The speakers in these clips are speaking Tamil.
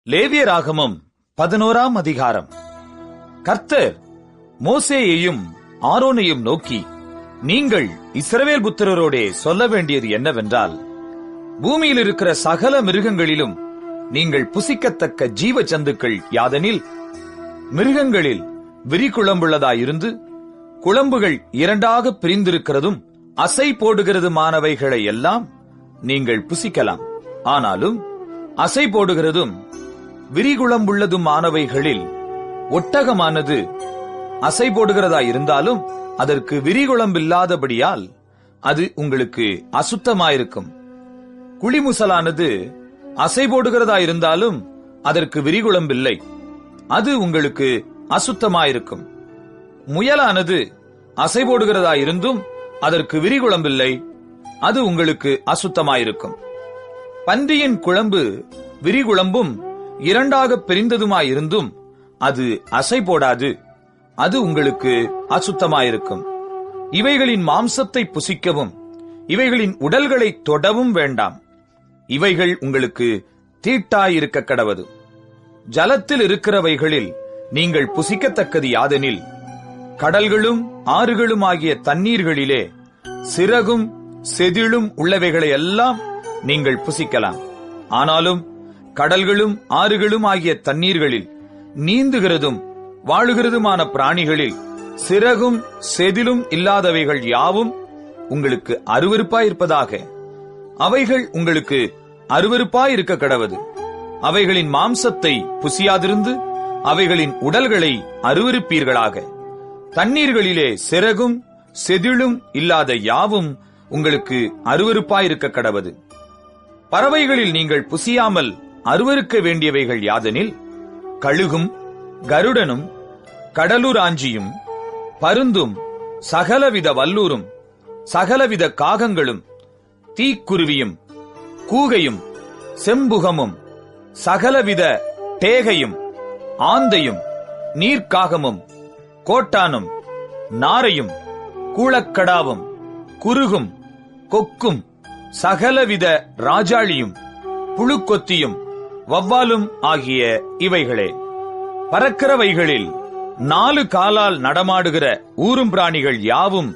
லேவியராகமம் 11ஆம் அதிகாரம். கர்த்தர் மோசேயையும் ஆரோனையும் நோக்கி, நீங்கள் இஸ்ரவேல் புத்திரரோடே சொல்ல வேண்டியது என்னவென்றால், பூமியில் இருக்கிற சகல மிருகங்களிலும் நீங்கள் புசிக்கத்தக்க ஜீவ ஜந்துக்கள் யாதெனில், மிருகங்களில் விரிகுளம்புள்ளதாயிருந்து குளம்புகள் இரண்டாக பிரிந்திருக்கிறதும் அசை போடுகிறதுமானவைகளை எல்லாம் நீங்கள் புசிக்கலாம். ஆனாலும் அசை போடுகிறதும் விரிகுளம்புள்ளதுமானவைகளில் ஒட்டகமானது அசை போடுகிறதாயிருந்தாலும் அதற்கு விரிகுளம்பில்லாதபடியால் அது உங்களுக்கு அசுத்தமாயிருக்கும். குளிமுசலானது அசை போடுகிறதாயிருந்தாலும் அதற்கு விரிகுளம்பில்லை, அது உங்களுக்கு அசுத்தமாயிருக்கும். முயலானது அசை போடுகிறதாயிருந்தும் அதற்கு விரிகுளம்பில்லை, அது உங்களுக்கு அசுத்தமாயிருக்கும். பன்றியின் குழம்பு விரிகுளம்பும் இரண்டாக பிரிந்ததுமாயிருந்தும் அது அசை போடாது, அது உங்களுக்கு அசுத்தமாயிருக்கும். இவைகளின் மாம்சத்தை புசிக்கவும் இவைகளின் உடல்களை தொடவும் வேண்டாம், இவைகள் உங்களுக்கு தீட்டாயிருக்க கடவது. ஜலத்தில் இருக்கிறவைகளில் நீங்கள் புசிக்கத்தக்கது யாதெனில், கடல்களும் ஆறுகளும் ஆகிய தண்ணீர்களிலே சிறகும் செதிளும் உள்ளவைகளை எல்லாம் நீங்கள் புசிக்கலாம். ஆனாலும் கடல்களும் ஆறுகளும் ஆகிய தண்ணீர்களில் நீந்துகிறதும் வாழுகிறதுமான பிராணிகளில் சிறகும் செதிலும் இல்லாதவைகள் யாவும் உங்களுக்கு அருவருப்பாயிருப்பதாக. அவைகள் உங்களுக்கு அருவருப்பாயிருக்க கடவது. அவைகளின் மாம்சத்தை புசியாதிருந்து அவைகளின் உடல்களை அருவருப்பீர்களாக. தண்ணீர்களிலே சிறகும் செதிளும் இல்லாத யாவும் உங்களுக்கு அருவருப்பாயிருக்க கடவது. பறவைகளில் நீங்கள் புசியாமல் அருவருக்க வேண்டியவைகள் யாதெனில், கழுகும் கருடனும் கடலுராஞ்சியும் பருந்தும் சகலவித வல்லூரும் சகலவித காகங்களும் தீக்குருவியும் கூகையும் செம்புகமும் சகலவித டேகையும் ஆந்தையும் நீர்க்காகமும் கோட்டானும் நாரையும் கூளக்கடாவும் குருகும் கொக்கும் சகலவித ராஜாளியும் புழுக்கொத்தியும் வவ்வாலும் ஆகிய இவைகளே. பறக்கிறவைகளில் 4 காலால் நடமாடுகிற ஊரும் பிராணிகள் யாவும்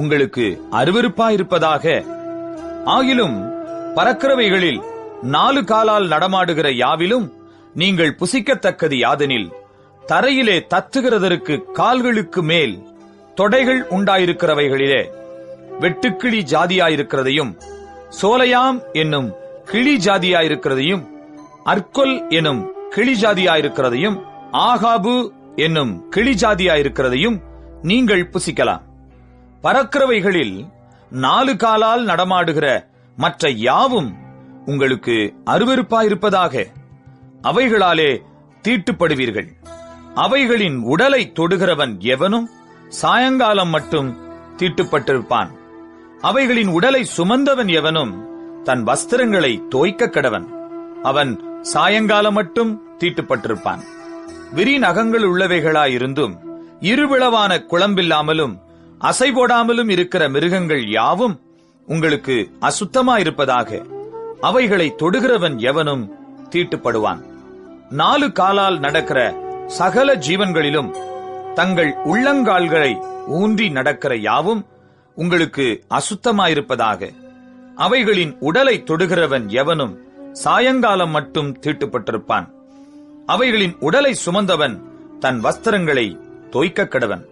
உங்களுக்கு அருவருப்பாயிருப்பதாக. ஆகிலும் பறக்கிறவைகளில் 4 காலால் நடமாடுகிற யாவிலும் நீங்கள் புசிக்கத்தக்கது யாதெனில், தரையிலே தத்துகிறதற்கு கால்களுக்கு மேல் தொடைகள் உண்டாயிருக்கிறவைகளிலே வெட்டுக்கிளி ஜாதியாயிருக்கிறதையும், சோலையாம் என்னும் கிளி ஜாதியாயிருக்கிறதையும், அர்கொல் என்னும் கிளி ஜாதியாயிருக்கிறதையும், ஆகாபு என்னும் கிளி ஜாதியாயிருக்கிறதையும் நீங்கள் புசிக்கலாம். பறக்கிறவைகளில் 4 காலால் நடமாடுகிற மற்ற யாவும் உங்களுக்கு அருவருப்பாயிருப்பதாக. அவைகளாலே தீட்டுப்படுவீர்கள். அவைகளின் உடலை தொடுகிறவன் எவனும் சாயங்காலம் மட்டும் தீட்டுப்பட்டிருப்பான். அவைகளின் உடலை சுமந்தவன் எவனும் தன் வஸ்திரங்களை தோய்க்க கடவன். அவன் சாயங்காலம் மட்டும் தீட்டுப்பட்டிருப்பான். விரி நகங்கள் உள்ளவைகளாயிருந்தும் இருவிளவான குளம்பில்லாமலும் அசை போடாமலும் இருக்கிற மிருகங்கள் யாவும் உங்களுக்கு அசுத்தமாயிருப்பதாக. அவைகளை தொடுகிறவன் எவனும் தீட்டுப்படுவான். 4 காலால் நடக்கிற சகல ஜீவன்களிலும் தங்கள் உள்ளங்கால்களை ஊன்றி நடக்கிற யாவும் உங்களுக்கு அசுத்தமாயிருப்பதாக. அவைகளின் உடலை தொடுகிறவன் எவனும் சாயங்காலம் மட்டும் தீட்டுப்பட்டிருப்பான். அவைகளின் உடலை சுமந்தவன் தன் வஸ்திரங்களை தோய்க்க கடவன்.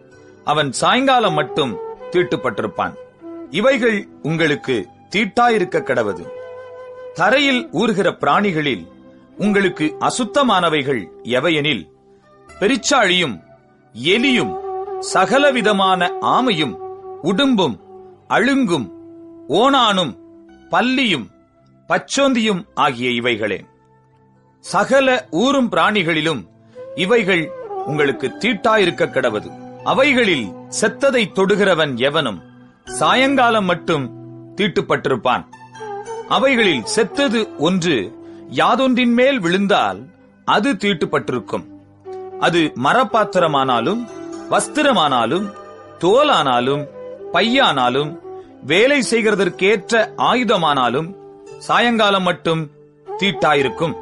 அவன் சாயங்காலம் மட்டும் தீட்டுப்பட்டிருப்பான். இவைகள் உங்களுக்கு தீட்டாயிருக்க கடவது. தரையில் ஊறுகிற பிராணிகளில் உங்களுக்கு அசுத்தமானவைகள் எவையெனில், பெரிச்சாழியும் எலியும் சகலவிதமான ஆமையும் உடும்பும் அழுங்கும் ஓணானும் பல்லியும் பச்சோந்தியும் ஆகிய இவைகளே. சகல ஊரும் பிராணிகளிலும் இவைகள் உங்களுக்கு தீட்டாயிருக்க கடவது. அவைகளில் செத்ததை தொடுகிறவன் எவனும் சாயங்காலம் மட்டும் தீட்டுப்பட்டிருப்பான். அவைகளில் செத்தது ஒன்று யாதொன்றின் மேல் விழுந்தால் அது தீட்டுப்பட்டிருக்கும். அது மரப்பாத்திரமானாலும் வஸ்திரமானாலும் தோலானாலும் பையானாலும் வேலை செய்கிறதற்கேற்ற ஆயுதமானாலும் சாயங்காலம் மட்டும் தீட்டாயிருக்கும்.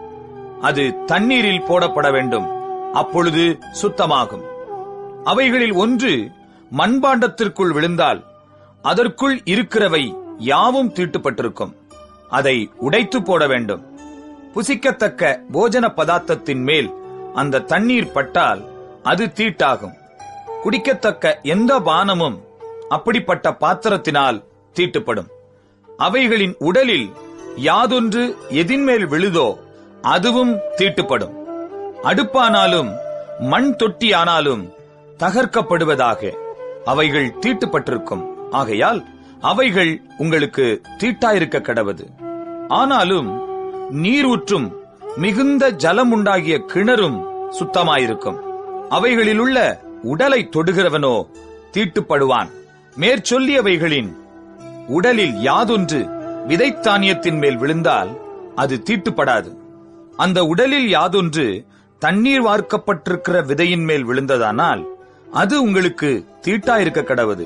அது தண்ணீரில் போடப்பட வேண்டும். அப்பொழுது சுத்தமாகும். அவைகளில் ஒன்று மண்பாண்டத்திற்குள் விழுந்தால் அதற்குள் இருக்கிறவை யாவும் தீட்டுப்பட்டிருக்கும். அதை உடைத்து போட வேண்டும். புசிக்கத்தக்க போஜன பதார்த்தத்தின் மேல் அந்த தண்ணீர் பட்டால் அது தீட்டாகும். குடிக்கத்தக்க எந்த பானமும் அப்படிப்பட்ட பாத்திரத்தினால் தீட்டுப்படும். அவைகளின் உடலில் யாதொன்று எதின்மேல் விழுதோ அதுவும் தீட்டுப்படும். அடுப்பானாலும் மண் தொட்டியானாலும் தகர்க்கப்படுவதாக அவைகள் தீட்டுப்பட்டிருக்கும். ஆகையால் அவைகள் உங்களுக்கு தீட்டாயிருக்க கடவது. ஆனாலும் நீரூற்றும் மிகுந்த ஜலம் உண்டாகிய கிணறும் சுத்தமாயிருக்கும். அவைகளிலுள்ள உடலை தொடுகிறவனோ தீட்டுப்படுவான். மேற்சொல்லியவைகளின் உடலில் யாதொன்று விதைத்தானியத்தின் மேல் விழுந்தால் அது தீட்டுப்படாது. அந்த உடலில் யாதொன்று தண்ணீர் வார்க்கப்பட்டிருக்கிற விதையின் மேல் விழுந்ததானால் அது உங்களுக்கு தீட்டாயிருக்க கடவது.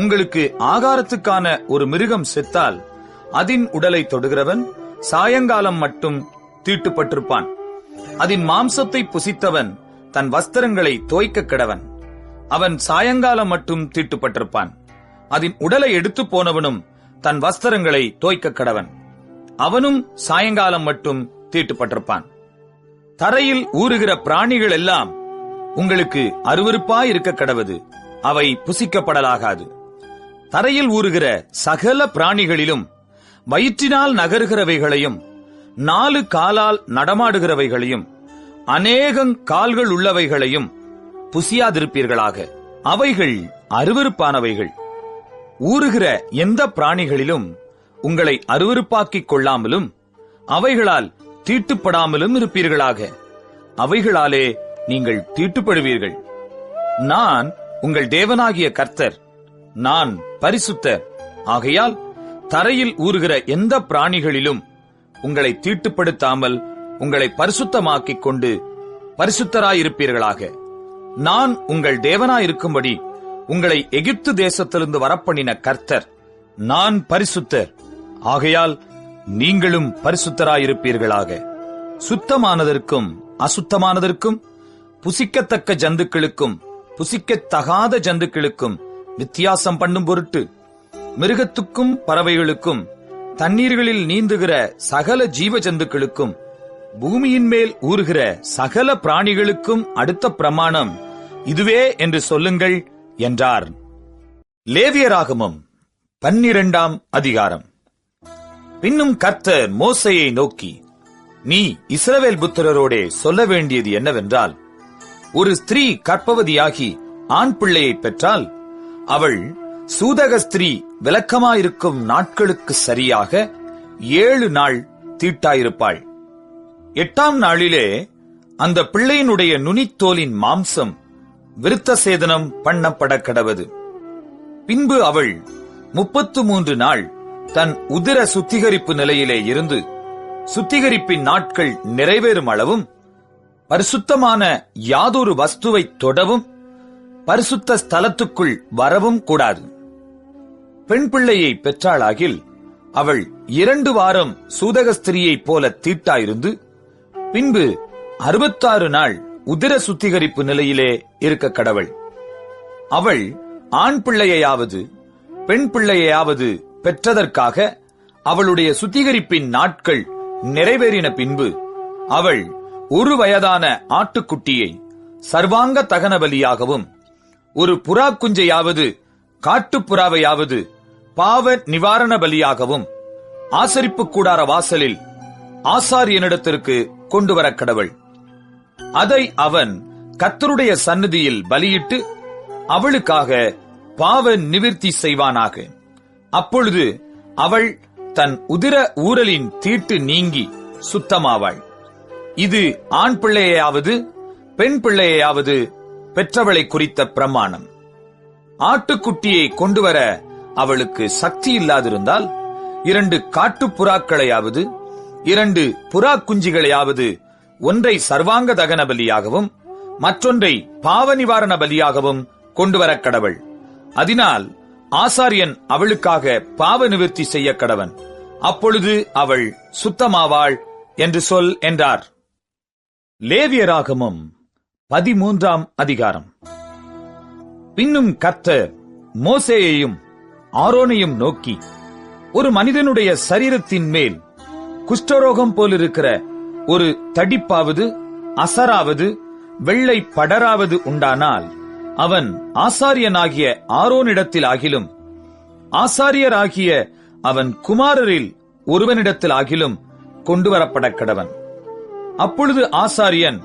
உங்களுக்கு ஆகாரத்துக்கான ஒரு மிருகம் செத்தால் அதன் உடலை தொடுகிறவன் சாயங்காலம் மட்டும் தீட்டுப்பட்டிருப்பான். அதன் மாம்சத்தை புசித்தவன் தன் வஸ்திரங்களை தோய்க்க கடவன். அவன் சாயங்காலம் மட்டும் தீட்டுப்பட்டிருப்பான். அதன் உடலை எடுத்து போனவனும் தன் வஸ்திரங்களை தோய்க்க கடவன். அவனும் சாயங்காலம் மட்டும் தீட்டுப்பட்டிருப்பான். தரையில் ஊறுகிற பிராணிகள் எல்லாம் உங்களுக்கு அருவருப்பாயிருக்க கடவது. அவை புசிக்கப்படலாகாது. தரையில் ஊறுகிற சகல பிராணிகளிலும் வயிற்றினால் நகருகிறவைகளையும் 4 காலால் நடமாடுகிறவைகளையும் அநேகங் கால்கள் உள்ளவைகளையும் புசியாதிருப்பீர்களாக. அவைகள் அருவருப்பானவைகள். ஊறுகிற எந்த பிராணிகளிலும் உங்களை அருவருப்பாக்கிக் கொள்ளாமலும் அவைகளால் தீட்டுப்படாமலும் இருப்பீர்களாக. அவைகளாலே நீங்கள் தீட்டுப்படுவீர்கள். நான் உங்கள் தேவனாகிய கர்த்தர். நான் பரிசுத்தர். ஆகையால் தரையில் ஊறுகிற எந்த பிராணிகளிலும் உங்களை தீட்டுப்படுத்தாமல் உங்களை பரிசுத்தமாக்கிக் கொண்டு பரிசுத்தராயிருப்பீர்களாக. நான் உங்கள் தேவனாயிருக்கும்படி உங்களை எகிப்து தேசத்திலிருந்து வரப்பண்ணின கர்த்தர். நான் பரிசுத்தர். ஆகையால் நீங்களும் பரிசுத்தராயிருப்பீர்களாக. சுத்தமானதற்கும் அசுத்தமானதற்கும், புசிக்கத்தக்க ஜந்துக்களுக்கும் புசிக்கத்தகாத ஜந்துக்களுக்கும் வித்தியாசம் பண்ணும் பொருட்டு மிருகத்துக்கும் பறவைகளுக்கும் தண்ணீர்களில் நீந்துகிற சகல ஜீவ ஜந்துக்களுக்கும் பூமியின் மேல் ஊறுகிற சகல பிராணிகளுக்கும் அடுத்த பிரமாணம் இதுவே என்று சொல்லுங்கள் என்றார். லேவியராகமம் 12ஆம் அதிகாரம். பின்னும் கர்த்தர் மோசேயை நோக்கி, நீ இஸ்ரவேல் புத்திரரோடே சொல்ல வேண்டியது என்னவென்றால், ஒரு ஸ்திரீ கர்ப்பவதியாகி ஆண் பிள்ளையை பெற்றால் அவள் சூதக ஸ்திரீ விலக்கமாயிருக்கும் நாட்களுக்கு சரியாக 7 நாள் தீட்டாயிருப்பாள். 8ஆம் நாளிலே அந்த பிள்ளையினுடைய நுனித்தோலின் மாம்சம் விருத்த சேதனம் பண்ணப்பட கடவது. பின்பு அவள் 33 நாள் தன் உதிர சுத்திகரிப்பு நிலையிலே இருந்து சுத்திகரிப்பின் நாட்கள் நிறைவேறும் அளவும் பரிசுத்தமான யாதொரு வஸ்துவை தொடவும் பரிசுத்த ஸ்தலத்துக்குள் வரவும் கூடாது. பெண் பிள்ளையை பெற்றாளாகில் அவள் 2 வாரம் சூதக ஸ்திரியைப் போல தீட்டாயிருந்து பின்பு 66 நாள் உதிர சுத்திகரிப்பு நிலையிலே இருக்க கடவள். அவள் ஆண் பிள்ளையாவது பெண் பிள்ளையாவது பெற்றதற்காக அவளுடைய சுத்திகரிப்பின் நாட்கள் நிறைவேறின பின்பு அவள் 1 வயதான ஆட்டுக்குட்டியை சர்வாங்க தகன பலியாகவும், ஒரு புறா குஞ்சையாவது காட்டுப்புறாவையாவது பாவ நிவாரண பலியாகவும் ஆசரிப்பு கூடார வாசலில் ஆசாரியனிடத்திற்கு கொண்டு வர கடவள். அதை அவன் கர்த்தருடைய சந்நிதியில் பலியிட்டு அவளுக்காக பாவ நிவிர்த்தி செய்வானாக. அப்பொழுது அவள் தன் உதிர ஊரலின் தீட்டு நீங்கி சுத்தமாவாள். இது ஆண் பிள்ளையாவது பெண் பிள்ளையாவது பெற்றவளை குறித்த பிரமாணம். ஆட்டுக்குட்டியை கொண்டுவர அவளுக்கு சக்தி இல்லாதிருந்தால் 2 காட்டுப்புறாக்களையாவது 2 புறா குஞ்சுகளையாவது ஒன்றை சர்வாங்க தகன பலியாகவும் மற்றொன்றை பாவ நிவாரண பலியாகவும் கொண்டுவர கடவள். அதனால் ஆசாரியன் அவளுக்காக பாவ நிவிர்த்தி செய்ய கடவன். அப்பொழுது அவள் சுத்தமாவாள் என்று சொல் என்றார். லேவியராகமம் 13ஆம் அதிகாரம். பின்னும் கர்த்தர் மோசேயையும் ஆரோனையும் நோக்கி, ஒரு மனிதனுடைய சரீரத்தின் மேல் குஷ்டரோகம் போலிருக்கிற ஒரு தடிப்பாவது அசராவது வெள்ளை படராவது உண்டானால் அவன் ஆசாரியனாகிய ஆரோனிடத்தில் ஆகிலும் ஆசாரியராகிய அவன் குமாரரில் ஒருவனிடத்தில் ஆகிலும் கொண்டு வரப்பட கடவன். அப்பொழுது ஆசாரியன்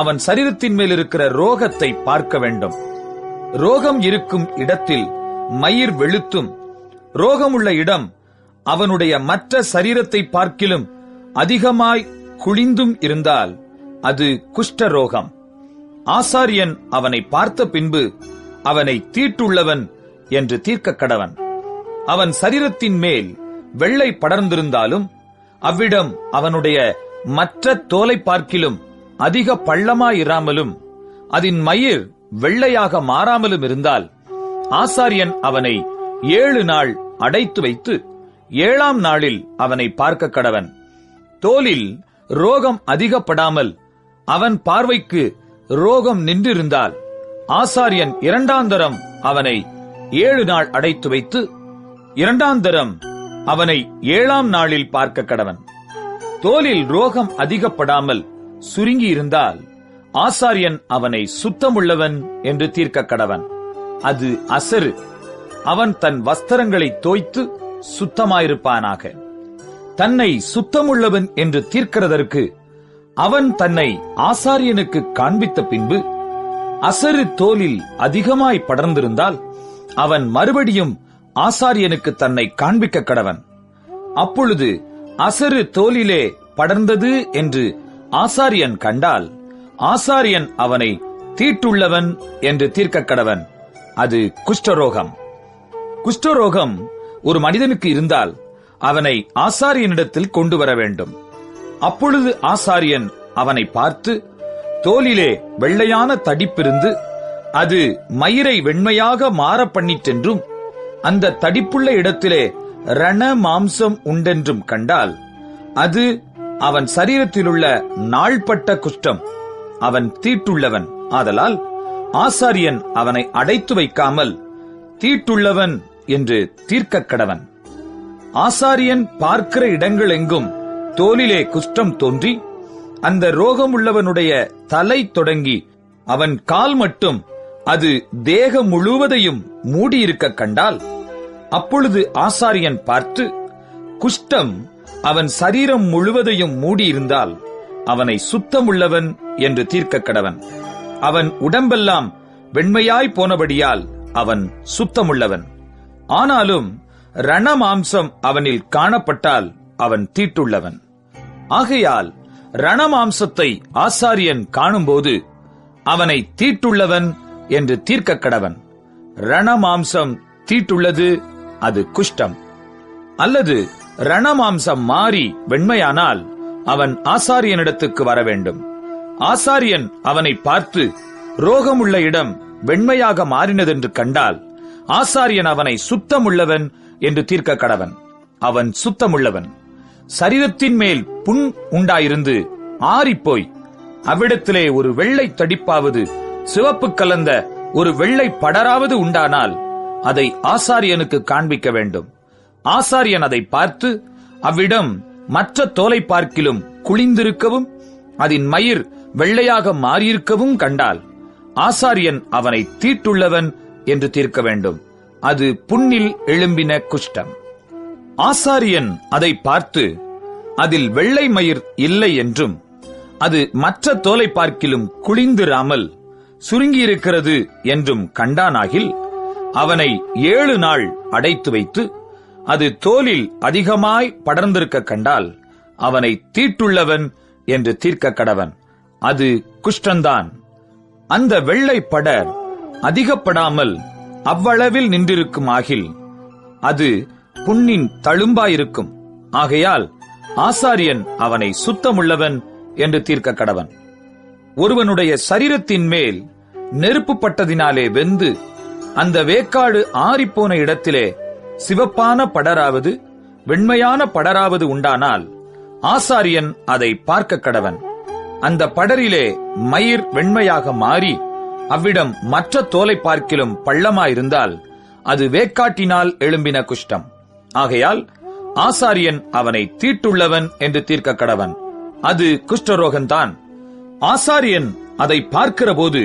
அவன் சரீரத்தின் மேல் இருக்கிற ரோகத்தை பார்க்க வேண்டும். ரோகம் இருக்கும் இடத்தில் மயிர் வெளுத்தும் ரோகமுள்ள இடம் அவனுடைய மற்ற சரீரத்தை பார்க்கிலும் அதிகமாய் குழிந்தும் இருந்தால் அது குஷ்டரோகம். ஆசாரியன் அவனை பார்த்த பின்பு அவனை தீட்டுள்ளவன் என்று தீர்க்க கடவன். அவன் சரீரத்தின் மேல் வெள்ளை படர்ந்திருந்தாலும் அவ்விடம் அவனுடைய மற்ற தோலை பார்க்கிலும் அதிக பள்ளமாயிராமலும் அதன் மயிர் வெள்ளையாக மாறாமலும் இருந்தால் ஆசாரியன் அவனை 7 நாள் அடைத்து வைத்து 7ஆம் நாளில் அவனை பார்க்க கடவன். தோலில் ரோகம் அதிகப்படாமல் அவன் பார்வைக்கு ரோகம் நின்றிருந்தால் ஆசாரியன் 2ஆம் தரம் அவனை 7 நாள் அடைத்து வைத்து 2ஆம் தரம் அவனை 7ஆம் நாளில் பார்க்க கடவன். தோலில் ரோகம் அதிகப்படாமல் சுருங்கி இருந்தால் ஆசாரியன் அவனை சுத்தமுள்ளவன் என்று தீர்க்க கடவன். அது அசரு. அவன் தன் வஸ்திரங்களை தோய்த்து சுத்தமாயிருப்பானாக. தன்னை சுத்தமுள்ளவன் என்று தீர்க்கிறதற்கு அவன் தன்னை ஆசாரியனுக்கு காண்பித்த பின்பு அசரு தோலில் அதிகமாய் படர்ந்திருந்தால் அவன் மறுபடியும் ஆசாரியனுக்கு தன்னை காண்பிக்க கடவன். அப்பொழுது அசரு தோலிலே படர்ந்தது என்று ஆசாரியன் கண்டால் ஆசாரியன் அவனை தீட்டுள்ளவன் என்று தீர்க்க கடவன். அது குஷ்டரோகம். குஷ்டரோகம் ஒரு மனிதனுக்கு இருந்தால் அவனை ஆசாரியனிடத்தில் கொண்டு வர வேண்டும். அப்பொழுது ஆசாரியன் அவனை பார்த்து, தோலிலே வெள்ளையான தடிப்பிருந்து அது மயிரை வெண்மையாக மாற பண்ணிற்றென்றும் அந்த தடிப்புள்ள இடத்திலே ரண மாம்சம் உண்டென்றும் கண்டால் அது அவன் சரீரத்திலுள்ள நாள்பட்ட குஷ்டம். அவன் தீட்டுள்ளவன். ஆதலால் ஆசாரியன் அவனை அடைத்து வைக்காமல் தீட்டுள்ளவன் என்று தீர்க்க கடவன். ஆசாரியன் பார்க்கிற இடங்கள் எங்கும் தோலிலே குஷ்டம் தோன்றி அந்த ரோகமுள்ளவனுடைய தலை தொடங்கி அவன் கால் மட்டும் அது தேகம் முழுவதையும் மூடியிருக்க கண்டால் அப்பொழுது ஆசாரியன் பார்த்து, குஷ்டம் அவன் சரீரம் முழுவதையும் மூடியிருந்தால் அவனை சுத்தமுள்ளவன் என்று தீர்க்க கடவன். அவன் உடம்பெல்லாம் வெண்மையாய் போனபடியால் அவன் சுத்தமுள்ளவன். ஆனாலும் ரணமாம்சம் அவனில் காணப்பட்டால் அவன் தீட்டுள்ளவன். ஆகையால் ரணமாம்சத்தை ஆசாரியன் காணும்போது அவனை தீட்டுள்ளவன் என்று தீர்க்க கடவன். ரணமாம்சம் தீட்டுள்ளது, அது குஷ்டம். அல்லது ரணமாம்சம் மாறி வெண்மையானால் அவன் ஆசாரியனிடத்துக்கு வர வேண்டும். ஆசாரியன் அவனை பார்த்து ரோகமுள்ள இடம் வெண்மையாக மாறினதென்று கண்டால் ஆசாரியன் அவனை சுத்தமுள்ளவன் என்று தீர்க்க கடவன். அவன் சுத்தமுள்ளவன். சரீரத்தின் மேல் புண் உண்டாயிருந்து ஆறிப்போய் அவ்விடத்திலே ஒரு வெள்ளை தடிப்பாவது சிவப்பு கலந்த ஒரு வெள்ளை படராவது உண்டானால் அதை ஆசாரியனுக்கு காண்பிக்க வேண்டும். ஆசாரியன் அதை பார்த்து அவ்விடம் மற்ற தோலை பார்க்கிலும் குழிந்திருக்கவும் அதன் மயிர் வெள்ளையாக மாறியிருக்கவும் கண்டால் ஆசாரியன் அவனை தீட்டுள்ளவன் என்று தீர்க்க வேண்டும். அது புண்ணில் எழும்பின குஷ்டம். ஆசாரியன் அதை பார்த்து அதில் வெள்ளை மயிர் இல்லை என்றும் அது மற்ற தோலை பார்க்கிலும் குழிந்திராமல் சுருங்கியிருக்கிறது என்றும் கண்டானாகில் அவனை 7 நாள் அடைத்து வைத்து அது தோலில் அதிகமாய் படர்ந்திருக்க கண்டால் அவனை தீட்டுள்ளவன் என்று தீர்க்க கடவன். அது குஷ்டந்தான். அந்த வெள்ளை படர் அதிகப்படாமல் அவ்வளவில் நின்றிருக்கும் ஆகில் அது புண்ணின் தழும்பாயிருக்கும். ஆகையால் ஆசாரியன் அவனை சுத்தமுள்ளவன் என்று தீர்க்க கடவன். ஒருவனுடைய சரீரத்தின் மேல் நெருப்பு பட்டதினாலே வெந்து அந்த வேக்காடு ஆறிப்போன இடத்திலே சிவப்பான படராவது வெண்மையான படராவது உண்டானால் ஆசாரியன் அதை பார்க்க கடவன். அந்த படரிலே மயிர் வெண்மையாக மாறி அவ்விடம் மற்ற தோலை பார்க்கிலும் பள்ளமாயிருந்தால் அது வேக்காட்டினால் எழும்பின குஷ்டம். ஆகையால் ஆசாரியன் அவனை தீட்டுள்ளவன் என்று தீர்க்க கடவன். அது குஷ்டரோகந்தான். ஆசாரியன் அதை பார்க்கிறபோது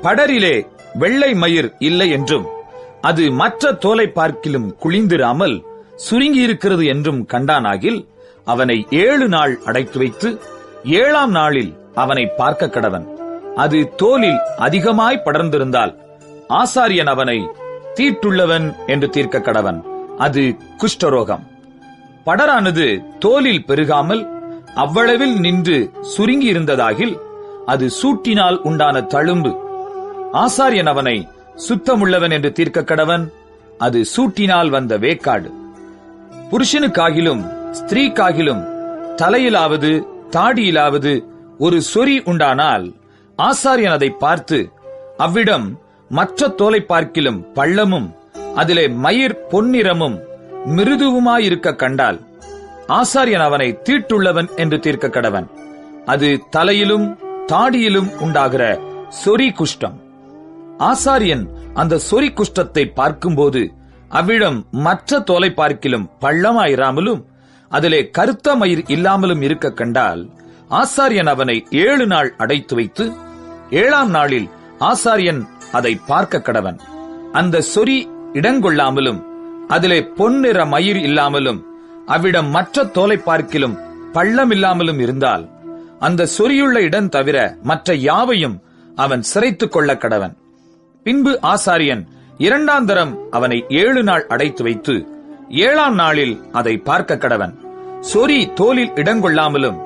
படரிலே வெள்ளை மயிர் இல்லை என்றும் அது மற்ற தோலை பார்க்கிலும் குளிந்திராமல் சுருங்கியிருக்கிறது என்றும் கண்டானாகில் அவனை 7 நாள் அடைத்து வைத்து 7ஆம் நாளில் அவனை பார்க்க கடவன். அது தோலில் அதிகமாய் படர்ந்திருந்தால் ஆசாரியன் அவனை தீட்டுள்ளவன் என்று தீர்க்க கடவன். அது குஷ்டரோகம். படரானது தோலில் பெருகாமல் அவ்வளவில் நின்று சுருங்கி இருந்ததாகில் அது சூட்டினால் உண்டான தழும்பு. ஆசாரியன் அவனை சுத்தமுள்ளவன் என்று தீர்க்க கடவன். அது சூட்டினால் வந்த வேக்காடு. புருஷனுக்காகிலும் ஸ்திரீக்காகிலும் தலையிலாவது தாடியிலாவது ஒரு சொறி உண்டானால் ஆசாரியன் அதை பார்த்து அவ்விடம் மற்ற தோலை பார்க்கிலும் பள்ளமும் அதிலே மயிர் பொன்னிறமும் மிருதுவுமாயிருக்க கண்டால் ஆசாரியன் அவனை தீட்டுள்ளவன் என்று தீர்க்க கடவன். அது தலையிலும் தாடியிலும் உண்டாகிற சொறி குஷ்டம். ஆசாரியன் அந்த சொறி குஷ்டத்தை பார்க்கும்போது அவ்விடம் மற்ற தோலை பார்க்கிலும் பள்ளமாயிராமலும் அதிலே கருத்த மயிர் இல்லாமலும் இருக்க கண்டால் ஆசாரியன் அவனை 7 நாள் அடைத்து வைத்து 7ஆம் நாளில் ஆசாரியன் அதை பார்க்க கடவன். அந்த சொறி இடங்கொள்ளாமலும் அதிலே பொன்னிற மயிர் இல்லாமலும் அவ்விடம் மற்ற தோலை பார்க்கிலும் பள்ளமில்லாமலும் இருந்தால் அந்த சொறியுள்ள இடம் தவிர மற்ற யாவையும் அவன் சிரைத்துக் கொள்ள கடவன். பின்பு ஆசாரியன் 2ஆம் தரம் அவனை 7 நாள் அடைத்து வைத்து 7ஆம் நாளில் அதை பார்க்க கடவன். சொறி தோலில் இடங்கொள்ளாமலும்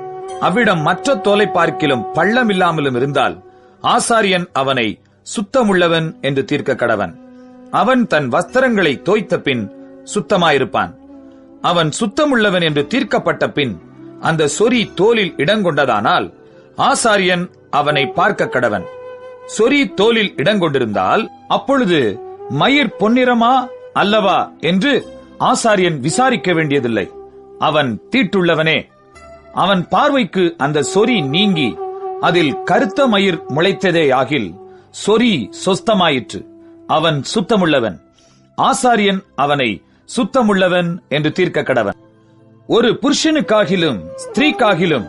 அவ்விடம் மற்ற தோலை பார்க்கிலும் பள்ளமில்லாமலும் இருந்தால் ஆசாரியன் அவனை சுத்தமுள்ளவன் என்று தீர்க்க கடவன். அவன் தன் வஸ்திரங்களை தோய்த்த பின் சுத்தமாயிருப்பான். அவன் சுத்தமுள்ளவன் என்று தீர்க்கப்பட்ட பின் அந்த சொறி தோலில் இடங்கொண்டதானால் ஆசாரியன் அவனை பார்க்க கடவன். சொறி தோலில் இடங்கொண்டிருந்தால் அப்பொழுது மயிர் பொன்னிறமா அல்லவா என்று ஆசாரியன் விசாரிக்க வேண்டியதில்லை. அவன் தீட்டுள்ளவனே. அவன் பார்வைக்கு அந்த சொறி நீங்கி அதில் கருத்த மயிர் முளைத்ததேயாகில் சொறி சொஸ்தமாயிற்று. அவன் சுத்தமுள்ளவன். ஆசாரியன் அவனை சுத்தமுள்ளவன் என்று தீர்க்க கடவன். ஒரு புருஷனுக்காகிலும் ஸ்திரீக்காகிலும்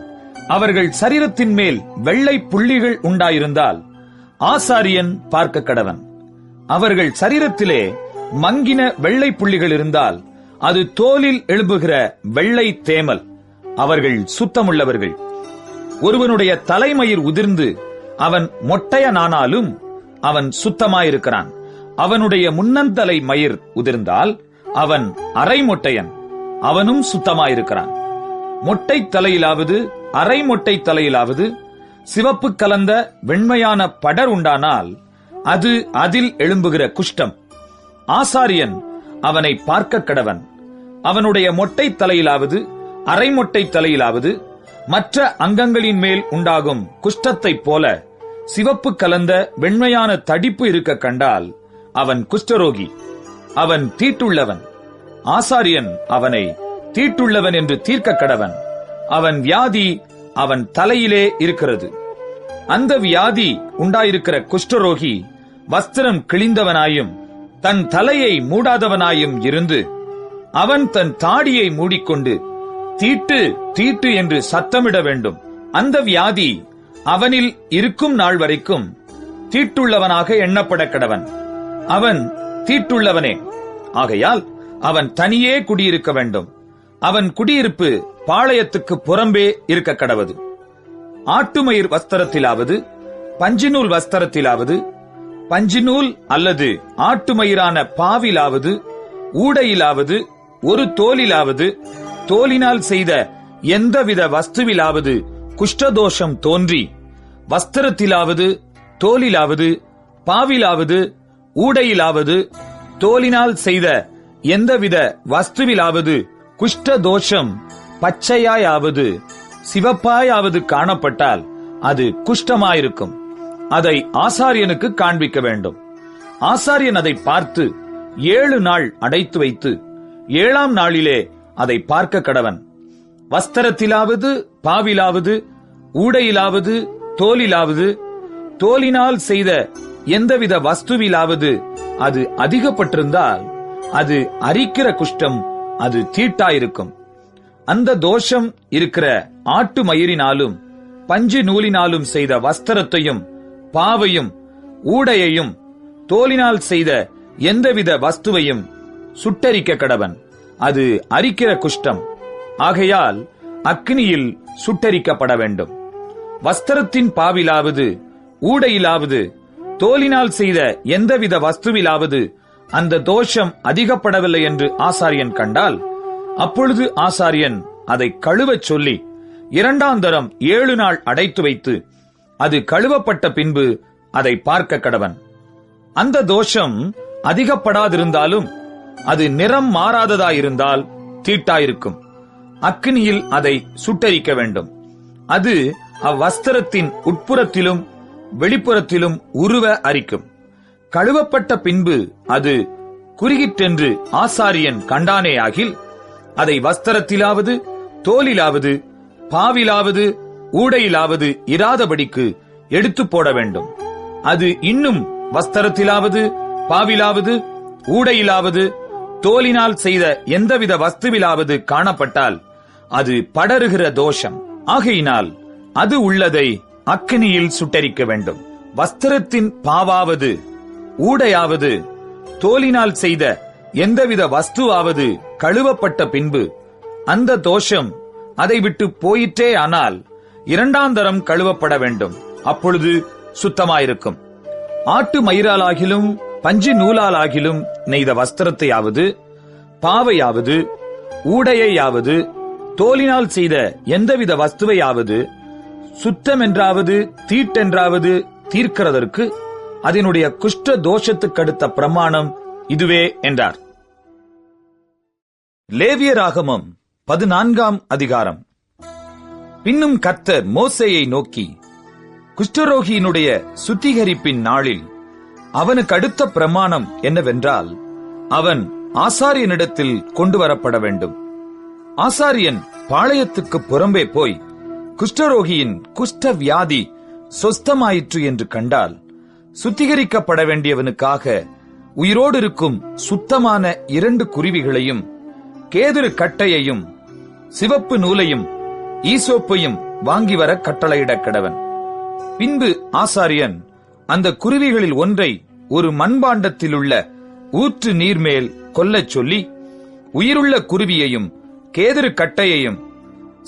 அவர்கள் சரீரத்தின் மேல் வெள்ளை புள்ளிகள் உண்டாயிருந்தால் ஆசாரியன் பார்க்க கடவன். அவர்கள் சரீரத்திலே மங்கின வெள்ளை புள்ளிகள் இருந்தால் அது தோலில் எழும்புகிற வெள்ளை தேமல். அவர்கள் சுத்தமுள்ளவர்கள். ஒருவனுடைய தலைமயிர் உதிர்ந்து அவன் மொட்டையனானாலும் அவன் சுத்தமாயிருக்கிறான். அவனுடைய முன்னந்தலை மயிர் உதிர்ந்தால் அவன் அரை மொட்டையன், அவனும் சுத்தமாயிருக்கிறான். மொட்டை தலையிலாவது அரை மொட்டை தலையிலாவது சிவப்பு கலந்த வெண்மையான படர் உண்டானால் அது அதில் எழும்புகிற குஷ்டம். ஆசாரியன் அவனை பார்க்க கடவன். அவனுடைய மொட்டை தலையிலாவது அரை மொட்டை தலையிலாவது மற்ற அங்கங்களின் மேல் உண்டாகும் குஷ்டத்தைப் போல சிவப்பு கலந்த வெண்மையான தடிப்பு இருக்க கண்டால் அவன் குஷ்டரோகி. அவன் தீட்டுள்ளவன். ஆசாரியன் அவனை தீட்டுள்ளவன் என்று தீர்க்க கடவன். அவன் வியாதி அவன் தலையிலே இருக்கிறது. அந்த வியாதி உண்டாயிருக்கிற குஷ்டரோகி வஸ்திரம் கிழிந்தவனாயும் தன் தலையை மூடாதவனாயும் இருந்து அவன் தன் தாடியை மூடிக்கொண்டு தீட்டு தீட்டு என்று சத்தமிட வேண்டும். அந்த வியாதி அவனில் இருக்கும் நாள் வரைக்கும் தீட்டுள்ளவனாக எண்ணப்பட கடவன். அவன் தீட்டுள்ளவனே. ஆகையால் அவன் தனியே குடியிருக்க வேண்டும். அவன் குடியிருப்பு பாளையத்துக்கு புறம்பே இருக்க கடவது. ஆட்டுமயிர் வஸ்திரத்திலாவது பஞ்சினூல் வஸ்திரத்திலாவது பஞ்சினூல் அல்லது ஆட்டுமயிரான பாவிலாவது ஊடையிலாவது ஒரு தோலிலாவது தோலினால் செய்த எந்தவித வஸ்துவிலாவது குஷ்டதோஷம் தோன்றி வஸ்திரத்திலாவது தோலிலாவது பாவிலாவது ஊடையிலாவது தோலினால் செய்த எந்தவித வஸ்துவிலாவது குஷ்டதோஷம் பச்சையாயாவது சிவப்பாயாவது காணப்பட்டால் அது குஷ்டமாயிருக்கும். அதை ஆசாரியனுக்கு காண்பிக்க வேண்டும். ஆசாரியன் அதை பார்த்து 7 நாள் அடைத்து வைத்து 7ஆம் நாளிலே அதை பார்க்க கடவன். வஸ்திரத்திலாவது பாவிலாவது ஊடையிலாவது தோலிலாவது தோலினால் செய்த எந்தவித வஸ்துவிலாவது அது அதிகப்பட்டிருந்தால் அது அரிக்கிற குஷ்டம், அது தீட்டாயிருக்கும். அந்த தோஷம் இருக்கிற ஆட்டு மயிரினாலும் பஞ்சு நூலினாலும் செய்த வஸ்திரத்தையும் பாவையும் ஊடையையும் தோலினால் செய்த எந்தவித வஸ்துவையும் சுட்டரிக்க கடவன். அது அரிக்கிற குஷ்டம், ஆகையால் அக்னியில் சுட்டரிக்கப்பட வேண்டும். வஸ்திரத்தின் பாவிலாவது ஊடையிலாவது தோலினால் செய்த எந்தவித வஸ்துவிலாவது அந்த தோஷம் அதிகப்படவில்லை என்று ஆசாரியன் கண்டால், அப்பொழுது ஆசாரியன் அதை கழுவச் சொல்லி 2ஆம் தரம் 7 நாள் அடைத்து வைத்து அது கழுவப்பட்ட பின்பு அதை பார்க்க கடவன். அந்த தோஷம் அதிகப்படாதிருந்தாலும் அது நிறம் மாறாததாயிருந்தால் தீட்டாயிருக்கும். அக்னியில் அதை சுட்டரிக்க வேண்டும். அது அவ்வஸ்திரத்தின் உட்புறத்திலும் வெளிப்புறத்திலும் உருவ அரிக்கும். கழுவப்பட்ட பின்பு அது குறுகிற்றென்று ஆசாரியன் கண்டானேயாகில், அதை வஸ்திரத்திலாவது தோலிலாவது பாவிலாவது ஊடையிலாவது இராதபடிக்கு எடுத்து போட வேண்டும். அது இன்னும் வஸ்திரத்திலாவது பாவிலாவது ஊடையிலாவது தோலினால் செய்த எந்தவித வஸ்துவிலாவது காணப்பட்டால் அது படருகிற தோஷம். ஆகையினால் அது உள்ளதை அக்கினியில் சுட்டரிக்க வேண்டும். வஸ்திரத்தின் பாவாவது ஊடையாவது தோலினால் செய்த எந்தவித வஸ்துவாவது கழுவப்பட்ட பின்பு அந்த தோஷம் அதை விட்டு போயிற்றே ஆனால் 2ஆம் தரம் கழுவப்பட வேண்டும். அப்பொழுது சுத்தமாயிருக்கும். ஆட்டு மயிராலாகிலும் பஞ்சு நூலாலாகிலும் நெய்த வஸ்திரத்தையாவது பாவையாவது ஊடையாவது தோலினால் செய்த எந்தவித வஸ்துவையாவது சுத்தமென்றாவது தீட்டென்றாவது தீர்க்கிறதற்கு அதனுடைய குஷ்ட தோஷத்துக்கடுத்த பிரமாணம் இதுவே என்றார். லேவியராகமம் 14ஆம் அதிகாரம். பின்னும் கர்த்தர் மோசேயை நோக்கி, குஷ்டரோகியினுடைய சுத்திகரிப்பின் நாளில் அவனுக்கு அடுத்த பிரமாணம் என்னவென்றால், அவன் ஆசாரியனிடத்தில் கொண்டு வரப்பட வேண்டும். ஆசாரியன் பாளையத்துக்கு புறம்பே போய் குஷ்டரோகியின் குஷ்ட வியாதி சொஸ்தமாயிற்று என்று கண்டால், சுத்திகரிக்கப்பட வேண்டியவனுக்காக உயிரோடு இருக்கும் சுத்தமான 2 குருவிகளையும் கேதுரு கட்டையையும் சிவப்பு நூலையும் ஈசோப்பையும் வாங்கி வர கட்டளையிடக் கடவன். பின்பு ஆசாரியன் அந்த குருவிகளில் ஒன்றை ஒரு மண்பாண்டத்திலுள்ள ஊற்று நீர்மேல் கொல்லச் சொல்லி, உயிருள்ள குருவியையும் கேதுரு கட்டையையும்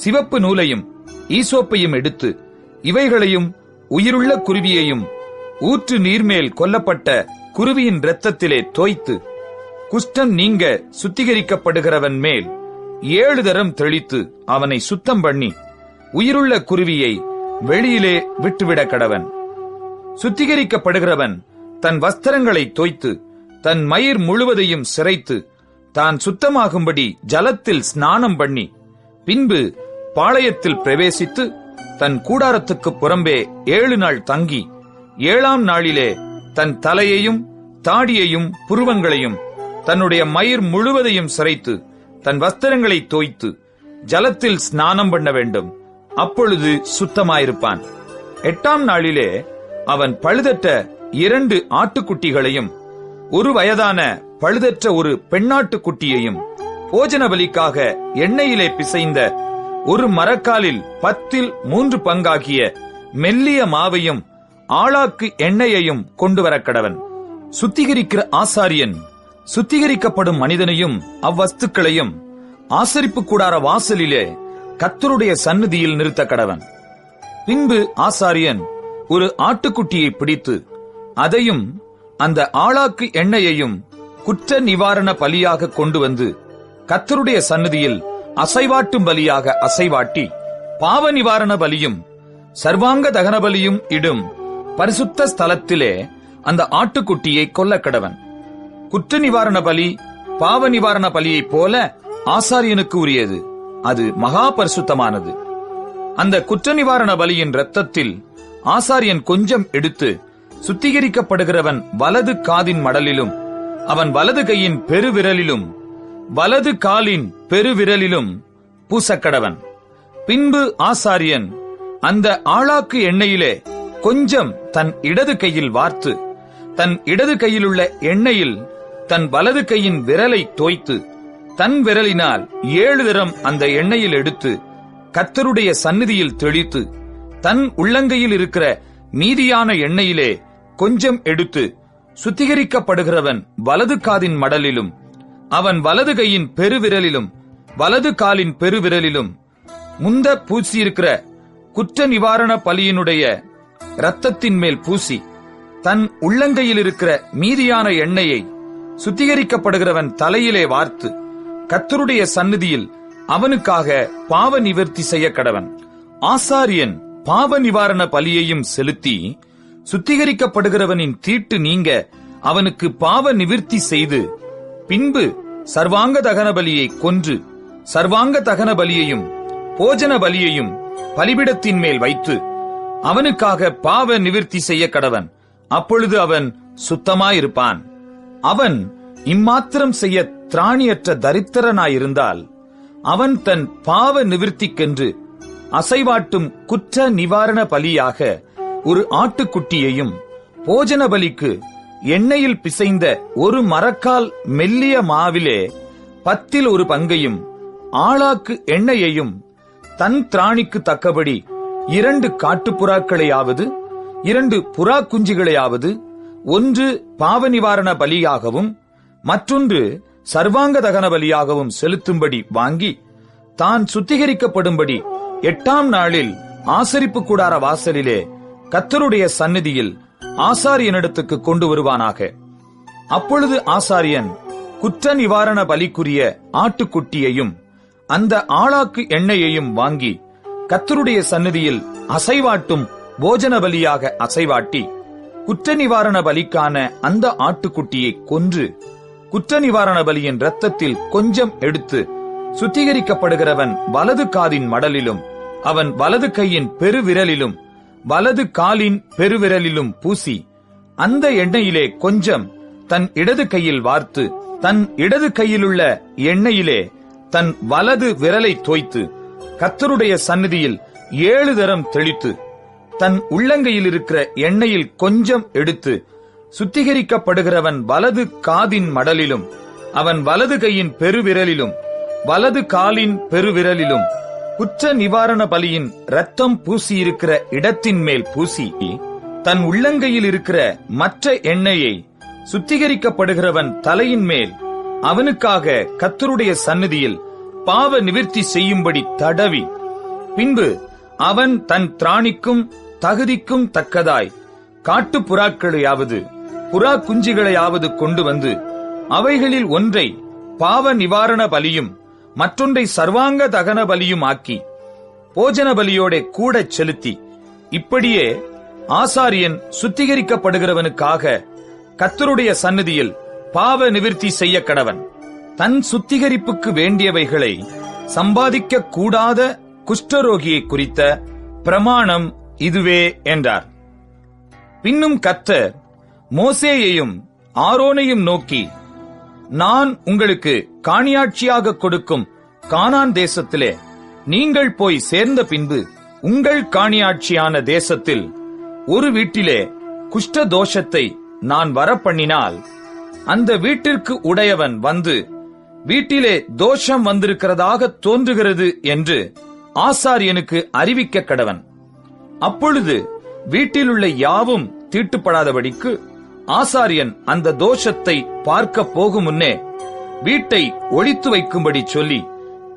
சிவப்பு நூலையும் ஈசோப்பையும் எடுத்து இவைகளையும் உயிருள்ள குருவியையும் ஊற்று நீர்மேல் கொல்லப்பட்ட குருவியின் இரத்தத்திலே தோய்த்து குஷ்டம் நீங்க சுத்திகரிக்கப்படுகிறவன் மேல் 7 தரம் தெளித்து அவனை சுத்தம் பண்ணி உயிருள்ள குருவியை வெளியிலே விட்டுவிட கடவன். சுத்திகரிக்கப்படுகிறவன் தன் வஸ்திரங்களை தோய்த்து தன் மயிர் முழுவதையும் சிரைத்து தான் சுத்தமாகும்படி ஜலத்தில் ஸ்நானம் பண்ணி பின்பு பாளையத்தில் பிரவேசித்து தன் கூடாரத்துக்கு புறம்பே 7 நாள் தங்கி 7ஆம் நாளிலே தன் தலையையும் தாடியையும் புருவங்களையும் தன்னுடைய மயிர் முழுவதையும் சிரைத்து தன் வஸ்திரங்களை தோய்த்து ஜலத்தில் ஸ்நானம் பண்ண வேண்டும். அப்பொழுது சுத்தமாயிருப்பான். 8ஆம் நாளிலே அவன் பழுதற்ற 2 ஆட்டுக்குட்டிகளையும் 1 வயதான பழுதற்ற ஒரு பெண்ணாட்டுக்குட்டியையும் போஜன பலிக்காக எண்ணெயிலே பிசைந்த 1 மரக்காலில் 10 பங்காகிய மெல்லிய மாவையும் ஆளாக்கு எண்ணெயையும் கொண்டு வர கடவன். சுத்திகரிக்கிற ஆசாரியன் சுத்திகரிக்கப்படும் மனிதனையும் அவ்வஸ்துக்களையும் ஆசரிப்பு கூடார வாசலிலே கர்த்தருடைய சந்நிதியில் நிறுத்த கடவன். பின்பு ஆசாரியன் ஒரு ஆட்டுக்குட்டியை பிடித்து அதையும் அந்த ஆளாக்கு எண்ணெயையும் குற்ற நிவாரண பலியாக கொண்டு வந்து கர்த்தருடைய சந்நிதியில் அசைவாட்டும் பலியாக அசைவாட்டி பாவ நிவாரண பலியும் சர்வாங்க தகன பலியும் இடும் பரிசுத்த ஸ்தலத்திலே அந்த ஆட்டுக்குட்டியை கொல்ல கடவன். குற்ற நிவாரண பலி பாவ நிவாரண பலியைப் போல ஆசாரியனுக்கு உரியது. அது மகா பரிசுத்தமானது. அந்த குற்ற நிவாரண பலியின் இரத்தத்தில் ஆசாரியன் கொஞ்சம் எடுத்து சுத்திகரிக்கப்படுகிறவன் வலது காதின் மடலிலும் அவன் வலது கையின் பெருவிரலிலும் வலது காலின் பெருவிரலிலும் பூசக்கடவன். பின்பு ஆசாரியன் அந்த ஆழாக்கு எண்ணெயிலே கொஞ்சம் தன் இடது கையில் வார்த்து, தன் இடது கையிலுள்ள எண்ணெயில் தன் வலது கையின் விரலை தோய்த்து, தன் விரலினால் 7 தரம் அந்த எண்ணெயில் எடுத்து கர்த்தருடைய சந்நிதியில் தெளித்து, தன் உள்ளங்கையில் இருக்கிற மீதியான எண்ணெயிலே கொஞ்சம் எடுத்து, சுத்திகரிக்கப்படுகிறவன் வலது காதின் மடலிலும் அவன் வலது கையின் பெருவிரலிலும் வலது காலின் பெருவிரலிலும் முந்த பூசியிருக்கிற குற்ற நிவாரண பலியினுடைய இரத்தத்தின் மேல் பூசி, தன் உள்ளங்கையில் இருக்கிற மீதியான எண்ணெயை சுத்திகரிக்கப்படுகிறவன் தலையிலே வார்த்து, கர்த்தருடைய சந்நிதியில் அவனுக்காக பாவ நிவர்த்தி செய்ய கடவன். ஆசாரியன் பாவ நிவாரண பலியையும் செலுத்தி, சுத்திகரிக்கப்படுகிறவனின் தீட்டு நீங்க அவனுக்கு பாவ நிவிர்த்தி செய்து, பின்பு சர்வாங்க தகன பலியை கொன்று, சர்வாங்க தகன பலியையும் போஜன பலியையும் பலிபிடத்தின் மேல் வைத்து அவனுக்காக பாவ நிவிர்த்தி செய்ய கடவன். அப்பொழுது அவன் சுத்தமாயிருப்பான். அவன் இம்மாத்திரம் செய்ய திராணியற்ற தரித்திரனாயிருந்தால், அவன் தன் பாவ நிவிர்த்திக்கென்று அசைவாட்டும் குற்ற நிவாரண பலியாக ஒரு ஆட்டுக்குட்டியையும், போஜன பலிக்கு எண்ணெயில் பிசைந்த ஒரு மரக்கால் மெல்லிய மாவிலே 10 பங்கையும், ஆளாக்கு எண்ணெயையும், தன் திராணிக்கு தக்கபடி 2 காட்டுப்புறாக்களையாவது 2 புறா குஞ்சுகளையாவது, ஒன்று பாவ நிவாரண பலியாகவும் மற்றொன்று சர்வாங்க தகன பலியாகவும் செலுத்தும்படி வாங்கி, தான் சுத்திகரிக்கப்படும்படி 8ஆம் நாளில் ஆசரிப்பு கூடார வாசலிலே கர்த்தருடைய சந்நிதியில் ஆசாரியனிடத்துக்கு கொண்டு வருவானாக. அப்பொழுது ஆசாரியன் குற்ற நிவாரண பலிக்குரிய ஆட்டுக்குட்டியையும் அந்த ஆளாக்கு எண்ணெயையும் வாங்கி கர்த்தருடைய சந்நிதியில் அசைவாட்டும் போஜன பலியாக அசைவாட்டி, குற்ற நிவாரண பலிக்கான அந்த ஆட்டுக்குட்டியை கொன்று, குற்ற நிவாரண பலியின் இரத்தத்தில் கொஞ்சம் எடுத்து, சுத்திகரிக்கப்படுகிறவன் வலது காதின் மடலிலும் அவன் வலது கையின் பெருவிரலிலும் வலது காலின் பெருவிரலிலும் பூசி, அந்த எண்ணெயிலே கொஞ்சம் தன் இடது கையில் வார்த்து, தன் இடது கையிலுள்ள எண்ணெயிலே தன் வலது விரலை தோய்த்து, கர்த்தருடைய சந்நிதியில் 7 தரம் தெளித்து, தன் உள்ளங்கையில் இருக்கிற எண்ணெயில் கொஞ்சம் எடுத்து, சுத்திகரிக்கப்படுகிறவன் வலது காதின் மடலிலும் அவன் வலது கையின் பெருவிரலிலும் வலது காலின் பெருவிரலிலும் குற்ற நிவாரண பலியின் இரத்தம் பூசியிருக்கிற இடத்தின் மேல் பூசி, தன் உள்ளங்கையில் இருக்கிற மற்ற எண்ணெயை சுத்திகரிக்கப்படுகிறவன் தலையின் மேல் அவனுக்காக கர்த்தருடைய சந்நிதியில் பாவ நிவிர்த்தி செய்யும்படி தடவி, பின்பு அவன் தன் திராணிக்கும் தகுதிக்கும் தக்கதாய் காட்டுப்புறாக்களையாவது புறா குஞ்சுகளையாவது கொண்டு வந்து, அவைகளில் ஒன்றை பாவ நிவாரண பலியும் மற்றொன்றை சர்வாங்க தகன பலியும் ஆக்கி போஜன பலியோட கூட செலுத்தி, இப்படியே ஆசாரியன் சுத்திகரிக்கப்படுகிறவனுக்காக கர்த்தருடைய சந்நிதியில் பாவ நிவிர்த்தி செய்ய கடவன். தன் சுத்திகரிப்புக்கு வேண்டியவைகளை சம்பாதிக்க கூடாத குஷ்டரோகியை குறித்த பிரமாணம் இதுவே என்றார். பின்னும் கர்த்தர் மோசேயையும் ஆரோனையும் நோக்கி, நான் உங்களுக்கு காணியாட்சியாக கொடுக்கும் கானான் தேசத்திலே நீங்கள் போய் சேர்ந்த பின்பு, உங்கள் காணியாட்சியான தேசத்தில் ஒரு வீட்டிலே குஷ்ட தோஷத்தை நான் வரப்பண்ணினால், அந்த வீட்டிற்கு உடையவன் வந்து வீட்டிலே தோஷம் வந்திருக்கிறதாக தோன்றுகிறது என்று ஆசாரியனுக்கு அறிவிக்க கடவன். அப்பொழுது வீட்டிலுள்ள யாவும் தீட்டுப்படாதபடிக்கு ஆசாரியன் அந்த தோஷத்தை பார்க்க போகும் முன்னே வீட்டை ஒளித்து வைக்கும்படி சொல்லி,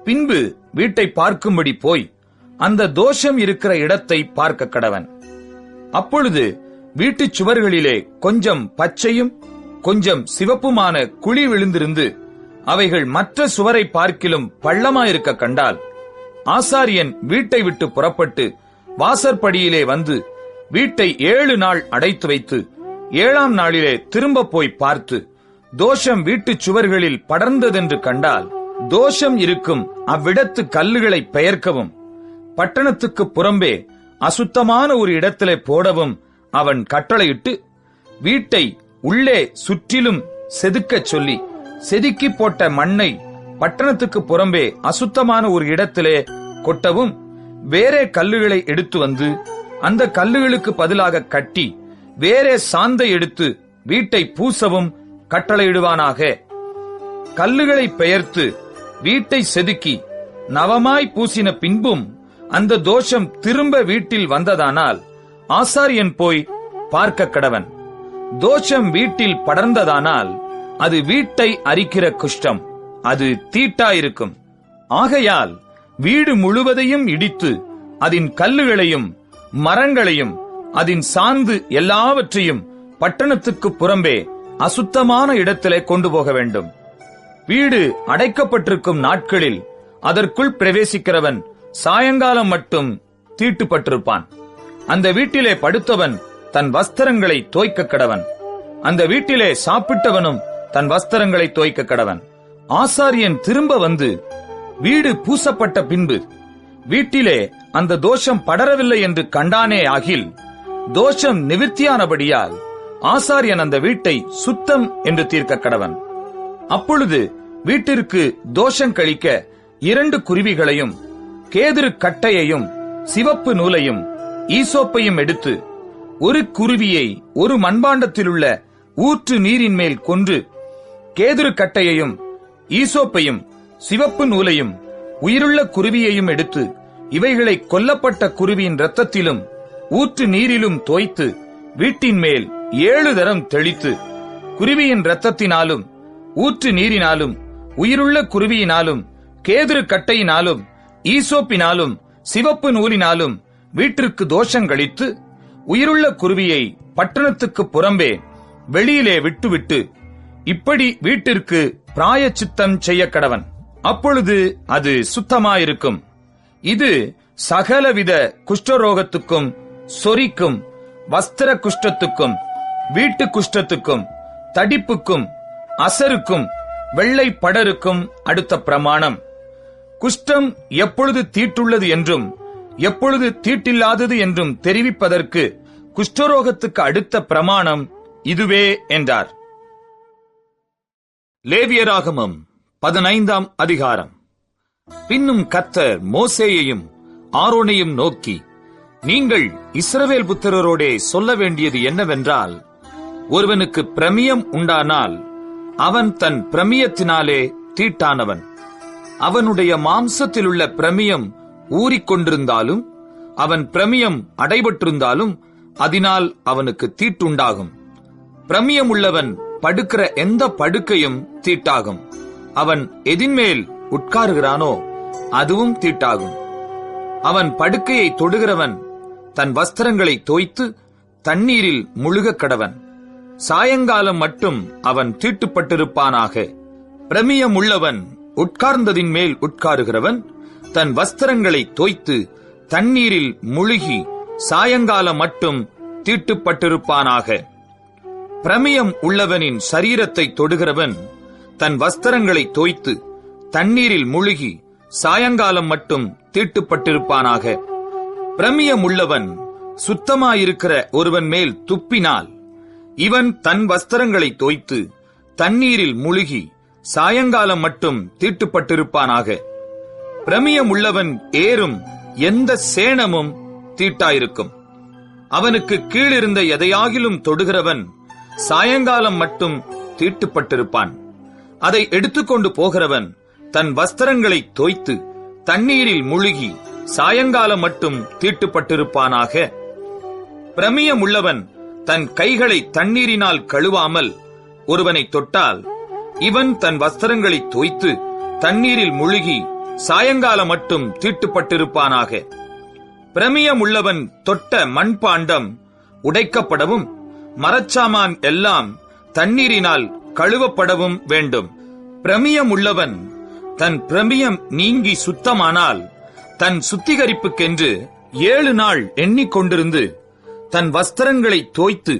பின்பு வீட்டை பார்க்கும்படி போய் அந்த தோஷம் இருக்கிற இடத்தை பார்க்க கடவன். அப்பொழுது வீட்டுச் சுவர்களிலே கொஞ்சம் பச்சையும் கொஞ்சம் சிவப்புமான குழி விழுந்திருந்து அவைகள் மற்ற சுவரை பார்க்கிலும் பள்ளமாயிருக்க கண்டால், ஆசாரியன் வீட்டை விட்டு புறப்பட்டு வாசற்படியிலே வந்து வீட்டை 7 நாள் அடைத்து வைத்து 7ஆம் நாளிலே திரும்ப போய் பார்த்து, தோஷம் வீட்டுச் சுவர்களில் படர்ந்ததென்று கண்டால், தோஷம் இருக்கும் அவ்விடத்து கல்லுகளை பெயர்க்கவும் பட்டணத்துக்கு புறம்பே அசுத்தமான ஒரு இடத்திலே போடவும் அவன் கட்டளையிட்டு, வீட்டை உள்ளே சுற்றிலும் செதுக்கச் சொல்லி, செதுக்கி போட்ட மண்ணை பட்டணத்துக்கு புறம்பே அசுத்தமான ஒரு இடத்திலே கொட்டவும், வேறே கல்லுகளை எடுத்து வந்து அந்த கல்லுகளுக்கு பதிலாக கட்டி வேறே சாந்தை எடுத்து வீட்டை பூசவும் கட்டளையிடுவானாக. கல்லுகளை பெயர்த்து வீட்டை செதுக்கி நவமாய் பூசின பின்பும் அந்த தோஷம் திரும்ப வீட்டில் வந்ததானால் ஆசாரியன் போய் பார்க்க கடவன். தோஷம் வீட்டில் படர்ந்ததானால் அது வீட்டை அரிக்கிற குஷ்டம், அது தீட்டாயிருக்கும். ஆகையால் வீடு முழுவதையும் இடித்து அதன் கல்லுகளையும் மரங்களையும் அதன் சாந்து எல்லாவற்றையும் பட்டணத்துக்கு புறம்பே அசுத்தமான இடத்திலே கொண்டு போக வேண்டும். வீடு அடைக்கப்பட்டிருக்கும் நாட்களில் அதற்குள் பிரவேசிக்கிறவன் சாயங்காலம் மட்டும் தீட்டுப்பட்டிருப்பான். அந்த வீட்டிலே படுத்தவன் தன் வஸ்திரங்களை தோய்க்க கடவன். அந்த வீட்டிலே சாப்பிட்டவனும் தன் வஸ்திரங்களை தோய்க்க கடவன். ஆசாரியன் திரும்ப வந்து வீடு பூசப்பட்ட பின்பு வீட்டிலே அந்த தோஷம் படரவில்லை என்று கண்டானே ஆகில், தோஷம் நிவிர்த்தியானபடியால் ஆசாரியன் அந்த வீட்டை சுத்தம் என்று தீர்க்க கடவன். அப்பொழுது வீட்டிற்கு தோஷம் கழிக்க 2 குருவிகளையும் கேதுரு கட்டையையும் சிவப்பு நூலையும் ஈசோப்பையும் எடுத்து ஒரு குருவியை ஒரு மண்பாண்டத்திலுள்ள ஊற்று நீரின் மேல் கொன்று கேதுரு கட்டையையும் ஈசோப்பையும் சிவப்பு நூலையும் உயிருள்ள குருவியையும் எடுத்து இவைகளை கொல்லப்பட்ட குருவியின் இரத்தத்திலும் ஊற்று நீரிலும் தோய்த்து வீட்டின் மேல் 7 தரம் தெளித்து குருவியின் இரத்தத்தினாலும் ஊற்று நீரினாலும் உயிருள்ள குருவியினாலும் கேதுரு கட்டையினாலும் ஈசோப்பினாலும் சிவப்பு நூலினாலும் வீட்டிற்கு தோஷங்களித்து உயிருள்ள குருவியை பட்டணத்துக்கு புறம்பே வெளியிலே விட்டுவிட்டு இப்படி வீட்டிற்கு பிராயச்சித்தம் செய்ய கடவன். அப்பொழுது அது சுத்தமாயிருக்கும். இது சகலவித குஷ்டரோகத்துக்கும் சொறிக்கும் வஸ்திர குஷ்டத்துக்கும் வீட்டு குஷ்டத்துக்கும் தடிப்புக்கும் அசருக்கும் வெள்ளை படருக்கும் அடுத்த பிரமாணம். குஷ்டம் எப்பொழுது தீட்டுள்ளது என்றும் எப்பொழுது தீட்டில்லாதது என்றும் தெரிவிப்பதற்கு குஷ்டரோகத்துக்கு அடுத்த பிரமாணம் இதுவே என்றார். லேவியராகமம் 15ஆம் அதிகாரம். பின்னும் கர்த்தர் மோசேயையும் ஆரோனையும் நோக்கி, நீங்கள் இஸ்ரவேல் புத்திரரோடே சொல்ல வேண்டியது என்னவென்றால், ஒருவனுக்கு பிரமியம் உண்டானால் அவன் தன் பிரமியத்தினாலே தீட்டானவன். அவனுடைய மாம்சத்திலுள்ள பிரமியம் ஊறிக்கொண்டிருந்தாலும் அவன் பிரமியம் அடைபட்டிருந்தாலும் அதனால் அவனுக்கு தீட்டுண்டாகும். பிரமியம் உள்ளவன் படுக்கிற எந்த படுக்கையும் தீட்டாகும். அவன் எதின்மேல் உட்காருகிறானோ அதுவும் தீட்டாகும். அவன் படுக்கையை தொடுகிறவன் தன் வஸ்திரங்களை தோய்த்து தண்ணீரில் முழுக கடவன். சாயங்காலம் மட்டும் அவன் தீட்டுப்பட்டிருப்பானாக. பிரமியம் உள்ளவன் உட்கார்ந்ததின் மேல் உட்காருகிறவன் தன் வஸ்திரங்களை தோய்த்து தண்ணீரில் முழுகி சாயங்காலம் மட்டும் தீட்டுப்பட்டிருப்பானாக. பிரமியம் உள்ளவனின் சரீரத்தை தொடுகிறவன் தன் வஸ்திரங்களை தோய்த்து தண்ணீரில் முழுகி சாயங்காலம் மட்டும் தீட்டுப்பட்டிருப்பானாக. பிரமியம் உள்ளவன் சுத்தமாயிருக்கிற ஒருவன் மேல் துப்பினால் இவன் தன் வஸ்திரங்களை தோய்த்து தண்ணீரில் முழுகி சாயங்காலம் மட்டும் தீட்டுப்பட்டிருப்பானாக. பிரமியம் உள்ளவன் ஏறும் எந்த சேணமும் தீட்டாயிருக்கும். அவனுக்கு கீழிருந்த எதையாகிலும் தொடுகிறவன் சாயங்காலம் மட்டும் தீட்டுப்பட்டிருப்பான். அதை எடுத்துக்கொண்டு போகிறவன் தன் வஸ்திரங்களை தோய்த்து தண்ணீரில் முழுகி சாயங்காலம் மட்டும் தீட்டுப்பட்டிருப்பானாக. பிரமியம் உள்ளவன் தன் கைகளை தண்ணீரினால் கழுவாமல் ஒருவனை தொட்டால் இவன் தன் வஸ்திரங்களை தோய்த்து தண்ணீரில் முழுகி சாயங்காலம் மட்டும் தீட்டுப்பட்டிருப்பானாக. பிரமியம் உள்ளவன் தொட்ட மண்பாண்டம் உடைக்கப்படவும் மரச்சாமான் எல்லாம் தண்ணீரினால் கழுவப்படவும் வேண்டும். பிரமியம் உள்ளவன் தன் பிரமியம் நீங்கி சுத்தமானால் தன் சுத்திகரிப்புக்கென்று 7 நாள் எண்ணிக்கொண்டிருந்து தன் வஸ்திரங்களை தோய்த்து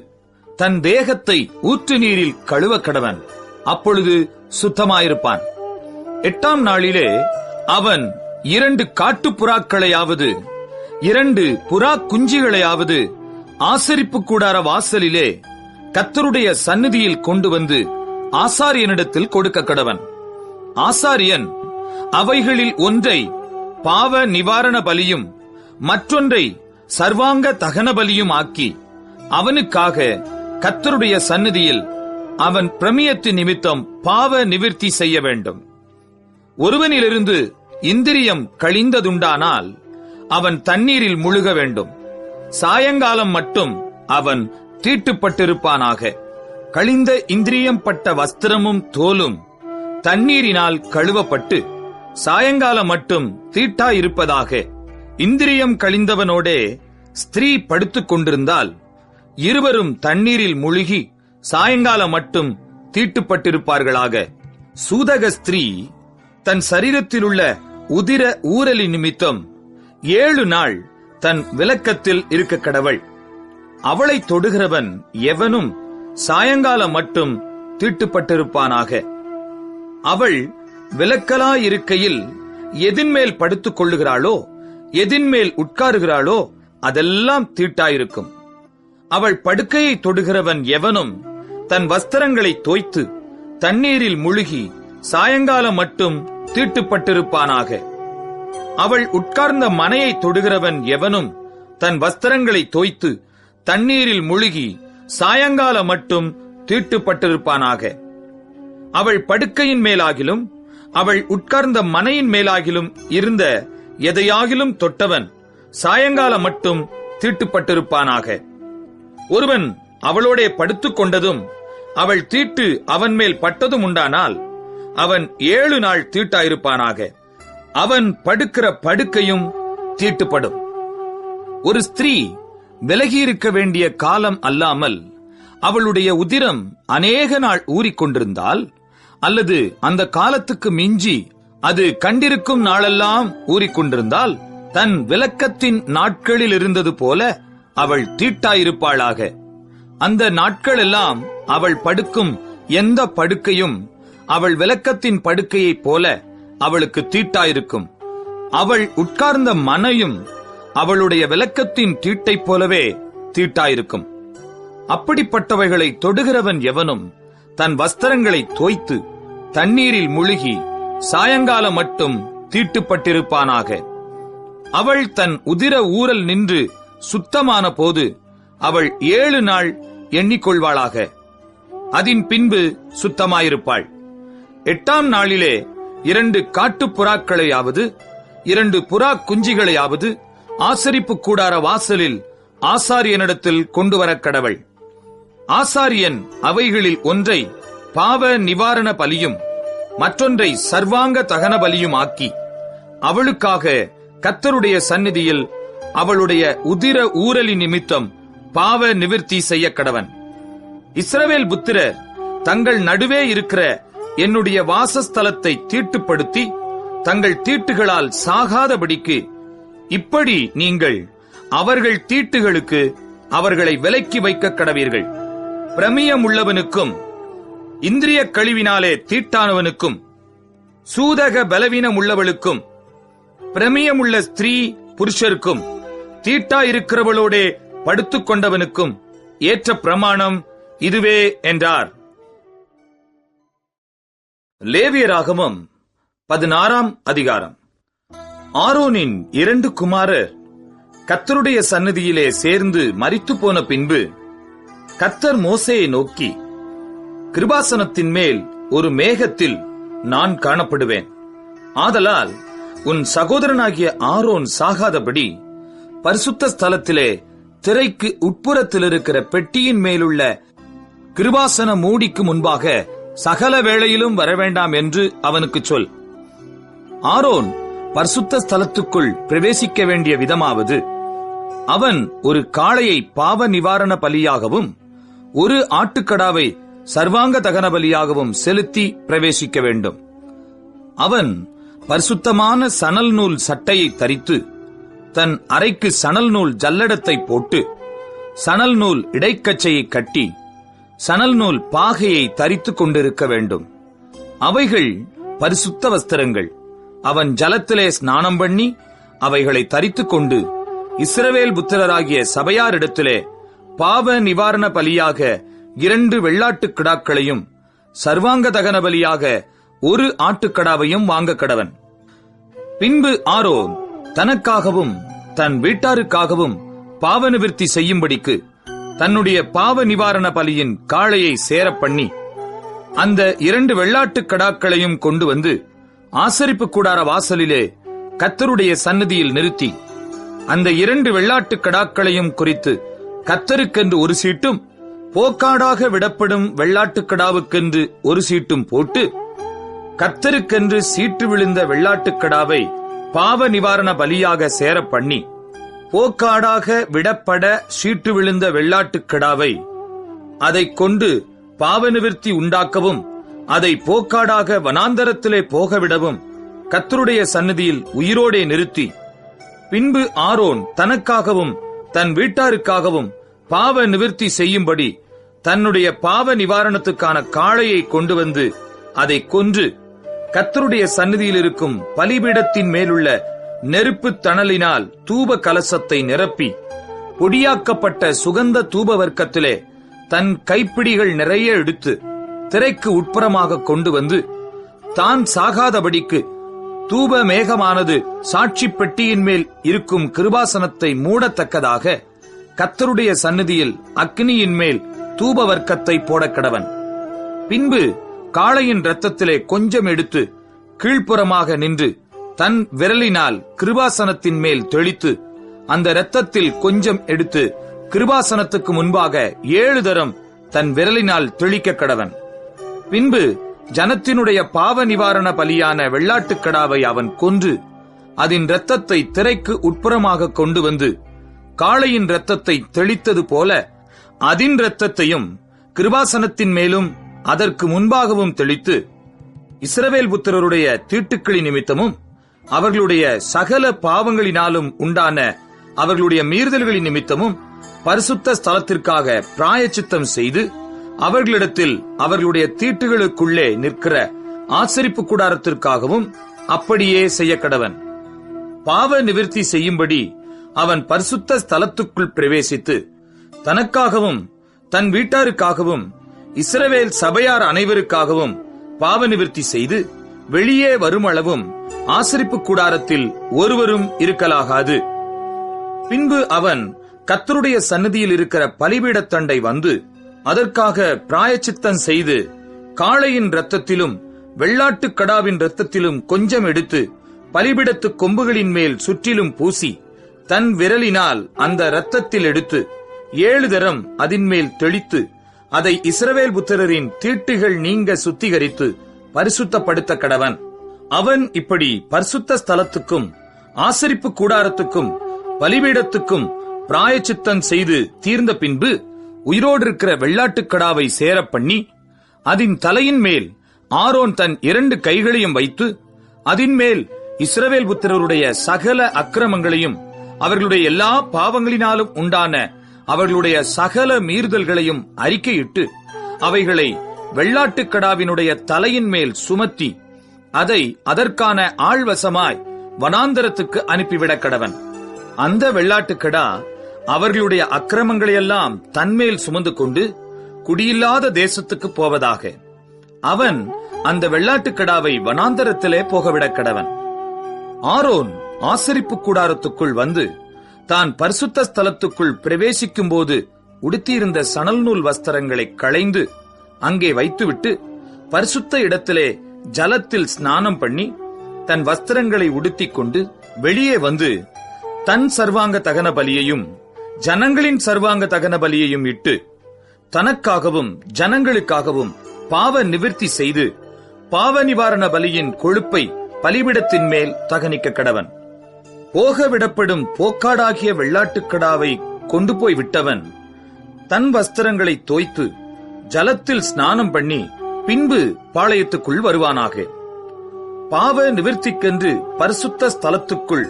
தன் தேகத்தை ஊற்று நீரில் கழுவ கடவன். அப்பொழுது சுத்தமாயிருப்பான். 8ஆம் நாளிலே அவன் 2 காட்டுப்புறாக்களையாவது 2 புறா குஞ்சுகளையாவது ஆசரிப்பு கூடார வாசலிலே கர்த்தருடைய சந்நிதியில் கொண்டு வந்து ஆசாரியனிடத்தில் கொடுக்க கடவன். ஆசாரியன் அவைகளில் ஒன்றை பாவ நிவாரண பலியும் மற்றொன்றை சர்வாங்க தகன பலியும் ஆக்கி அவனுக்காக கர்த்தருடைய சந்நிதியில் அவன் பிரமியத்து நிமித்தம் பாவ நிவிர்த்தி செய்ய வேண்டும். ஒருவனிலிருந்து இந்திரியம் கழிந்ததுண்டானால் அவன் தண்ணீரில் முழுக வேண்டும். சாயங்காலம் மட்டும் அவன் தீட்டுப்பட்டிருப்பானாக. கழிந்த இந்திரியம் பட்ட வஸ்திரமும் தோலும் தண்ணீரினால் கழுவப்பட்டு சாயங்காலம் மட்டும் தீட்டாயிருப்பதாக. இந்திரியம் கழிந்தவனோடே ஸ்திரீ படுத்துக் கொண்டிருந்தால் இருவரும் தண்ணீரில் முழுகி சாயங்காலம் மட்டும் தீட்டுப்பட்டிருப்பார்களாக. சூதக ஸ்திரீ தன் சரீரத்திலுள்ள உதிர ஊரலி நிமித்தம் 7 நாள் தன் விலக்கத்தில் இருக்க கடவள். அவளை தொடுகிறவன் எவனும் சாயங்காலம் மட்டும் தீட்டுப்பட்டிருப்பானாக. அவள் விலக்கலாயிருக்கையில் எதின்மேல் படுத்துக் கொள்ளுகிறாளோ எதின்மேல் உட்காருகிறாளோ அதெல்லாம் தீட்டாயிருக்கும். அவள் படுக்கையை தொடுகிறவன் எவனும் தன் வஸ்திரங்களை தோய்த்து தண்ணீரில் முழுகி சாயங்காலம் மட்டும் தீட்டுப்பட்டிருப்பானாக. அவள் உட்கார்ந்த மனையை தொடுகிறவன் எவனும் தன் வஸ்திரங்களை தோய்த்து தண்ணீரில் முழுகி சாயங்காலம் மட்டும் தீட்டுப்பட்டிருப்பானாக. அவள் படுக்கையின் மேலாகிலும் அவள் உட்கார்ந்த மனையின் மேலாகிலும் இருந்த எதையாகிலும் தொட்டவன் சாயங்காலம் மட்டும் தீட்டுப்பட்டிருப்பானாக. ஒருவன் அவளோடே படுத்துக் கொண்டதும் அவள் தீட்டு அவன் மேல் பட்டதும் உண்டானால் அவன் 7 நாள் தீட்டாயிருப்பானாக. அவன் படுக்கிற படுக்கையும் தீட்டுப்படும். ஒரு ஸ்திரீ விலகியிருக்க வேண்டிய காலம் அல்லாமல் அவளுடைய உதிரம் அநேக நாள் ஊறிக்கொண்டிருந்தால், அல்லது அந்த காலத்துக்கு மிஞ்சி அது கண்டிருக்கும் நாளெல்லாம் ஊறிக்கொண்டிருந்தால், தன் விலக்கத்தின் நாட்களில் இருந்தது போல அவள் தீட்டாயிருப்பாளாக. அந்த நாட்களெல்லாம் அவள் படுக்கும் எந்த படுக்கையும் அவள் விலக்கத்தின் படுக்கையைப் போல அவளுக்கு தீட்டாயிருக்கும். அவள் உட்கார்ந்த மனையும் அவளுடைய விலக்கத்தின் தீட்டைப் போலவே தீட்டாயிருக்கும். அப்படிப்பட்டவைகளை தொடுகிறவன் எவனும் தன் வஸ்திரங்களை தோய்த்து தண்ணீரில் முழுகி சாயங்காலம் மட்டும் தீட்டுப்பட்டிருப்பானாக. அவள் தன் உதிர ஊரல் நின்று சுத்தமான போது அவள் 7 நாள் எண்ணிக்கொள்வாளாக. அதன் பின்பு சுத்தமாயிருப்பாள். 8ஆம் நாளிலே 2 காட்டுப்புறாக்களையாவது 2 புறா குஞ்சிகளையாவது ஆசரிப்பு கூடார வாசலில் ஆசாரியனிடத்தில் கொண்டு வரக் கடவள். ஆசாரியன் அவைகளில் ஒன்றை பாவ நிவாரண பலியும் மற்றொன்றை சர்வாங்க தகன பலியும் ஆக்கி அவளுக்காக கர்த்தருடைய சந்நிதியில் அவளுடைய உதிர ஊரலி நிமித்தம் பாவ நிவிர்த்தி செய்ய கடவன். இஸ்ரவேல் புத்திரர் தங்கள் நடுவே இருக்கிற என்னுடைய வாசஸ்தலத்தை தீட்டுப்படுத்தி தங்கள் தீட்டுகளால் சாகாதபடிக்கு இப்படி நீங்கள் அவர்கள் தீட்டுகளுக்கு அவர்களை விலக்கி வைக்க கடவீர்கள். பிரமியம் உள்ளவனுக்கும் இந்திரிய கழிவினாலே தீட்டானவனுக்கும் சூதக பலவீனம் உள்ளவளுக்கும் பிரமியமுள்ள ஸ்திரீ புருஷருக்கும் தீட்டாயிருக்கிறவளோடே படுத்துக் கொண்டவனுக்கும் ஏற்ற பிரமாணம் இதுவே என்றார். லேவியராகமம் 16ஆம் அதிகாரம். ஆரோனின் 2 குமாரர் கர்த்தருடைய சந்நிதியிலே சேர்ந்து மரித்து போன பின்பு கர்த்தர் மோசேயை நோக்கி, கிருபாசனத்தின் மேல் ஒரு மேகத்தில் நான் காணப்படுவேன். ஆதலால் உன் சகோதரனாகிய ஆரோன் சாகாதபடி பரிசுத்த ஸ்தலத்திலே திரைக்கு உட்புறத்தில் இருக்கிற பெட்டியின் மேலுள்ள கிருபாசன மூடிக்கு முன்பாக சகல வேளையிலும் வரவேண்டாம் என்று அவனுக்கு சொல். ஆரோன் பரிசுத்த ஸ்தலத்துக்குள் பிரவேசிக்க வேண்டிய விதமாவது, அவன் ஒரு காளையை பாவ நிவாரண பலியாகவும் ஒரு ஆட்டுக்கடாவை சர்வாங்க தகன பலியாகவும் செலுத்தி பிரவேசிக்க வேண்டும். அவன் பரிசுத்தமான சணல் நூல் சட்டையை தரித்து தன் அறைக்கு சணல் நூல் ஜல்லடத்தை போட்டு சணல் நூல் இடைக்கச்சையை கட்டி சணல் நூல் பாகையை தரித்துக் கொண்டிருக்க வேண்டும். அவைகள் பரிசுத்த வஸ்திரங்கள். அவன் ஜலத்திலே ஸ்நானம் பண்ணி அவைகளை தரித்துக் கொண்டு இஸ்ரவேல் புத்திரராகிய சபையாரிடத்திலே பாவ நிவாரண பலியாக 2 வெள்ளாட்டுக் கிடாக்களையும் சர்வாங்க தகன பலியாக ஒரு ஆட்டுக்கடாவையும் வாங்க கடவன். பின்பு ஆரோன் தனக்காகவும் தன் வீட்டாருக்காகவும் பாவ நிவிர்த்தி செய்யும்படிக்கு தன்னுடைய பாவ நிவாரண பலியின் காளையை சேரப் பண்ணி அந்த 2 வெள்ளாட்டுக் கடாக்களையும் கொண்டு வந்து ஆசரிப்பு கூடார வாசலிலே கர்த்தருடைய சந்நிதியில் நிறுத்தி அந்த 2 வெள்ளாட்டுக் கடாக்களையும் குறித்து கர்த்தருக்கென்று ஒரு சீட்டும் போக்காடாக விடப்படும் வெள்ளாட்டுக் கடாவுக்கென்று ஒரு சீட்டும் போட்டு கர்த்தருக்கென்று சீட்டு விழுந்த வெள்ளாட்டுக் கடாவை பாவ நிவாரண பலியாக சேரப் பண்ணி போக்காடாக விடப்பட சீட்டு விழுந்த வெள்ளாட்டுக் கடாவை அதைக் கொண்டு பாவ நிவிர்த்தி உண்டாக்கவும் அதை போக்காடாக வனாந்தரத்திலே போகவிடவும் கர்த்தருடைய சந்நிதியில் உயிரோடே நிறுத்தி பின்பு ஆரோன் தனக்காகவும் தன் வீட்டாருக்காகவும் பாவ நிவிர்த்தி செய்யும்படி தன்னுடைய பாவ நிவாரணத்துக்கான காளையை கொண்டு வந்து அதை கொன்று கர்த்தருடைய சந்நிதியில் இருக்கும் பலிபீடத்தின் மேலுள்ள நெருப்பு தணலினால் தூப கலசத்தை நிரப்பி பொடியாக்கப்பட்ட சுகந்த தூப வர்க்கத்திலே தன் கைப்பிடிகள் நிறைய எடுத்து திரைக்கு உட்புறமாக கொண்டு வந்து தான் சாகாதபடிக்கு தூப மேகமானது சாட்சி பெட்டியின் மேல் இருக்கும் கிருபாசனத்தை மூடத்தக்கதாக கர்த்தருடைய சந்நிதியில் அக்னியின் மேல் தூப வர்க்கத்தை போடக்கடவன். பின்பு காளையின் இரத்தத்திலே கொஞ்சம் எடுத்து கீழ்ப்புறமாக நின்று தன் விரலினால் கிருபாசனத்தின் மேல் தெளித்து அந்த இரத்தத்தில் கொஞ்சம் எடுத்து கிருபாசனத்துக்கு முன்பாக 7 தரம் தன் விரலினால் தெளிக்க கடவன். பின்பு ஜனத்தினுடைய பாவ நிவாரண பலியான வெள்ளாட்டுக் கடாவை அவன் கொன்று அதன் இரத்தத்தை திரைக்கு உட்புறமாக கொண்டு வந்து காளையின் இரத்தத்தை தெளித்தது போல அதன் இரத்தத்தையும் கிருபாசனத்தின் மேலும் அதற்கு முன்பாகவும் தெளித்து இஸ்ரவேல் புத்திரருடைய தீட்டுக்களின் நிமித்தமும் அவர்களுடைய சகல பாவங்களினாலும் உண்டான அவர்களுடைய மீறுதல்களின் நிமித்தமும் பரிசுத்த ஸ்தலத்திற்காக பிராயச்சித்தம் செய்து அவர்களிடத்தில் அவர்களுடைய தீட்டுகளுக்குள்ளே நிற்கிற ஆசரிப்பு கூடாரத்திற்காகவும் அப்படியே செய்ய கடவன். பாவ நிவிர்த்தி செய்யும்படி அவன் பரிசுத்த ஸ்தலத்துக்குள் பிரவேசித்து தனக்காகவும் தன் வீட்டாருக்காகவும் இஸ்ரவேல் சபையார் அனைவருக்காகவும் பாவ நிவிர்த்தி செய்து வெளியே வருமளவும் ஆசரிப்பு கூடாரத்தில் ஒருவரும் இருக்கலாகாது. பின்பு அவன் கர்த்தருடைய சந்நிதியில் இருக்கிற பலிபீடத்தண்டை வந்து அதற்காக பிராயச்சித்தம் செய்து காளையின் இரத்தத்திலும் வெள்ளாட்டுக் கடாவின் இரத்தத்திலும் கொஞ்சம் எடுத்து பலிபீடத்து கொம்புகளின் மேல் சுற்றிலும் பூசி தன் விரலினால் அந்த இரத்தத்தில் எடுத்து 7 தரம் அதின் மேல் தெளித்து அதை இஸ்ரவேல் புத்திரரின் தீட்டுகள் நீங்க சுத்திகரித்து பரிசுத்தப்படுத்த கடவன். அவன் இப்படி பரிசுத்த ஸ்தலத்துக்கும் ஆசரிப்பு கூடாரத்துக்கும் பலிபீடத்துக்கும் பிராயச்சித்தம் செய்து தீர்ந்த பின்பு உயிரோடு இருக்கிற வெள்ளாட்டுக் கடாவை சேரப் பண்ணி அதன் தலையின் மேல் ஆரோன் தன் 2 கைகளையும் வைத்து அதன் மேல் இஸ்ரவேல் புத்திரருடைய சகல அக்கிரமங்களையும் அவர்களுடைய எல்லா பாவங்களினாலும் உண்டான அவர்களுடைய சகல மீறுதல்களையும் அறிக்கையிட்டு அவைகளை வெள்ளாட்டுக் கடாவினுடைய தலையின் மேல் சுமத்தி அதை அதற்கான ஆள்வசமாய் வனாந்தரத்துக்கு அனுப்பிவிட கடவன். அந்த வெள்ளாட்டுக் கடா அவர்களுடைய அக்கிரமங்களையெல்லாம் தன்மேல் சுமந்து கொண்டு குடியில்லாத தேசத்துக்கு போவதாக அவன் அந்த வெள்ளாட்டுக் கடாவை வனாந்தரத்திலே போகவிடக் கடவன். ஆரோன் ஆசரிப்பு கூடாரத்துக்குள் வந்து தான் பரிசுத்த ஸ்தலத்துக்குள் பிரவேசிக்கும் போது உடுத்தியிருந்த சணல் நூல் வஸ்திரங்களை களைந்து அங்கே வைத்துவிட்டு பரிசுத்த இடத்திலே ஜலத்தில் ஸ்நானம் பண்ணி தன் வஸ்திரங்களை உடுத்திக் கொண்டு வெளியே வந்து தன் சர்வாங்க தகன பலியையும் ஜனங்களின் சர்வாங்க தகன பலியையும் இட்டு தனக்காகவும் ஜனங்களுக்காகவும் பாவ நிவிர்த்தி செய்து பாவ நிவாரண பலியின் கொழுப்பை பலிபிடத்தின் மேல் தகனிக்க கடவன். போக விடப்படும் போக்காடாகிய வெள்ளாட்டுக் கடாவை கொண்டு போய் விட்டவன் தன் வஸ்திரங்களை தோய்த்து ஜலத்தில் ஸ்நானம் பண்ணி பின்பு பாளையத்துக்குள் வருவானாக. பாவ நிவிர்த்திக்கென்று பரிசுத்த ஸ்தலத்துக்குள்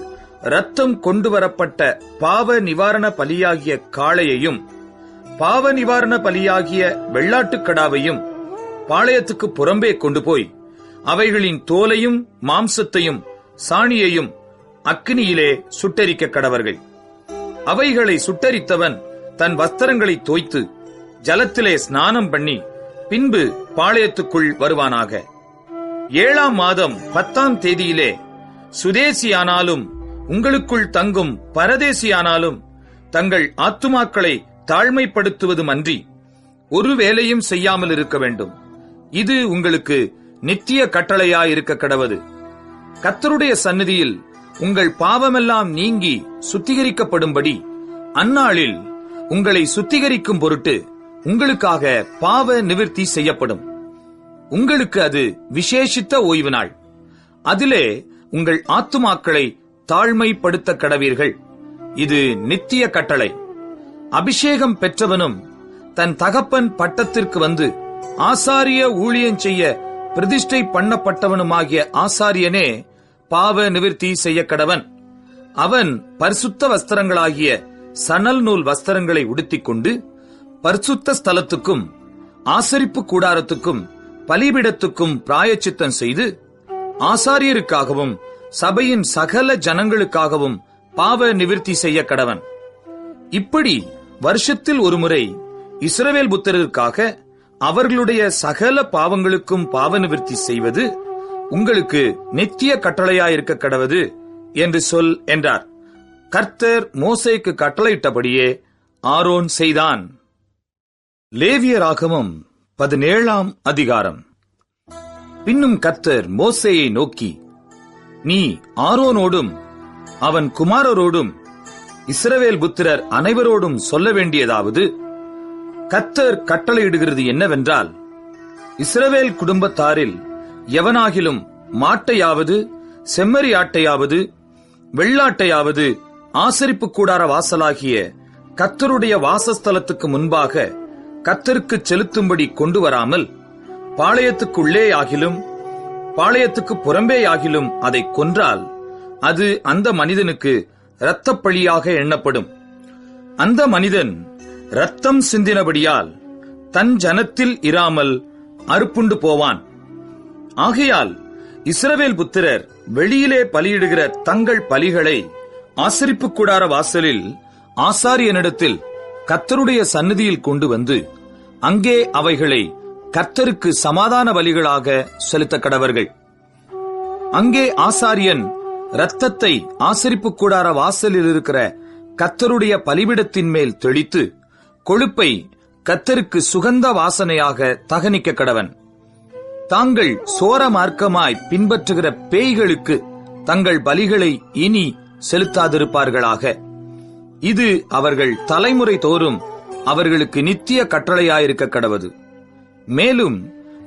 இரத்தம் கொண்டு வரப்பட்ட பாவ நிவாரண பலியாகிய காளையையும் பாவ நிவாரண பலியாகிய வெள்ளாட்டுக் கடாவையும் பாளையத்துக்கு புறம்பே கொண்டு போய் அவைகளின் தோலையும் மாம்சத்தையும் சாணியையும் அக்கினியிலே சுட்டெரிக்க கடவர்கள். அவைகளை சுட்டரித்தவன் தன் வஸ்திரங்களை தோய்த்து ஜலத்திலே ஸ்நானம் பண்ணி பின்பு பாளையத்துக்குள் வருவானாக. 7ஆம் மாதம் 10ஆம் தேதியிலே சுதேசியானாலும் உங்களுக்குள் தங்கும் பரதேசியானாலும் தங்கள் ஆத்துமாக்களை தாழ்மைப்படுத்துவதுமன்றி ஒரு வேலையும் செய்யாமல் இருக்க வேண்டும். இது உங்களுக்கு நித்திய கட்டளையாயிருக்க கடவது. கர்த்தருடைய சந்நிதியில் உங்கள் பாவமெல்லாம் நீங்கி சுத்திகரிக்கப்படும்படி அந்நாளில் உங்களை சுத்திகரிக்கும் பொருட்டு உங்களுக்காக பாவ நிவிர்த்தி செய்யப்படும். உங்களுக்கு அது விசேஷித்த ஓய்வு நாள். அதிலே உங்கள் ஆத்துமாக்களை தாழ்மைப்படுத்த கடவீர்கள். இது நித்திய கட்டளை. அபிஷேகம் பெற்றவனும் தன் தகப்பன் பட்டத்திற்கு வந்து ஆசாரிய ஊழியம் செய்ய பிரதிஷ்டை பண்ணப்பட்டவனுமாகிய ஆசாரியனே பாவ நிவிர்த்தி செய்ய கடவன். அவன் பரிசுத்த வஸ்திரங்களாகிய சணல் நூல் வஸ்திரங்களை உடுத்திக் கொண்டு பரிசுத்த ஸ்தலத்துக்கும் ஆசரிப்பு கூடாரத்துக்கும் பலிபீடத்துக்கும் பிராயச்சித்தம் செய்து ஆசாரியருக்காகவும் சபையின் சகல ஜனங்களுக்காகவும் பாவ நிவிர்த்தி செய்ய கடவன். இப்படி வருஷத்தில் ஒருமுறை இஸ்ரவேல் புத்திரருக்காக அவர்களுடைய சகல பாவங்களுக்கும் பாவ நிவிர்த்தி செய்வது உங்களுக்கு நித்திய கட்டளையாயிருக்க கடவது என்று சொல் என்றார். கர்த்தர் மோசேக்கு கட்டளையிட்டபடியே ஆரோன் செய்தான். லேவியராகமம் 17ஆம் அதிகாரம். பின்னும் கர்த்தர் மோசேயை நோக்கி, நீ ஆரோனோடும் அவன் குமாரரோடும் இஸ்ரவேல் புத்திரர் அனைவரோடும் சொல்ல வேண்டியதாவது, கர்த்தர் கட்டளையிடுகிறது என்னவென்றால், இஸ்ரவேல் குடும்பத்தாரில் எவனாகிலும் மாட்டையாவது செம்மறி ஆட்டையாவது வெள்ளாட்டையாவது ஆசரிப்பு கூடார வாசலாகிய கர்த்தருடைய வாசஸ்தலத்துக்கு முன்பாக கர்த்தருக்கு செலுத்தும்படி கொண்டு வராமல் பாளையத்துக்குள்ளே ஆகிலும் பாளையத்துக்கு புறம்பே ஆகிலும் அதை கொன்றால் அது அந்த மனிதனுக்கு இரத்தப்பழியாக எண்ணப்படும். அந்த மனிதன் இரத்தம் சிந்தினபடியால் தன் ஜனத்தில் இராமல் அறுப்புண்டு போவான். ஆகையால் இஸ்ரவேல் புத்திரர் வெளியிலே பலியிடுகிற தங்கள் பலிகளை ஆசரிப்பு கூடார வாசலில் ஆசாரியனிடத்தில் கர்த்தருடைய சந்நிதியில் கொண்டு வந்து அங்கே அவைகளை கர்த்தருக்கு சமாதான பலிகளாக செலுத்த கடவர்கள். அங்கே ஆசாரியன் இரத்தத்தை ஆசரிப்பு கூடார வாசலில் இருக்கிற கர்த்தருடைய பலிபீடத்தின் மேல் தெளித்து கொழுப்பை கர்த்தருக்கு சுகந்த வாசனையாக தகனிக்க கடவன். தாங்கள் சோர மார்க்கமாய் பின்பற்றுகிற பேய்களுக்கு தங்கள் பலிகளை இனி செலுத்தாதிருப்பார்களாக. இது அவர்கள் தலைமுறை தோறும் அவர்களுக்கு நித்திய கட்டளையாயிருக்க கடவது. மேலும்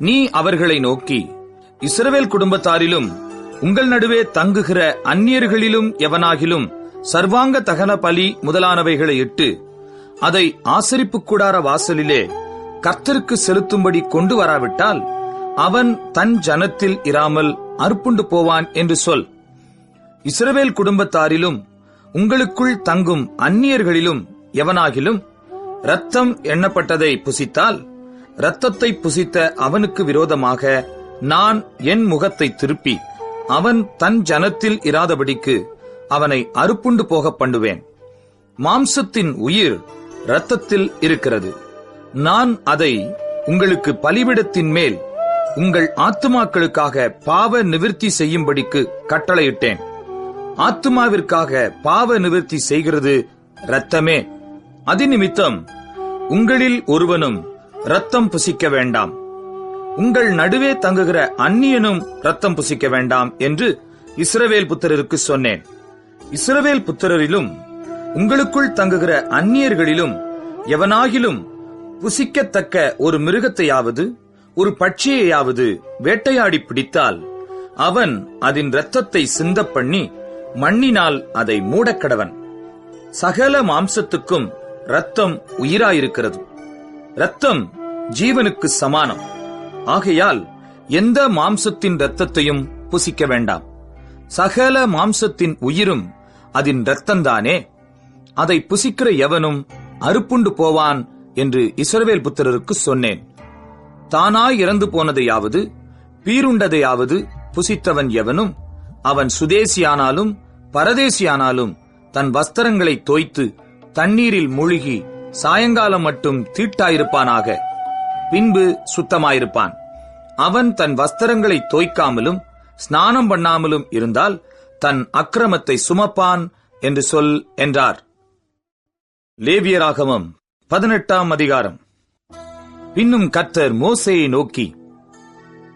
நீ அவர்களை நோக்கி, இஸ்ரவேல் குடும்பத்தாரிலும் உங்கள் நடுவே தங்குகிற அந்நியர்களிலும் எவனாகிலும் சர்வாங்க தகன பலி முதலானவைகளை இட்டு அதை ஆசரிப்பு கூடார வாசலிலே கர்த்தருக்கு செலுத்தும்படி கொண்டு வராவிட்டால் அவன் தன் ஜனத்தில் இராமல் அறுப்புண்டு போவான் என்று சொல். இஸ்ரவேல் குடும்பத்தாரிலும் உங்களுக்குள் தங்கும் அந்நியர்களிலும் எவனாகிலும் இரத்தம் எண்ணப்பட்டதை புசித்தால் இரத்தத்தை புசித்த அவனுக்கு விரோதமாக நான் என் முகத்தை திருப்பி அவன் தன் ஜனத்தில் இராதபடிக்கு அவனை அறுப்புண்டு போக பண்ணுவேன். மாம்சத்தின் உயிர் இரத்தத்தில் இருக்கிறது. நான் அதை உங்களுக்கு பலிபீடத்தின் மேல் உங்கள் ஆத்துமாக்களுக்காக பாவ நிவிர்த்தி செய்யும்படிக்கு கட்டளையிட்டேன். ஆத்துமாவிற்காக பாவ நிவிர்த்தி செய்கிறது இரத்தமே. அதிநிமித்தம் உங்களில் ஒருவனும் இரத்தம் புசிக்க வேண்டாம். உங்கள் நடுவே தங்குகிற அந்நியனும் இரத்தம் புசிக்க வேண்டாம் என்று இஸ்ரவேல் புத்திரருக்கு சொன்னேன். இஸ்ரவேல் புத்திரரிலும் உங்களுக்குள் தங்குகிற அந்நியர்களிலும் எவனாகிலும் புசிக்கத்தக்க ஒரு மிருகத்தையாவது ஒரு பட்சியையாவது வேட்டையாடி பிடித்தால் அவன் அதன் இரத்தத்தை சிந்த பண்ணி மண்ணினால் அதை மூடக்கடவன். சகல மாம்சத்துக்கும் இரத்தம் உயிராயிருக்கிறது. இரத்தம் ஜீவனுக்கு சமானம். ஆகையால் எந்த மாம்சத்தின் இரத்தத்தையும் புசிக்க வேண்டாம். சகல மாம்சத்தின் உயிரும் அதன் இரத்தந்தானே. அதை புசிக்கிற எவனும் அறுப்புண்டு போவான் என்று இஸ்ரவேல் புத்திரருக்கு சொன்னேன். தானாய் இறந்து போனதையாவது பீருண்டதையாவது புசித்தவன் எவனும் அவன் சுதேசியானாலும் பரதேசியானாலும் தன் வஸ்திரங்களை தோய்த்து தண்ணீரில் மூழ்கி சாயங்காலம் மட்டும் தீட்டாயிருப்பானாக. பின்பு சுத்தமாயிருப்பான். அவன் தன் வஸ்திரங்களை தோய்க்காமலும் ஸ்நானம் பண்ணாமலும் இருந்தால் தன் அக்கிரமத்தை சுமப்பான் என்று சொல் என்றார். லேவியராகமம் 18ஆம் அதிகாரம். பின்னும் கர்த்தர் மோசேயை நோக்கி,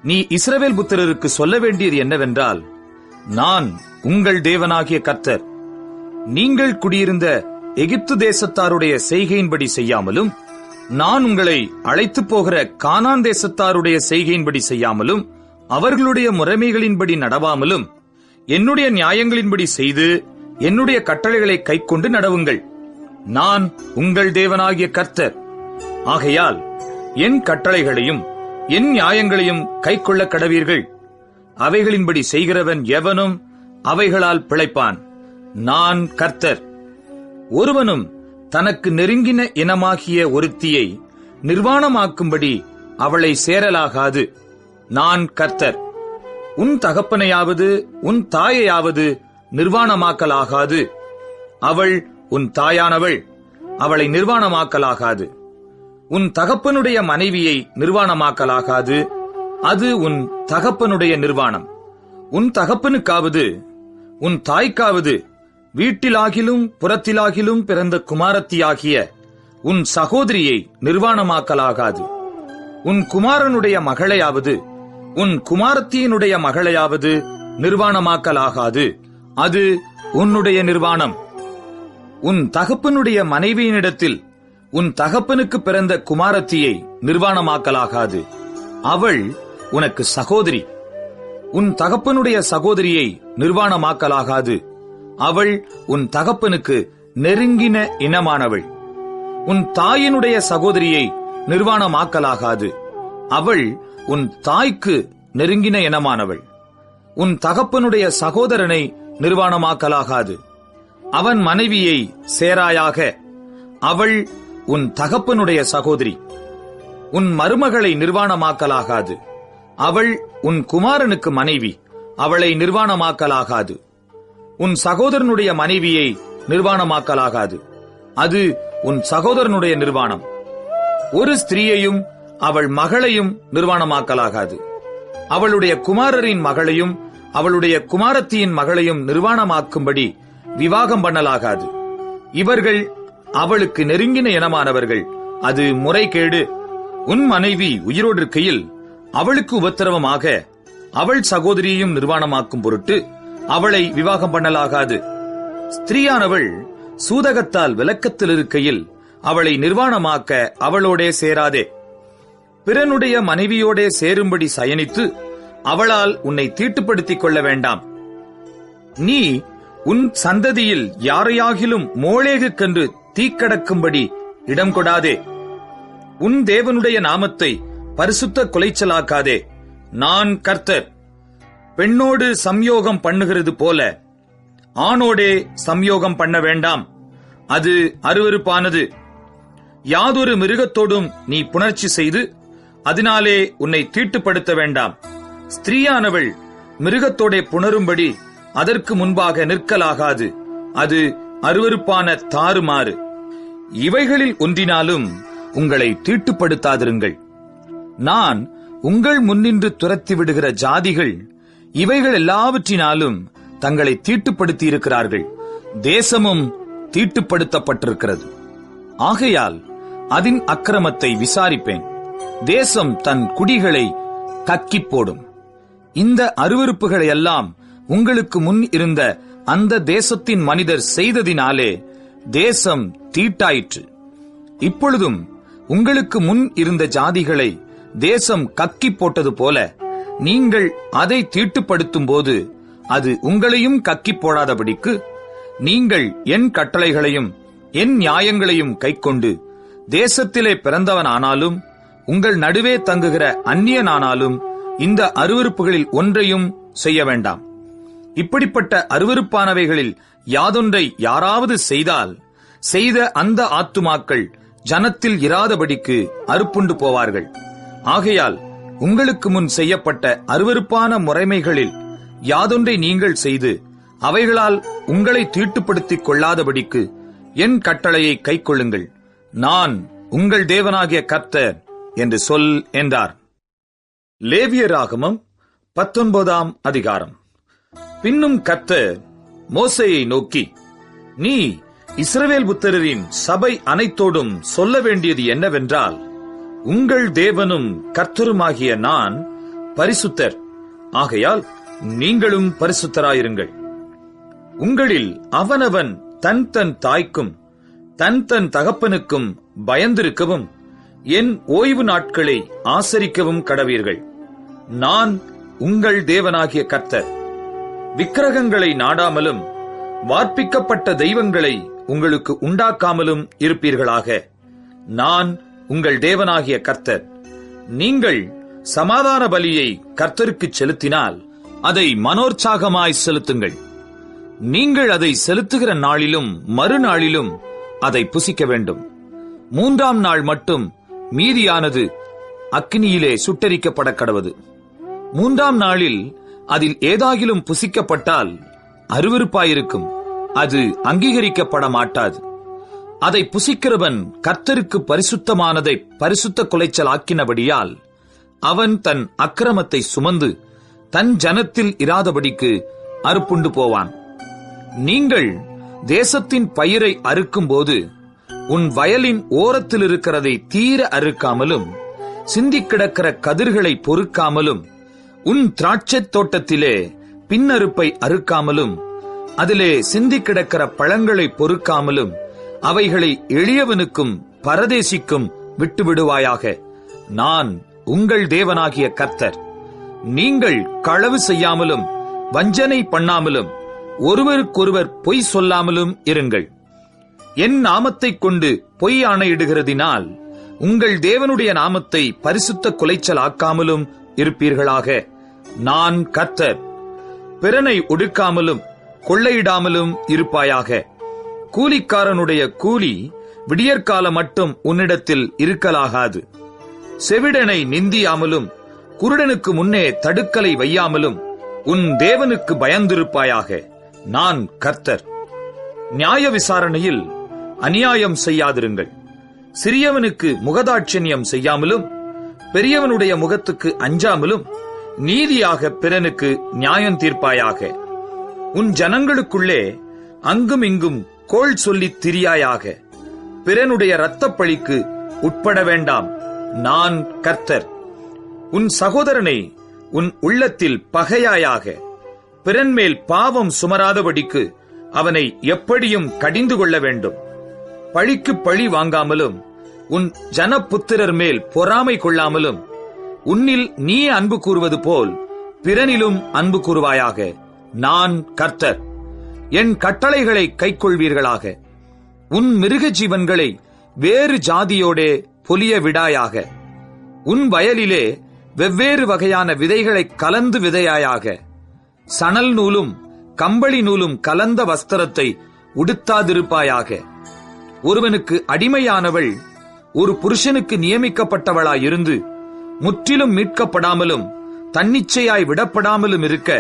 நீ இஸ்ரவேல் புத்திரருக்கு சொல்ல வேண்டியது என்னவென்றால், நான் உங்கள் தேவனாகிய கர்த்தர். நீங்கள் குடியிருந்த எகிப்து தேசத்தாருடைய செய்கையின்படி செய்யாமலும், நான் உங்களை அழைத்துப் போகிற கானான் தேசத்தாருடைய செய்கையின்படி செய்யாமலும், அவர்களுடைய முறைமைகளின்படி நடவாமலும், என்னுடைய நியாயங்களின்படி செய்து என்னுடைய கட்டளைகளை கைக்கொண்டு நடவுங்கள். நான் உங்கள் தேவனாகிய கர்த்தர். ஆகையால் என் கட்டளைகளையும் என் நியாயங்களையும் கைக்கொள்ள கடவீர்கள். அவைகளின்படி செய்கிறவன் எவனும் அவைகளால் பிழைப்பான். நான் கர்த்தர். ஒருவனும் தனக்கு நெருங்கின இனமாகிய ஒருத்தியை நிர்வாணமாக்கும்படி அவளை சேரலாகாது. நான் கர்த்தர். உன் தகப்பனையாவது உன் தாயையாவது நிர்வாணமாக்கலாகாது. அவள் உன் தாயானவள், அவளை நிர்வாணமாக்கலாகாது. உன் தகப்பனுடைய மனைவியை நிர்வாணமாக்கலாகாது. அது உன் தகப்பனுடைய நிர்வாணம். உன் தகப்பனுக்காவது உன் தாய்க்காவது வீட்டிலாகிலும் புறத்திலாகிலும் பிறந்த குமாரத்தியாகிய உன் சகோதரியை நிர்வாணமாக்கலாகாது. உன் குமாரனுடைய மகளையாவது உன் குமாரத்தியினுடைய மகளையாவது நிர்வாணமாக்கலாகாது. அது உன்னுடைய நிர்வாணம். உன் தகப்பனுடைய மனைவியினிடத்தில் உன் தகப்பனுக்கு பிறந்த குமாரத்தியை நிர்வாணமாக்கலாகாது. அவள் உனக்கு சகோதரி. உன் தகப்பனுடைய சகோதரியை நிர்வாணமாக்கலாகாது. அவள் உன் தகப்பனுக்கு நெருங்கின இனமானவள். உன் தாயினுடைய சகோதரியை நிர்வாணமாக்கலாகாது. அவள் உன் தாய்க்கு நெருங்கின இனமானவள். உன் தகப்பனுடைய சகோதரனை நிர்வாணமாக்கலாகாது. அவன் மனைவியை சேராயாக. அவள் உன் தகப்பனுடைய சகோதரி. உன் மருமகளை நிர்வாணமாக்கலாகாது. அவள் உன் குமாரனுக்கு மனைவி. அவளை நிர்வாணமாக்கலாகாது. உன் சகோதரனுடைய மனைவியை நிர்வாணமாக்கலாகாது. அது உன் சகோதரனுடைய நிர்வாணம். ஒரு ஸ்திரீயையும் அவள் மகளையும் நிர்வாணமாக்கலாகாது. அவளுடைய குமாரரின் மகளையும் அவளுடைய குமாரத்தியின் மகளையும் நிர்வாணமாக்கும்படி விவாகம் பண்ணலாகாது. இவர்கள் அவளுக்கு நெருங்கின இனமானவர்கள். அது முறைகேடு. உன் மனைவி உயிரோடு இருக்கையில் அவளுக்கு உபத்திரவமாக அவள் சகோதரியையும் நிர்வாணமாக்கும் பொருட்டு அவளை விவாகம் பண்ணலாகாது. ஸ்திரீயானவள் சூதகத்தால் விலக்கத்தில் இருக்கையில் அவளை நிர்வாணமாக்க அவளோடே சேராதே. பிறனுடைய மனைவியோடே சேரும்படி சயனித்து அவளால் உன்னை தீட்டுப்படுத்திக் கொள்ள வேண்டாம். நீ உன் சந்ததியில் யாரையாகிலும் மோளேகுக்கென்று தீக்கடக்கும்படி இடம் கொடாதே. உன் தேவனுடைய நாமத்தை பரிசுத்த குலைச்சலாக்காதே. நான் கர்த்தர். பெண்ணோடு சம்யோகம் பண்ணுகிறது போல ஆணோடே சம்யோகம் பண்ண வேண்டாம். அது அருவருப்பானது. யாதொரு மிருகத்தோடும் நீ புணர்ச்சி செய்து அதனாலே உன்னை தீட்டுப்படுத்த வேண்டாம். ஸ்திரீயானவள் மிருகத்தோடே புணரும்படி அதற்கு முன்பாக நிற்கலாகாது. அது அருவருப்பான தாறுமாறு. இவைகளில் ஒன்றினாலும் உங்களை தீட்டுப்படுத்தாதிருங்கள். நான் உங்கள் முன்னின்று துரத்தி விடுகிற ஜாதிகள் இவைகள் எல்லாவற்றினாலும் தங்களை தீட்டுப்படுத்தி இருக்கிறார்கள். தேசமும் தீட்டுப்படுத்தப்பட்டிருக்கிறது. ஆகையால் அதன் அக்கிரமத்தை விசாரிப்பேன். தேசம் தன் குடிகளை கக்கிப் போடும். இந்த அருவருப்புகளை எல்லாம் உங்களுக்கு முன் இருந்த அந்த தேசத்தின் மனிதர் செய்ததினாலே தேசம் தீட்டாயிற்று. இப்பொழுதும் உங்களுக்கு முன் இருந்த ஜாதிகளை தேசம் கக்கிப் போட்டது போல நீங்கள் அதை தீட்டுப்படுத்தும் போது அது உங்களையும் கக்கிப் போடாதபடிக்கு நீங்கள் என் கட்டளைகளையும் என் நியாயங்களையும் கைக்கொண்டு தேசத்திலே பிறந்தவனானாலும் உங்கள் நடுவே தங்குகிற அந்நியனானாலும் இந்த அருவருப்புகளில் ஒன்றையும் செய்ய வேண்டாம். இப்படிப்பட்ட அருவருப்பானவைகளில் யாதொன்றை யாராவது செய்தால் செய்த அந்த ஆத்துமாக்கள் ஜனத்தில் இராதபடிக்கு அறுப்புண்டு போவார்கள். ஆகையால் உங்களுக்கு முன் செய்யப்பட்ட அருவருப்பான முறைமைகளில் யாதொன்றை நீங்கள் செய்து அவைகளால் உங்களை தீட்டுப்படுத்திக் கொள்ளாதபடிக்கு என் கட்டளையை கைக்கொள்ளுங்கள். நான் உங்கள் தேவனாகிய கர்த்தர் என்று சொல் என்றார். லேவியராகமம் 19ஆம் அதிகாரம். பின்னும் கர்த்தர் மோசேயை நோக்கி, நீ இஸ்ரவேல் புத்திரரின் சபை அனைத்தோடும் சொல்ல வேண்டியது என்னவென்றால், உங்கள் தேவனும் கர்த்தருமாகிய நான் பரிசுத்தர், ஆகையால் நீங்களும் பரிசுத்தராயிருங்கள். உங்களில் அவனவன் தன் தன் தாய்க்கும் தன் தன் தகப்பனுக்கும் பயந்திருக்கவும் என் ஓய்வு நாட்களை ஆசரிக்கவும் கடவீர்கள். நான் உங்கள் தேவனாகிய கர்த்தர். விக்கிரகங்களை நாடாமலும் வார்ப்பிக்கப்பட்ட தெய்வங்களை உங்களுக்கு உண்டாக்காமலும் இருப்பீர்களாக. நான் உங்கள் தேவனாகிய கர்த்தர். நீங்கள் சமாதான பலியை கர்த்தருக்கு செலுத்தினால் அதை மனோற்சாகமாய் செலுத்துங்கள். நீங்கள் அதை செலுத்துகிற நாளிலும் மறுநாளிலும் அதை புசிக்க வேண்டும். 3ஆம் நாள் மட்டும் மீதியானது அக்கினியிலே சுட்டரிக்கப்பட கடவது. 3ஆம் நாளில் அதில் ஏதாகிலும் புசிக்கப்பட்டால் அருவருப்பாயிருக்கும், அது அங்கீகரிக்கப்பட மாட்டாது. அதை புசிக்கிறவன் கர்த்தருக்கு பரிசுத்தமானதை பரிசுத்த குலைச்சல் ஆக்கினபடியால் அவன் தன் அக்கிரமத்தை சுமந்து தன் ஜனத்தில் இராதபடிக்கு அறுப்புண்டு போவான். நீங்கள் தேசத்தின் பயிரை அறுக்கும்போது உன் வயலின் ஓரத்தில் இருக்கிறதை தீர அறுக்காமலும் சிந்திக் கிடக்கிற கதிர்களை பொறுக்காமலும் உன் திராட்சைத் தோட்டத்திலே பின்னறுப்பை அறுக்காமலும் அதிலே சிந்திக் கிடக்கிற பழங்களை பொறுக்காமலும் அவைகளை எளியவனுக்கும் பரதேசிக்கும் விட்டுவிடுவாயாக. நான் உங்கள் தேவனாகிய கர்த்தர். நீங்கள் களவு செய்யாமலும் வஞ்சனை பண்ணாமலும் ஒருவருக்கொருவர் பொய் சொல்லாமலும் இருங்கள். என் நாமத்தைக் கொண்டு பொய் ஆணையிடுகிறதினால் உங்கள் தேவனுடைய நாமத்தை பரிசுத்த குலைச்சல் ஆக்காமலும் இருப்பீர்களாக. நான் கர்த்தர். பிறனை ஒடுக்காமலும் கொள்ளையிடாமலும் இருப்பாயாக. கூலிக்காரனுடைய கூலி விடியற்கால மட்டும் உன்னிடத்தில் இருக்கலாகாது. செவிடனை நிந்தியாமலும் குருடனுக்கு முன்னே தடுக்கலை வையாமலும் உன் தேவனுக்கு பயந்திருப்பாயாக. நான் கர்த்தர். நியாய விசாரணையில் அநியாயம் செய்யாதிருங்கள். சிறியவனுக்கு முகதாட்சண்யம் செய்யாமலும் பெரியவனுடைய முகத்துக்கு அஞ்சாமலும் நீதியாக பிறனுக்கு நியாயம் தீர்ப்பாயாக. உன் ஜனங்களுக்குள்ளே அங்கும் இங்கும் கோள் சொல்லித் திரியாயாக. பிறனுடைய இரத்தப்பழிக்கு உட்பட வேண்டாம். நான் கர்த்தர். உன் சகோதரனை உன் உள்ளத்தில் பகையாயாக. பிறன்மேல் பாவம் சுமராதபடிக்கு அவனை எப்படியும் கடிந்து கொள்ள வேண்டும். பழிக்கு பழி வாங்காமலும் உன் ஜனபுத்திரர் மேல் பொறாமை கொள்ளாமலும் உன்னில் நீ அன்பு கூறுவது போல் பிறனிலும் அன்பு கூறுவாயாக. நான் கர்த்தர். என் கட்டளைகளை கைக்கொள்வீர்களாக. உன் மிருக ஜீவன்களை வேறு ஜாதியோடே பொலிய விடாயாக. உன் வயலிலே வெவ்வேறு வகையான விதைகளை கலந்து விதையாயாக. சணல் நூலும் கம்பளி நூலும் கலந்த வஸ்திரத்தை உடுத்தாதிருப்பாயாக. ஒருவனுக்கு அடிமையானவள் ஒரு புருஷனுக்கு நியமிக்கப்பட்டவளாயிருந்து முற்றிலும் மீட்கப்படாமலும் தன்னிச்சையாய் விடப்படாமலும் இருக்க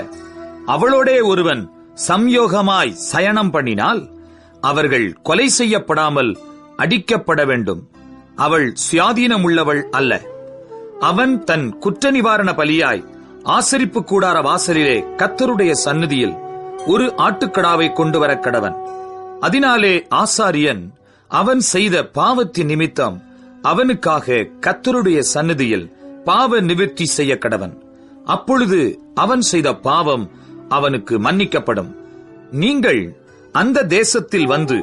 அவளோடே ஒருவன் சம்யோகமாய் சயனம் பண்ணினால் அவர்கள் கொலை செய்யப்படாமல் அடிக்கப்பட வேண்டும். அவள் சுயாதீனமுள்ளவள் அல்ல. அவன் தன் குற்ற நிவாரண பலியாய் ஆசரிப்பு கூடார வாசலிலே கர்த்தருடைய சந்நிதியில் ஒரு ஆட்டுக்கடாவை கொண்டு வர கடவன். அதனாலே ஆசாரியன் அவன் செய்த பாவத்தின் நிமித்தம் அவனுக்காக கர்த்தருடைய சந்நிதியில் பாவ நிவிர்த்தி செய்ய கடவன். அப்பொழுது அவன் செய்த பாவம் அவனுக்கு மன்னிக்கப்படும். நீங்கள் அந்த தேசத்தில் வந்து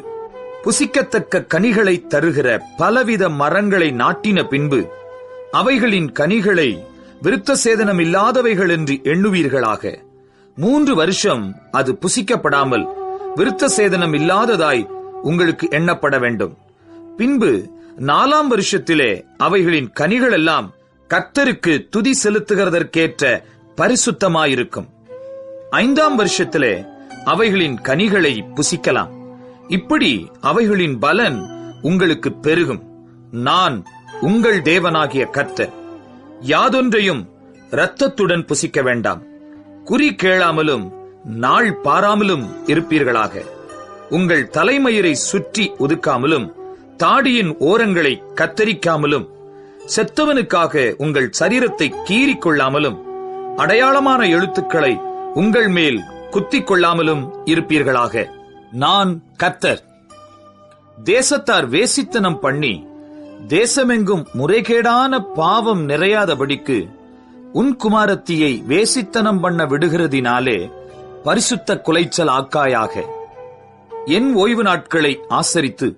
புசிக்கத்தக்க கனிகளை தருகிற பலவித மரங்களை நாட்டின பின்பு அவைகளின் கனிகளை விருத்த சேதனம் இல்லாதவைகள் என்று எண்ணுவீர்களாக. 3 வருஷம் அது புசிக்கப்படாமல் விருத்த சேதனம் இல்லாததாய் உங்களுக்கு எண்ணப்பட வேண்டும். பின்பு 4ஆம் வருஷத்திலே அவைகளின் கனிகள் எல்லாம் கர்த்தருக்கு துதி செலுத்துகிறதற்கேற்ற பரிசுத்தமாயிருக்கும். 5ஆம் வருஷத்திலே அவைகளின் கனிகளை புசிக்கலாம். இப்படி அவைகளின் பலன் உங்களுக்கு பெருகும். நான் உங்கள் தேவனாகிய கர்த்தர். யாதொன்றையும் இரத்தத்துடன் புசிக்க வேண்டாம். குறி கேளாமலும் நாள் பாராமலும் இருப்பீர்களாக. உங்கள் தலைமயிரை சுற்றி ஒதுக்காமலும் தாடியின் ஓரங்களை கத்தரிக்காமலும் செத்தவனுக்காக உங்கள் சரீரத்தை கீறிக்கொள்ளாமலும் அடையாளமான எழுத்துக்களை உங்கள் மேல் குத்திக் கொள்ளாமலும் இருப்பீர்களாக. நான் கர்த்தர். தேசத்தார் வேசித்தனம் பண்ணி தேசமெங்கும் முறைகேடான பாவம் நிறையாதபடிக்கு உன் குமாரத்தியை வேசித்தனம் பண்ண விடுகிறதினாலே பரிசுத்த குலைச்சல் ஆக்காயாக. என் ஓய்வு நாட்களை ஆசரித்து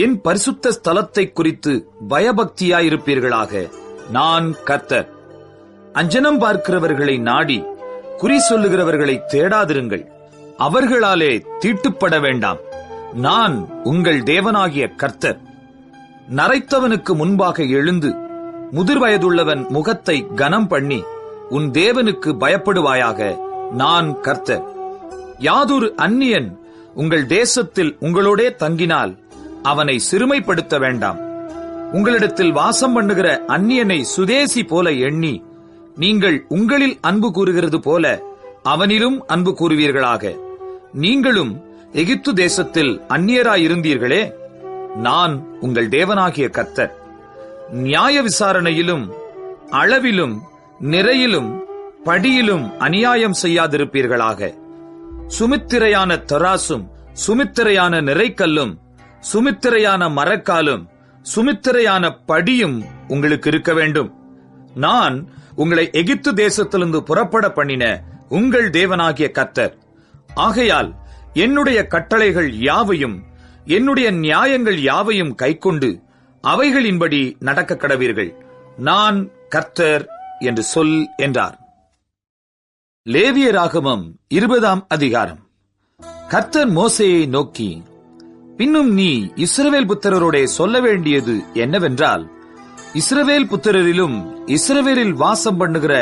என் பரிசுத்த ஸ்தலத்தை குறித்து பயபக்தியாயிருப்பீர்களாக. நான் கர்த்தர். அஞ்சனம் பார்க்கிறவர்களை நாடி குறி சொல்லுகிறவர்களை தேடாதிருங்கள். அவர்களாலே தீட்டுப்பட வேண்டாம். நான் உங்கள் தேவனாகிய கர்த்தர். நரைத்தவனுக்கு முன்பாக எழுந்து முதிர் வயதுள்ளவன் முகத்தை கனம் பண்ணி உன் தேவனுக்கு பயப்படுவாயாக. நான் கர்த்தர். யாதொரு அந்நியன் உங்கள் தேசத்தில் உங்களோடே தங்கினால் அவனை சிறுமைப்படுத்த வேண்டாம். உங்களிடத்தில் வாசம் பண்ணுகிற அந்நியனை சுதேசி போல எண்ணி நீங்கள் உங்களில் அன்பு கூறுகிறது போல அவனிலும் அன்பு கூறுவீர்களாக. நீங்களும் எகிப்து தேசத்தில் அந்நியராயிருந்தீர்களே. நான் உங்கள் தேவனாகிய கர்த்தர். நியாய விசாரணையிலும் அளவிலும் நிறையிலும் படியிலும் அநியாயம் செய்யாதிருப்பீர்களாக. சுமித்திரையான தராசும் சுமித்திரையான நிறைக்கல்லும் சுமித்திரையான மரக்காலும் சுமித்திரையான படியும் உங்களுக்கு இருக்க வேண்டும். நான் உங்களை எகிப்து தேசத்திலிருந்து புறப்பட பண்ணின உங்கள் தேவனாகிய கர்த்தர். ஆகையால் என்னுடைய கட்டளைகள் யாவையும் என்னுடைய நியாயங்கள் யாவையும் கைக்கொண்டு அவைகளின்படி நடக்க கடவீர்கள். நான் கர்த்தர் என்று சொல் என்றார். லேவியராகமம் 20ஆம் அதிகாரம். கர்த்தர் மோசேயை நோக்கி, பின்னும் நீ இஸ்ரவேல் புத்திரரோடே சொல்ல வேண்டியது என்னவென்றால், இஸ்ரவேல் புத்திரரிலும் இஸ்ரவேலில் வாசம் பண்ணுகிற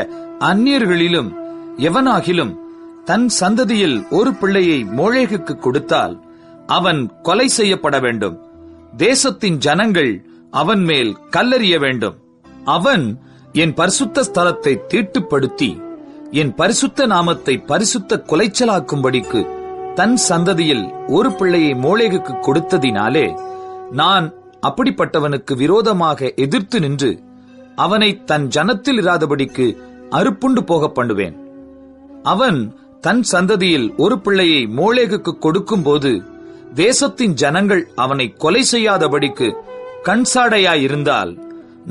அந்நியர்களிலும் எவனாகிலும் தன் சந்ததியில் ஒரு பிள்ளையை மோளேகுக்கு கொடுத்தால் அவன் கொலை செய்யப்பட வேண்டும். தேசத்தின் ஜனங்கள் அவன் மேல் கல்லெறிய வேண்டும். அவன் என் பரிசுத்த ஸ்தலத்தை தீட்டுப்படுத்தி என் பரிசுத்த நாமத்தை பரிசுத்த குலைச்சலாக்கும்படிக்கு தன் சந்ததியில் ஒரு பிள்ளையை மோளேகுக்கு கொடுத்ததினாலே நான் அப்படிப்பட்டவனுக்கு விரோதமாக எதிர்த்து நின்று அவனை தன் ஜனத்தில் இராதபடிக்கு அறுப்புண்டு போக பண்ணுவேன். அவன் தன் சந்ததியில் ஒரு பிள்ளையை மோளேகுக்கு கொடுக்கும் போது தேசத்தின் ஜனங்கள் அவனை கொலை செய்யாதபடிக்கு கண்சாடையாயிருந்தால்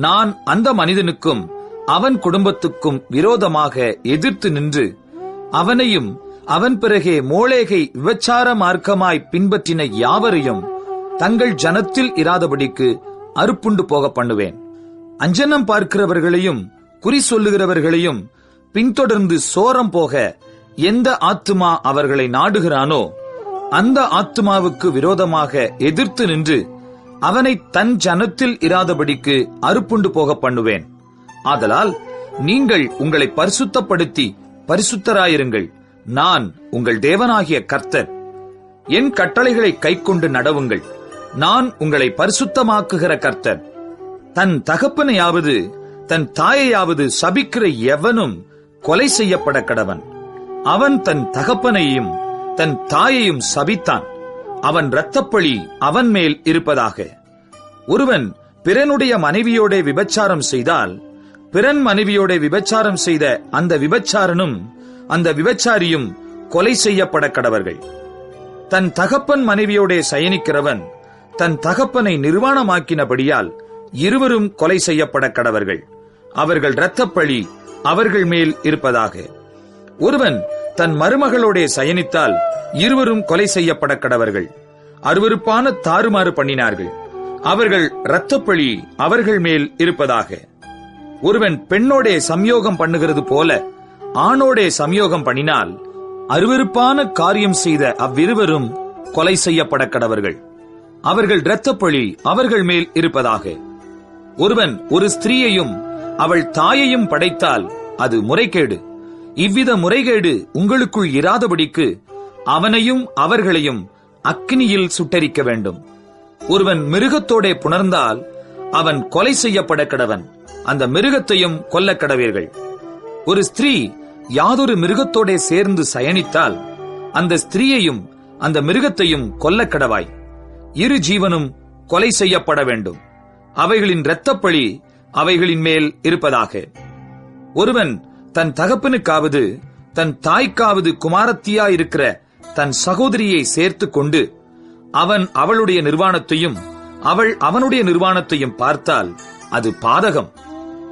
நான் அந்த மனிதனுக்கும் அவன் குடும்பத்துக்கும் விரோதமாக எதிர்த்து நின்று அவனையும் அவன் பிறகே மோளேகை விபச்சார மார்க்கமாய் பின்பற்றின யாவரையும் தங்கள் ஜனத்தில் இராதபடிக்கு அறுப்புண்டு போக பண்ணுவேன். அஞ்சனம் பார்க்கிறவர்களையும் குறி சொல்லுகிறவர்களையும் பின்தொடர்ந்து சோரம் போக எந்த ஆத்துமா அவர்களை நாடுகிறானோ அந்த ஆத்துமாவுக்கு விரோதமாக எதிர்த்து நின்று அவனை தன் ஜனத்தில் இராதபடிக்கு அறுப்புண்டு போக பண்ணுவேன். ஆதலால் நீங்கள் உங்களை பரிசுத்தப்படுத்தி பரிசுத்தராயிருங்கள். நான் உங்கள் தேவனாகிய கர்த்தர். என் கட்டளைகளை கைக்கொண்டு நடவுங்கள். நான் உங்களை பரிசுத்தமாக்குகிற கர்த்தர். தன் தகப்பனையாவது தன் தாயையாவது சபிக்கிற எவனும் கொலை செய்யப்பட கடவன். அவன் தன் தகப்பனையும் தன் தாயையும் சபித்தான். அவன் இரத்தப்பழி அவன் மேல் இருப்பதாக. ஒருவன் பிறனுடைய மனைவியோட விபச்சாரம் செய்தால் பிறன் மனைவியோட விபச்சாரம் செய்த அந்த விபச்சாரனும் அந்த விபச்சாரியும் கொலை செய்யப்பட கடவர்கள். தன் தகப்பன் மனைவியோட சயனிக்கிறவன் தன் தகப்பனை நிர்வாணமாக்கினபடியால் இருவரும் கொலை செய்யப்பட கடவர்கள். அவர்கள் இரத்தப்பழி அவர்கள் மேல் இருப்பதாக. ஒருவன் தன் மருமகளோட சயனித்தால் இருவரும் கொலை செய்யப்பட கடவர்கள். அருவருப்பான தாறுமாறு பண்ணினார்கள். அவர்கள் இரத்தப்பழி அவர்கள் மேல் இருப்பதாக. ஒருவன் பெண்ணோடே சம்யோகம் பண்ணுகிறது போல ஆணோடே சம்யோகம் பண்ணினால் அருவருப்பான காரியம் செய்த அவ்விருவரும் கொலை செய்யப்பட கடவர்கள். அவர்கள் இரத்தப்பழி அவர்கள் மேல் இருப்பதாக. ஒருவன் ஒரு ஸ்திரீயையும் அவள் தாயையும் படைத்தால் அது முறைகேடு. இவ்வித முறைகேடு உங்களுக்குள் இராதபடிக்கு அவனையும் அவர்களையும் அக்கினியில் சுட்டரிக்க வேண்டும். ஒருவன் மிருகத்தோடே புணர்ந்தால் அவன் கொலை செய்யப்பட கடவன். அந்த மிருகத்தையும் கொல்ல கடவீர்கள். ஒரு ஸ்திரீ யாதொரு மிருகத்தோடே சேர்ந்து சயனித்தால் அந்த ஸ்திரீயையும் அந்த மிருகத்தையும் கொல்ல கடவாய். இரு ஜீவனும் கொலை செய்யப்பட வேண்டும். அவைகளின் இரத்தப்பழி அவைகளின் மேல் இருப்பதாக. ஒருவன் தன் தகப்பனுக்காவது தன் தாய்க்காவது குமாரத்தியாயிருக்கிற தன் சகோதரியை சேர்த்து கொண்டு அவன் அவளுடைய நிர்வாணத்தையும் அவள் அவனுடைய நிர்வாணத்தையும் பார்த்தால் அது பாதகம்.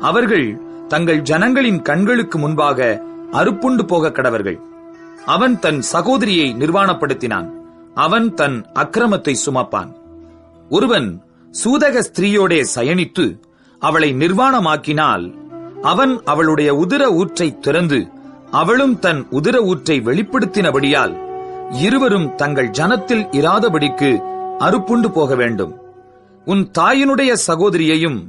அவர்கள் தங்கள் ஜனங்களின் கண்களுக்கு முன்பாக அறுப்புண்டு போக கடவர்கள். அவன் தன் சகோதரியை நிர்வாணப்படுத்தினான், அவன் தன் அக்கிரமத்தை சுமப்பான். ஒருவன் சூதக ஸ்திரீயோடே சயனித்து அவளை நிர்வாணமாக்கினால் அவன் அவளுடைய உதிர ஊற்றை திறந்து அவளும் தன் உதிர ஊற்றை வெளிப்படுத்தினபடியால் இருவரும் தங்கள் ஜனத்தில் இராதபடிக்கு அறுப்புண்டு போக வேண்டும். உன் தாயினுடைய சகோதரியையும்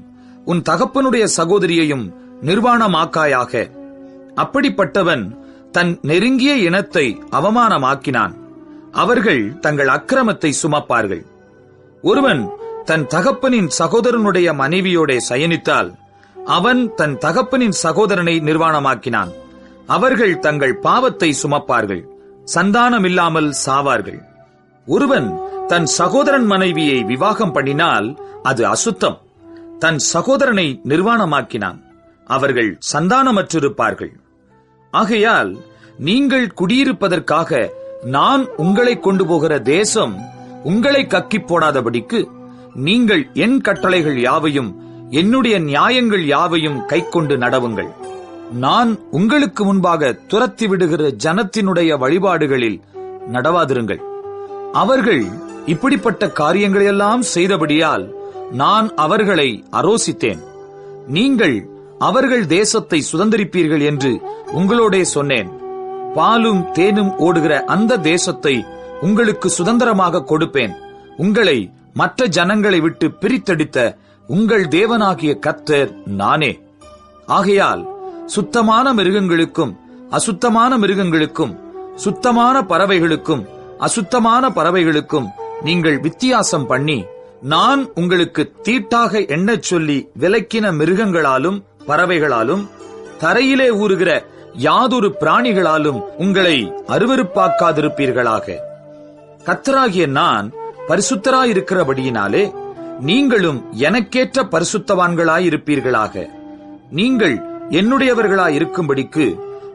உன் தகப்பனுடைய சகோதரியையும் நிர்வாணமாக்காயாக. அப்படிப்பட்டவன் தன் நெருங்கிய இனத்தை அவமானமாக்கினான். அவர்கள் தங்கள் அக்கிரமத்தை சுமப்பார்கள். ஒருவன் தன் தகப்பனின் சகோதரனுடைய மனைவியோடே சயனித்தால் அவன் தன் தகப்பனின் சகோதரனை நிர்வாணமாக்கினான். அவர்கள் தங்கள் பாவத்தை சுமப்பார்கள், சந்தானமில்லாமல் சாவார்கள். ஒருவன் தன் சகோதரன் மனைவியை விவாகம் பண்ணினால் அது அசுத்தம். தன் சகோதரனை நிர்வாணமாக்கினான், அவர்கள் சந்தானமற்றிருப்பார்கள். ஆகையால் நீங்கள் குடியிருப்பதற்காக நான் உங்களை கொண்டு போகிற தேசம் உங்களை கக்கிப் போடாதபடிக்கு நீங்கள் என் கட்டளைகள் யாவையும் என்னுடைய நியாயங்கள் யாவையும் கைக்கொண்டு நடவுங்கள். நான் உங்களுக்கு முன்பாக துரத்தி விடுகிற ஜனத்தினுடைய வழிபாடுகளில் நடவாதிருங்கள். அவர்கள் இப்படிப்பட்ட காரியங்களையெல்லாம் செய்தபடியால் நான் அவர்களை அரோசித்தேன். நீங்கள் அவர்கள் தேசத்தை சுதந்தரிப்பீர்கள் என்று உங்களோடே சொன்னேன். பாலும் தேனும் ஓடுகிற அந்த தேசத்தை உங்களுக்கு சுதந்திரமாக கொடுப்பேன். உங்களை மற்ற ஜனங்களை விட்டு பிரித்தெடுத்த உங்கள் தேவனாகிய கர்த்தர் நானே. ஆகையால் சுத்தமான மிருகங்களுக்கும் அசுத்தமான மிருகங்களுக்கும், சுத்தமான பறவைகளுக்கும் அசுத்தமான பறவைகளுக்கும் நீங்கள் வித்தியாசம் பண்ணி, நான் உங்களுக்கு தீட்டாக எண்ணச் சொல்லி விலக்கின மிருகங்களாலும் பறவைகளாலும் தரையிலே ஊறுகிற யாதொரு பிராணிகளாலும் உங்களை அருவருப்பாக்காதிருப்பீர்களாக. கர்த்தராகிய நான் பரிசுத்தராயிருக்கிறபடியினாலே நீங்களும் எனக்கேற்ற பரிசுத்தவான்களாயிருப்பீர்களாக. நீங்கள் என்னுடையவர்களாயிருக்கும்படிக்கு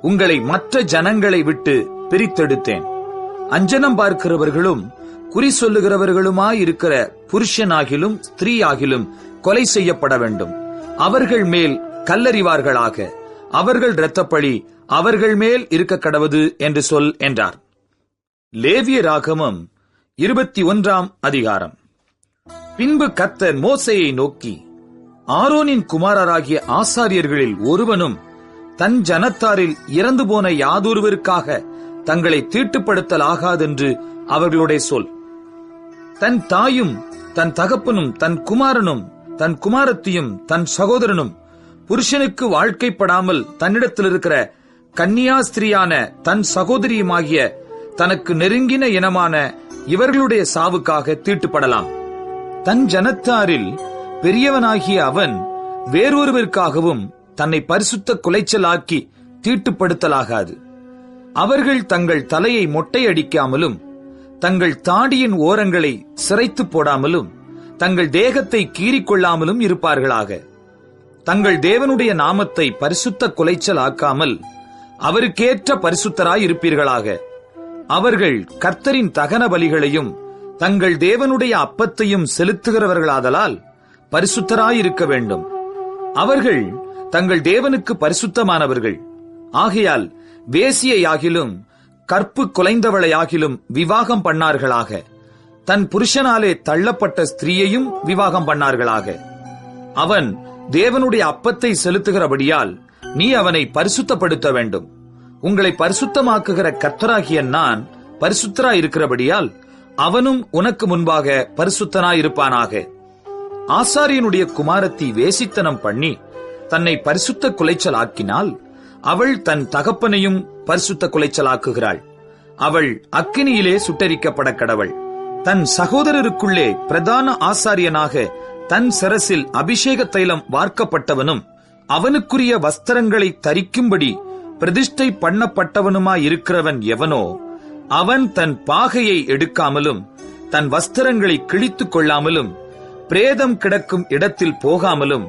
உங்களை மற்ற ஜனங்களை விட்டு பிரித்தெடுத்தேன். அஞ்சனம் பார்க்கிறவர்களும் குறி சொல்லுகிறவர்களுமாயிருக்கிற புருஷனாகிலும் ஸ்திரீயாகிலும் கொலை செய்யப்பட வேண்டும். அவர்கள் மேல் கல்லறிவார்களாக. அவர்கள் இரத்தப்பழி அவர்கள் மேல் இருக்க கடவது என்று சொல் என்றார். லேவியராகமம் 21 அதிகாரம். பின்பு கர்த்தர் மோசேயை நோக்கி, ஆரோனின் குமாரராகிய ஆசாரியர்களில் ஒருவனும் தன் ஜனத்தாரில் இறந்து போன யாதொருவருக்காக தங்களை தீட்டுப்படுத்தலாகாதென்று அவர்களுடைய சொல். தன் தாயும் தன் தகப்பனும் தன் குமாரனும் தன் குமாரத்தியும் தன் சகோதரனும் புருஷனுக்கு வாழ்க்கைப்படாமல் தன்னிடத்தில் இருக்கிற கன்னியாஸ்திரியான தன் சகோதரியுமாகிய தனக்கு நெருங்கின இனமான இவர்களுடைய சாவுக்காக தீட்டுப்படலாம். தன் ஜனத்தாரில் பெரியவனாகிய அவன் வேறொருவருக்காகவும் தன்னை பரிசுத்த குலைச்சலாக்கி தீட்டுப்படுத்தலாகாது. அவர்கள் தங்கள் தலையை மொட்டையடிக்காமலும் தங்கள் தாடியின் ஓரங்களை சிரைத்து போடாமலும் தங்கள் தேகத்தை கீறிக்கொள்ளாமலும் இருப்பார்களாக. தங்கள் தேவனுடைய நாமத்தை பரிசுத்த குலைச்சல் ஆக்காமல் அவருக்கேற்ற பரிசுத்தராய் இருப்பீர்களாக. அவர்கள் கர்த்தரின் தகன பலிகளையும் தங்கள் தேவனுடைய அப்பத்தையும் செலுத்துகிறவர்களாதலால் பரிசுத்தராயிருக்க வேண்டும். அவர்கள் தங்கள் தேவனுக்கு பரிசுத்தமானவர்கள். ஆகையால் வேசியையாகிலும் கற்பு குலைந்தவளையாகிலும் விவாகம் பண்ணார்களாக. தன் புருஷனாலே தள்ளப்பட்ட ஸ்திரீயையும் விவாகம் பண்ணார்களாக. அவன் தேவனுடைய அப்பத்தை செலுத்துகிறபடியால் நீ அவனை பரிசுத்தப்படுத்த வேண்டும். உங்களை பரிசுத்தமாக்குகிற கர்த்தராகிய நான் பரிசுத்தராயிருக்கிறபடியால் அவனும் உனக்கு முன்பாக பரிசுத்தனாயிருப்பானாக. ஆசாரியனுடைய குமாரத்தி வேசித்தனம் பண்ணி தன்னை பரிசுத்த குலைச்சலாக்கினால் அவள் தன் தகப்பனையும் பரிசுத்த குலைச்சலாக்குகிறாள். அவள் அக்கினியிலே சுட்டரிக்கப்பட கடவள். தன் சகோதரருக்குள்ளே பிரதான ஆசாரியனாக தன் சிரசில் அபிஷேக தைலம் வார்க்கப்பட்டவனும் அவனுக்குரிய வஸ்திரங்களை தரிக்கும்படி பிரதிஷ்டை பண்ணப்பட்டவனுமாயிருக்கிறவன் எவனோ அவன் தன் பாகையை எடுக்காமலும் தன் வஸ்திரங்களை கிழித்துக் கொள்ளாமலும் பிரேதம் கிடக்கும் இடத்தில் போகாமலும்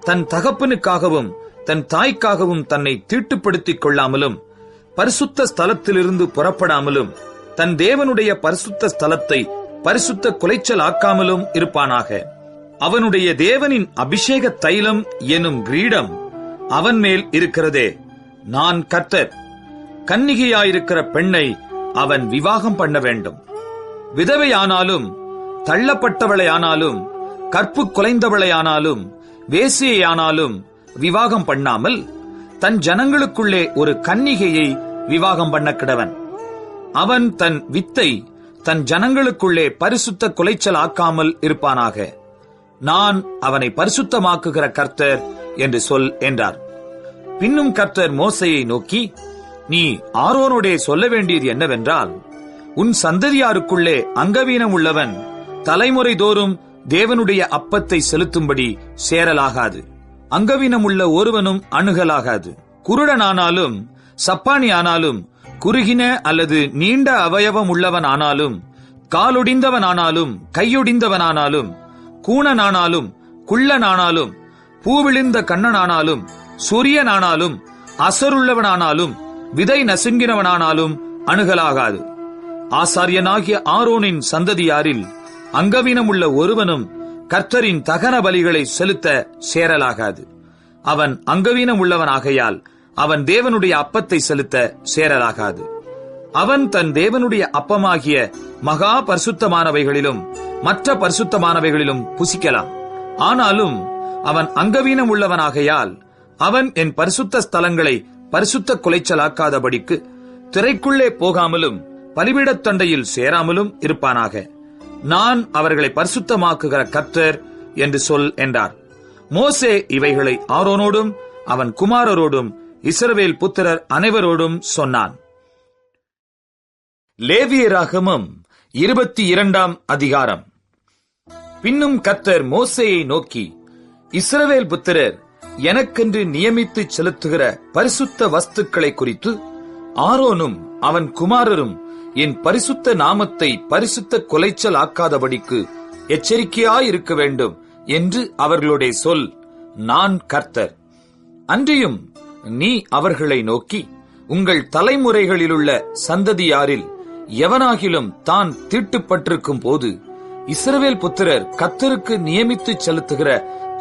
தன் தகப்பனுக்காகவும் தன் தாய்க்காகவும் தன்னை தீட்டுப்படுத்திக் கொள்ளாமலும் பரிசுத்த ஸ்தலத்திலிருந்து புறப்படாமலும் தன் தேவனுடைய பரிசுத்த ஸ்தலத்தை பரிசுத்த குலைச்சல் ஆக்காமலும் இருப்பானாக. அவனுடைய தேவனின் அபிஷேக தைலம் எனும் கிரீடம் அவன் மேல் இருக்கிறதே. நான் கர்த்தர். கன்னிகையாயிருக்கிற பெண்ணை அவன் விவாகம் பண்ண வேண்டும். விதவையானாலும், தள்ளப்பட்டவளையானாலும், கற்பு குலைந்தவளையானாலும், வேசியையானாலும் விவாகம் பண்ணாமல் தன் ஜனங்களுக்குள்ளே ஒரு கன்னிகையை விவாகம் பண்ண கிடவன். அவன் தன் வித்தை தன் ஜனங்களுக்குள்ளே பரிசுத்த குலைச்சல் ஆக்காமல் இருப்பானாக. நான் அவனை பரிசுத்தமாக்குகிற கர்த்தர் என்று சொல் என்றார். பின்னும் கர்த்தர் மோசேயை நோக்கி, நீ ஆரோனோடே சொல்ல வேண்டியது என்னவென்றால், உன் சந்ததியாருக்குள்ளே அங்கவீனம் உள்ளவன் தலைமுறை தோறும் தேவனுடைய அப்பத்தை செலுத்தும்படி சேரலாகாது. அங்கவீனம் உள்ள ஒருவனும் அணுகலாகாது. குருடனானாலும், சப்பானி ஆனாலும், குறுகின அல்லது நீண்ட அவயவம் உள்ளவன் ஆனாலும், காலொடிந்தவனானாலும், கையொடிந்தவனானாலும், கூணனானாலும், குள்ளனானாலும், பூவிழிந்த கண்ணனானாலும், சூரியனானாலும், அசருள்ளவனானாலும், விதை நசுங்கினவனானாலும் அணுகலாகாது. ஆசாரியனாகிய ஆரோனின் சந்ததியாரில் அங்கவீனம் உள்ள ஒருவனும் கர்த்தரின் தகன பலிகளை செலுத்த சேரலாகாது. அவன் அங்கவீனம் உள்ளவனாகையால் அவன் தேவனுடைய அப்பத்தை செலுத்த சேரலாகாது. அவன் தன் தேவனுடைய அப்பமாகிய மகா பரிசுத்தமானவைகளிலும் மற்ற பரிசுத்தமானவைகளிலும் புசிக்கலாம். ஆனாலும் அவன் அங்கவீனம் உள்ளவனாகையால் அவன் என் பரிசுத்த ஸ்தலங்களை பரிசுத்த குலைச்சலாக்காதபடிக்கு திரைக்குள்ளே போகாமலும் பலிபீடத்தண்டையில் சேராமலும் இருப்பானாக. நான் அவர்களை பரிசுத்தமாக்குகிற கர்த்தர் என்று சொல் என்றார். மோசே இவைகளை ஆரோனோடும் அவன் குமாரரோடும் இஸ்ரவேல் புத்திரர் அனைவரோடும் சொன்னான். லேவியராகமம் 22 அதிகாரம். பின்னும் கர்த்தர் மோசேயை நோக்கி, இஸ்ரவேல் புத்திரர் எனக்கென்று நியமித்து செலுத்துகிற பரிசுத்த வஸ்துக்களை குறித்து ஆரோனும் அவன் குமாரரும் என் பரிசுத்த நாமத்தை பரிசுத்த குலைச்சல் ஆக்காதபடிக்கு எச்சரிக்கையாயிருக்க வேண்டும் என்று அவர்களுடைய சொல். நான் கர்த்தர். அன்றியும் நீ அவர்களை நோக்கி, உங்கள் தலைமுறைகளிலுள்ள சந்ததியாரில் எவனாகிலும் தான் தீட்டுப்பட்டிருக்கும் போது இஸ்ரவேல் புத்திரர் கர்த்தருக்கு நியமித்து செலுத்துகிற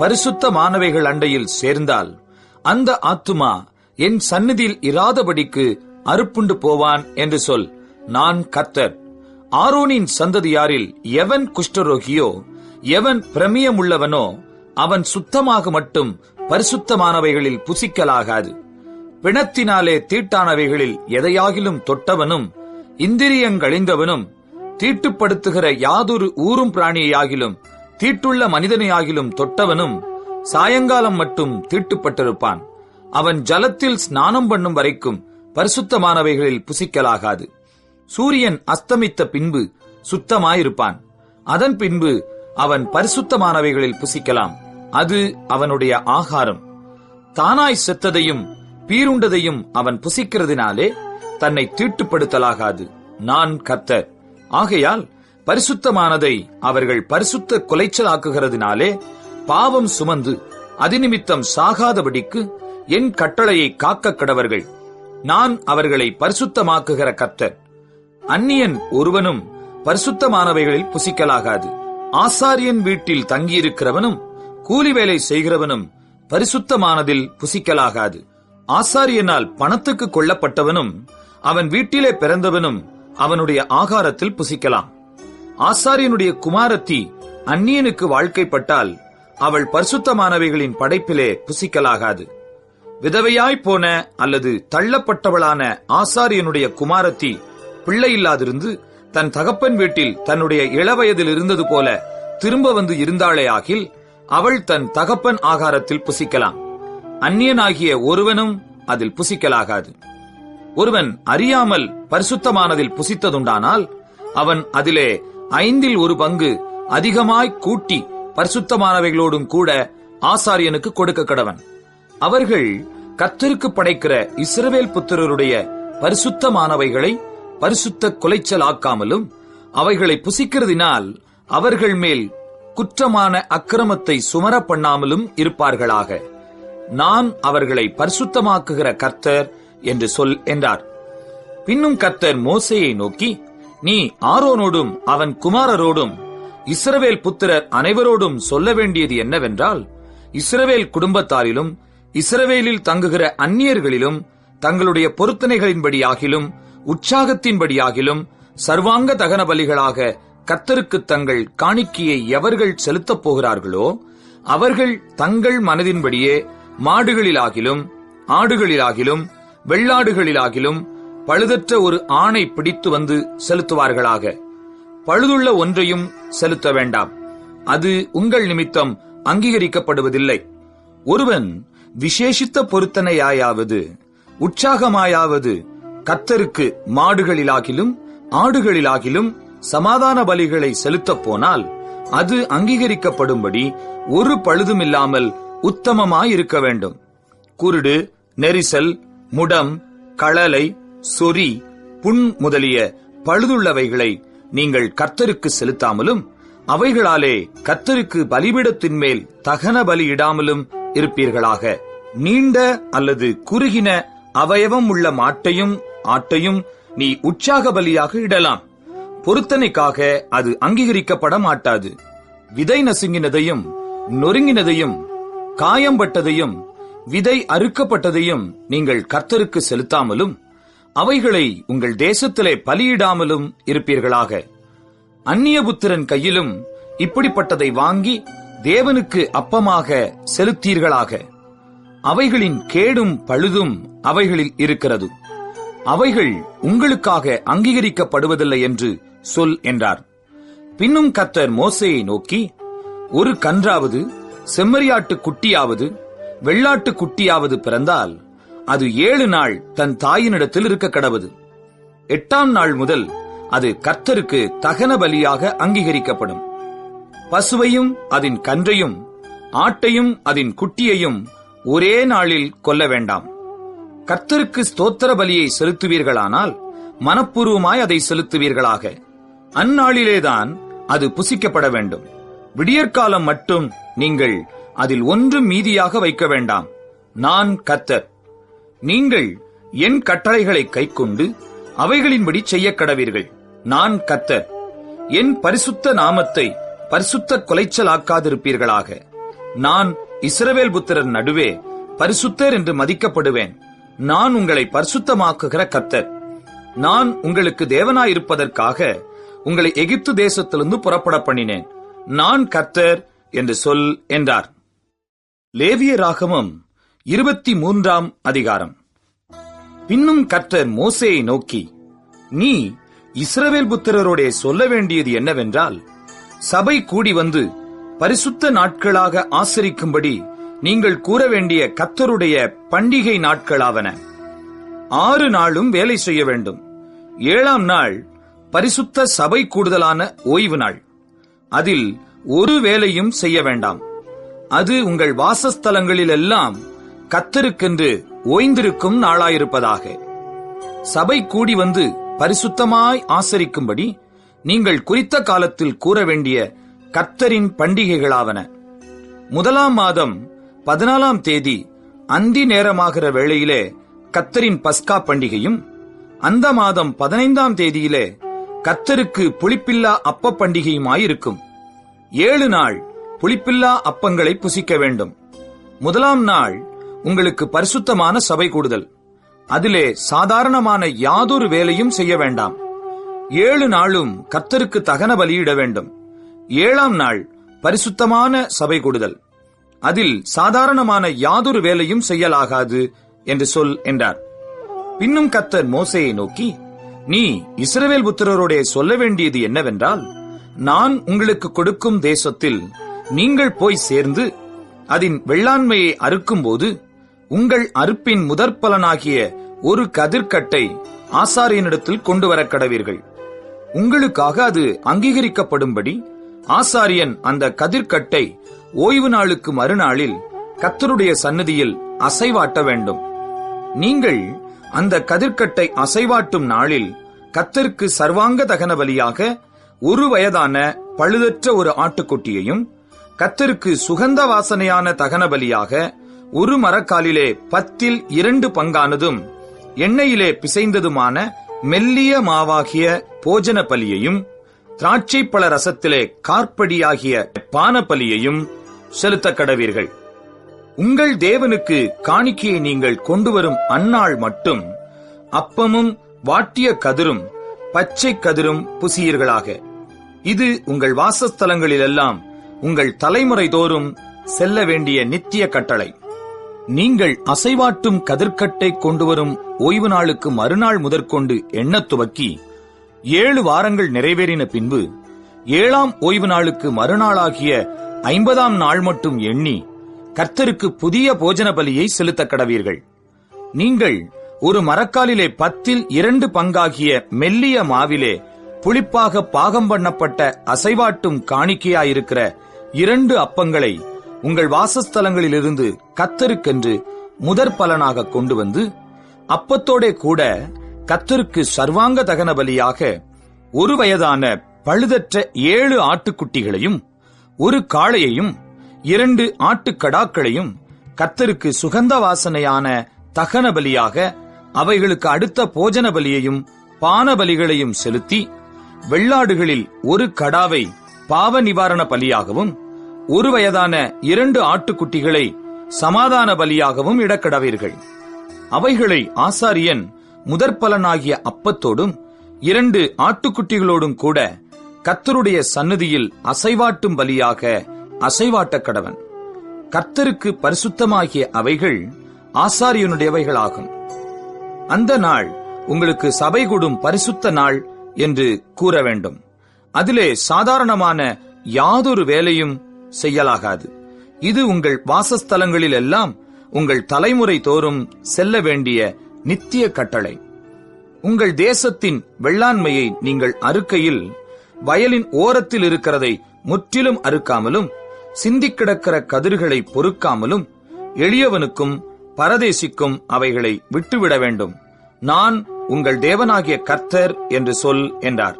பரிசுத்தமானவைகள் அண்டையில் சேர்ந்தால் அந்த ஆத்துமா என் சந்நிதியில் இராதபடிக்கு அறுப்புண்டு போவான் என்று சொல். நான் கர்த்தர். ஆரோனின் சந்ததியாரில் எவன் குஷ்டரோகியோ, எவன் பிரமியமுள்ளவனோ அவன் சுத்தமாக மட்டும் பரிசுத்தமானவைகளில் புசிக்கலாகாது. பிணத்தினாலே தீட்டானவைகளில் எதையாகிலும் தொட்டவனும், இந்திரியங்கழிந்தவனும், தீட்டுப்படுத்துகிற யாதொரு ஊரும் பிராணியாகிலும், தீட்டுள்ள மனிதனையாகிலும் தொட்டவனும் சாயங்காலம் மட்டும் தீட்டுப்பட்டிருப்பான். அவன் ஜலத்தில் ஸ்நானம் பண்ணும் வரைக்கும் பரிசுத்தமானவைகளில் புசிக்கலாகாது. சூரியன் அஸ்தமித்த பின்பு சுத்தமாயிருப்பான். அதன் பின்பு அவன் பரிசுத்தமானவைகளில் புசிக்கலாம். அது அவனுடைய ஆகாரம். தானாய் செத்ததையும் பீருண்டதையும் அவன் புசிக்கிறதினாலே தன்னை தீட்டுப்படுத்தலாகாது. நான் கர்த்தர். ஆகையால் பரிசுத்தமானதை அவர்கள் பரிசுத்த குலைச்சலாக்குகிறதினாலே பாவம் சுமந்து அதிநிமித்தம் சாகாதபடிக்கு என் கட்டளையை காக்க கடவர்கள். நான் அவர்களை பரிசுத்தமாக்குகிற கர்த்தர். அந்நியன் ஒருவனும் பரிசுத்தமானவைகளில் புசிக்கலாகாது. ஆசாரியன் வீட்டில் தங்கியிருக்கிறவனும் கூலி வேலை செய்கிறவனும் பரிசுத்தமானதில் புசிக்கலாகாது. ஆசாரியனால் பணத்துக்கு கொள்ளப்பட்டவனும் அவன் வீட்டிலே பிறந்தவனும் அவனுடைய ஆகாரத்தில் புசிக்கலாம். ஆசாரியனுடைய குமாரத்தி அந்நியனுக்கு வாழ்க்கைப்பட்டால் அவள் பரிசுத்தமானவைகளின் படைப்பிலே புசிக்கலாகாது. விதவையாய் போன அல்லது தள்ளப்பட்டவளான ஆசாரியனுடைய குமாரத்தி பிள்ளையில்லாதிருந்து தன் தகப்பன் வீட்டில் தன்னுடைய இளவயதில் இருந்தது போல திரும்ப வந்து இருந்தாளே ஆகில் அவள் தன் தகப்பன் ஆகாரத்தில் புசிக்கலாம். அந்நியனாகிய ஒருவனும் அதில் புசிக்கலாகாது. ஒருவன் அறியாமல் பரிசுத்தமானதில் புசித்ததுண்டானால் அவன் அதிலே 1/5 அதிகமாய் கூட்டி பரிசுத்தமானவைகளோடும் கூட ஆசாரியனுக்கு கொடுக்க கடவன். அவர்கள் கர்த்தருக்கு படைக்கிற இஸ்ரவேல் புத்திரருடைய பரிசுத்தமானவைகளை பரிசுத்த குலைச்சல் ஆக்காமலும் அவைகளை புசிக்கிறதினால் அவர்கள் மேல் குற்றமான அக்கிரமத்தை சுமர பண்ணாமலும் இருப்பார்களாக. நான் அவர்களை பரிசுத்தமாக்குகிற கர்த்தர் என்று சொல் என்றார். பின்னும் கர்த்தர் மோசேயை நோக்கி, நீ ஆரோனோடும் அவன் குமாரரோடும் இஸ்ரவேல் புத்திரர் அனைவரோடும் சொல்ல வேண்டியது என்னவென்றால், இஸ்ரவேல் குடும்பத்தாரிலும் இஸ்ரவேலில் தங்குகிற அந்நியர்களிலும் தங்களுடைய பொருத்தனைகளின்படியாகிலும் உற்சாகத்தின்படியாகிலும் சர்வாங்க தகன பலிகளாக கர்த்தருக்கு தங்கள் காணிக்கையை எவர்கள் செலுத்தப் போகிறார்களோ அவர்கள் தங்கள் மனதின்படியே மாடுகளிலாகிலும் ஆடுகளிலாகிலும் வெள்ளாடுகளிலாகிலும் பழுதற்ற ஒரு ஆணை பிடித்து வந்து செலுத்துவார்களாக. பழுதுள்ள ஒன்றையும் செலுத்த வேண்டாம், அது உங்கள் நிமித்தம் அங்கீகரிக்கப்படுவதில்லை. ஒருவன் விசேஷித்த பொருத்தனையாயாவது உற்சாகமாயாவது கர்த்தருக்கு மாடுகளிலாகிலும் ஆடுகளிலாகிலும் சமாதான பலிகளை செலுத்தப் போனால் அது அங்கீகரிக்கப்படும்படி ஒரு பழுதுமில்லாமல் உத்தமமாயிருக்க வேண்டும். குருடு, நெரிசல், முடம், களலை, சொறி, புண் முதலிய பழுதுள்ளவைகளை நீங்கள் கர்த்தருக்கு செலுத்தாமலும் அவைகளாலே கர்த்தருக்கு பலிபீடத்தின் மேல் தகன பலியிடாமலும் இருப்பீர்களாக. நீண்ட அல்லது குறுகின அவயவம் உள்ள மாட்டையும் ஆட்டையும் நீ உற்சாக பலியாக இடலாம். பொருத்தனைக்காக அது அங்கீகரிக்கப்பட மாட்டாது. விதை நசுங்கினதையும் நொறுங்கினதையும் காயம்பட்டதையும் விதை அறுக்கப்பட்டதையும் நீங்கள் கர்த்தருக்கு செலுத்தாமலும் அவைகளை உங்கள் தேசத்திலே பலியிடாமலும் இருப்பீர்களாக. அந்நியபுத்திரன் கையிலும் இப்படிப்பட்டதை வாங்கி தேவனுக்கு அப்பமாக செலுத்தீர்களாக. அவைகளின் கேடும் பழுதும் அவைகளில் இருக்கிறது, அவைகள் உங்களுக்காக அங்கீகரிக்கப்படுவதில்லை என்று சொல் என்றார். பின்னும் கர்த்தர் மோசேயை நோக்கி, ஒரு கன்றாவது செம்மறியாட்டு குட்டியாவது வெள்ளாட்டு குட்டியாவது பிறந்தால் அது 7 நாள் தன் தாயினிடத்தில் இருக்க கடவது. 8ஆம் நாள் முதல் அது கர்த்தருக்கு தகன பலியாக அங்கீகரிக்கப்படும். பசுவையும் அதன் கன்றையும் ஆட்டையும் அதன் குட்டியையும் ஒரே நாளில் கொல்ல வேண்டாம். கர்த்தருக்கு ஸ்தோத்திர பலியை செலுத்துவீர்களானால் மனப்பூர்வமாய் அதை செலுத்துவீர்களாக. அந்நாளிலேதான் அது புசிக்கப்பட வேண்டும். விடியற்காலம் மட்டும் நீங்கள் அதில் ஒன்றும் மீதியாக வைக்க வேண்டாம். நான் கர்த்தர். நீங்கள் என் கட்டளைகளை கைக்கொண்டு அவைகளின்படி செய்யக் கடவீர்கள். நான் கர்த்தர். என் பரிசுத்த நாமத்தை பரிசுத்த கொலைச்சலாக்காதிருப்பீர்களாக. நான் இஸ்ரவேல் புத்திரர் நடுவே பரிசுத்தர் என்று மதிக்கப்படுவேன். நான் உங்களை பரிசுத்தமாக்குகிற கர்த்தர். நான் உங்களுக்கு தேவனாயிருப்பதற்காக உங்களை எகிப்து தேசத்திலிருந்து புறப்பட பண்ணினேன். நான் கர்த்தர் என்று சொல் என்றார். லேவியராகமம் 23ஆம் அதிகாரம். பின்னும் கர்த்தர் மோசேயை நோக்கி, நீ இஸ்ரவேல் புத்திரரோடே சொல்ல வேண்டியது என்னவென்றால், சபை கூடி வந்து பரிசுத்த நாட்களாக ஆசரிக்கும்படி நீங்கள் கூற வேண்டிய கர்த்தருடைய பண்டிகை நாட்களாவன. 6 நாளும் வேலை செய்ய வேண்டும். 7ஆம் நாள் பரிசுத்த சபை கூடுதலான ஓய்வு நாள். அதில் ஒரு வேலையும் செய்ய வேண்டாம். அது உங்கள் வாசஸ்தலங்களிலெல்லாம் கர்த்தருக்கென்று ஓய்ந்திருக்கும் நாளாயிருப்பதாக. சபை கூடி வந்து பரிசுத்தமாய் ஆசரிக்கும்படி நீங்கள் குறித்த காலத்தில் கூற வேண்டிய கர்த்தரின் பண்டிகைகளாவன. 1ஆம் மாதம் 14ஆம் தேதி அந்தி நேரமாகிற வேளையிலே கர்த்தரின் பஸ்கா பண்டிகையும், அந்த மாதம் 15ஆம் தேதியிலே கர்த்தருக்கு புளிப்பில்லா அப்ப பண்டிகையுமாயிருக்கும். 7 நாள் புளிப்பில்லா அப்பங்களை புசிக்க வேண்டும். 1ஆம் நாள் உங்களுக்கு பரிசுத்தமான சபை கூடுதல். அதிலே சாதாரணமான யாதொரு வேலையும் செய்ய வேண்டாம். 7 நாளும் கர்த்தருக்கு தகன பலியிட வேண்டும். 7ஆம் நாள் பரிசுத்தமான சபை கூடுதல். அதில் சாதாரணமான யாதொரு வேலையும் செய்யலாகாது என்று சொல் என்றார். பின்னும் கர்த்தர் மோசேயை நோக்கி, நீ இஸ்ரவேல் புத்திரரோடே சொல்ல வேண்டியது என்னவென்றால், நான் உங்களுக்கு கொடுக்கும் தேசத்தில் நீங்கள் போய் சேர்ந்து அதன் வெள்ளாண்மையை அறுக்கும்போது உங்கள் அறுப்பின் முதற்பலனாகிய ஒரு கதிர்க்கட்டை ஆசாரியனிடத்தில் கொண்டு வர கடவீர்கள். உங்களுக்காக அது அங்கீகரிக்கப்படும்படி ஆசாரியன் அந்த கதிர்க்கட்டை ஓய்வு நாளுக்கு மறுநாளில் கர்த்தருடைய சந்நிதியில் அசைவாட்ட வேண்டும். நீங்கள் அந்த கதிர்க்கட்டை அசைவாட்டும் நாளில் கர்த்தருக்கு சர்வாங்க தகன பலியாக 1 வயதான பழுதற்ற ஒரு ஆட்டுக்குட்டியையும், கர்த்தருக்கு சுகந்த வாசனையான தகன பலியாக 1 மரக்காலிலே 10 2 பங்கானதும் எண்ணெயிலே பிசைந்ததுமான மெல்லிய மாவாகிய போஜன பலியையும் திராட்சை பழ ரசத்திலே கார்ப்படியாகிய பான பலியையும் செலுத்த கடவீர்கள். உங்கள் தேவனுக்கு காணிக்கையை நீங்கள் கொண்டு வரும் அந்நாள் மட்டும் அப்பமும் வாட்டிய கதிரும் பச்சை கதிரும் புசியீர்களாக. இது உங்கள் வாசஸ்தலங்களிலெல்லாம் உங்கள் தலைமுறை தோறும் செல்ல வேண்டிய நித்திய கட்டளை. நீங்கள் அசைவாட்டும் கதிர்க்கட்டை கொண்டு வரும் ஓய்வு நாளுக்கு மறுநாள் முதற்கொண்டு எண்ணத் துவக்கி 7 வாரங்கள் நிறைவேறின பின்பு 7ஆம் ஓய்வு நாளுக்கு மறுநாளாகிய 50ஆம் நாள் மட்டும் எண்ணி கர்த்தருக்கு புதிய போஜன பலியை செலுத்த கடவீர்கள். நீங்கள் ஒரு மரக்காலிலே 10 பங்காகிய மெல்லிய மாவிலே புளிப்பாக பாகம் பண்ணப்பட்ட அசைவாட்டும் காணிக்கையாயிருக்கிற 2 அப்பங்களை உங்கள் வாசஸ்தலங்களிலிருந்து கர்த்தருக்கென்று முதற் பலனாக கொண்டு வந்து அப்பத்தோடே கூட கர்த்தருக்கு சர்வாங்க தகன பலியாக 1 வயதான பழுதற்ற 7 ஆட்டுக்குட்டிகளையும் 1 காளையையும் 2 ஆட்டுக்கடாக்களையும் கர்த்தருக்கு சுகந்த வாசனையான தகன பலியாக அவைகளுக்கு அடுத்த போஜன பலியையும் பான பலிகளையும் செலுத்தி வெள்ளாடுகளில் 1 கடாவை பாவ நிவாரண பலியாகவும் 1 வயதான 2 ஆட்டுக்குட்டிகளை சமாதான பலியாகவும் இடக்கடவீர்கள். அவைகளை ஆசாரியன் முதற்பலனாகிய அப்பத்தோடும் 2 ஆட்டுக்குட்டிகளோடும் கூட கர்த்தருடைய சந்நிதியில் அசைவாட்டும் பலியாக அசைவாட்ட கடவன். கர்த்தருக்கு பரிசுத்தமாகிய அவைகள் ஆசாரியனுடையவைகளாகும். அந்த நாள் உங்களுக்கு சபை கூடும் பரிசுத்த நாள் என்று கூற வேண்டும். அதிலே சாதாரணமான யாதொரு வேலையும் செய்யலாகாது. இது உங்கள் வாசஸ்தலங்களில் எல்லாம் உங்கள் தலைமுறை தோறும் செல்ல வேண்டிய நித்திய கட்டளை. உங்கள் தேசத்தின் வெள்ளாண்மையை நீங்கள் அறுக்கையில் வயலின் ஓரத்தில் இருக்கிறதை முற்றிலும் அறுக்காமலும் சிந்திக் கிடக்கிற கதிர்களை பொறுக்காமலும் எளியவனுக்கும் பரதேசிக்கும் அவைகளை விட்டுவிட வேண்டும். நான் உங்கள் தேவனாகிய கர்த்தர் என்று சொல் என்றார்.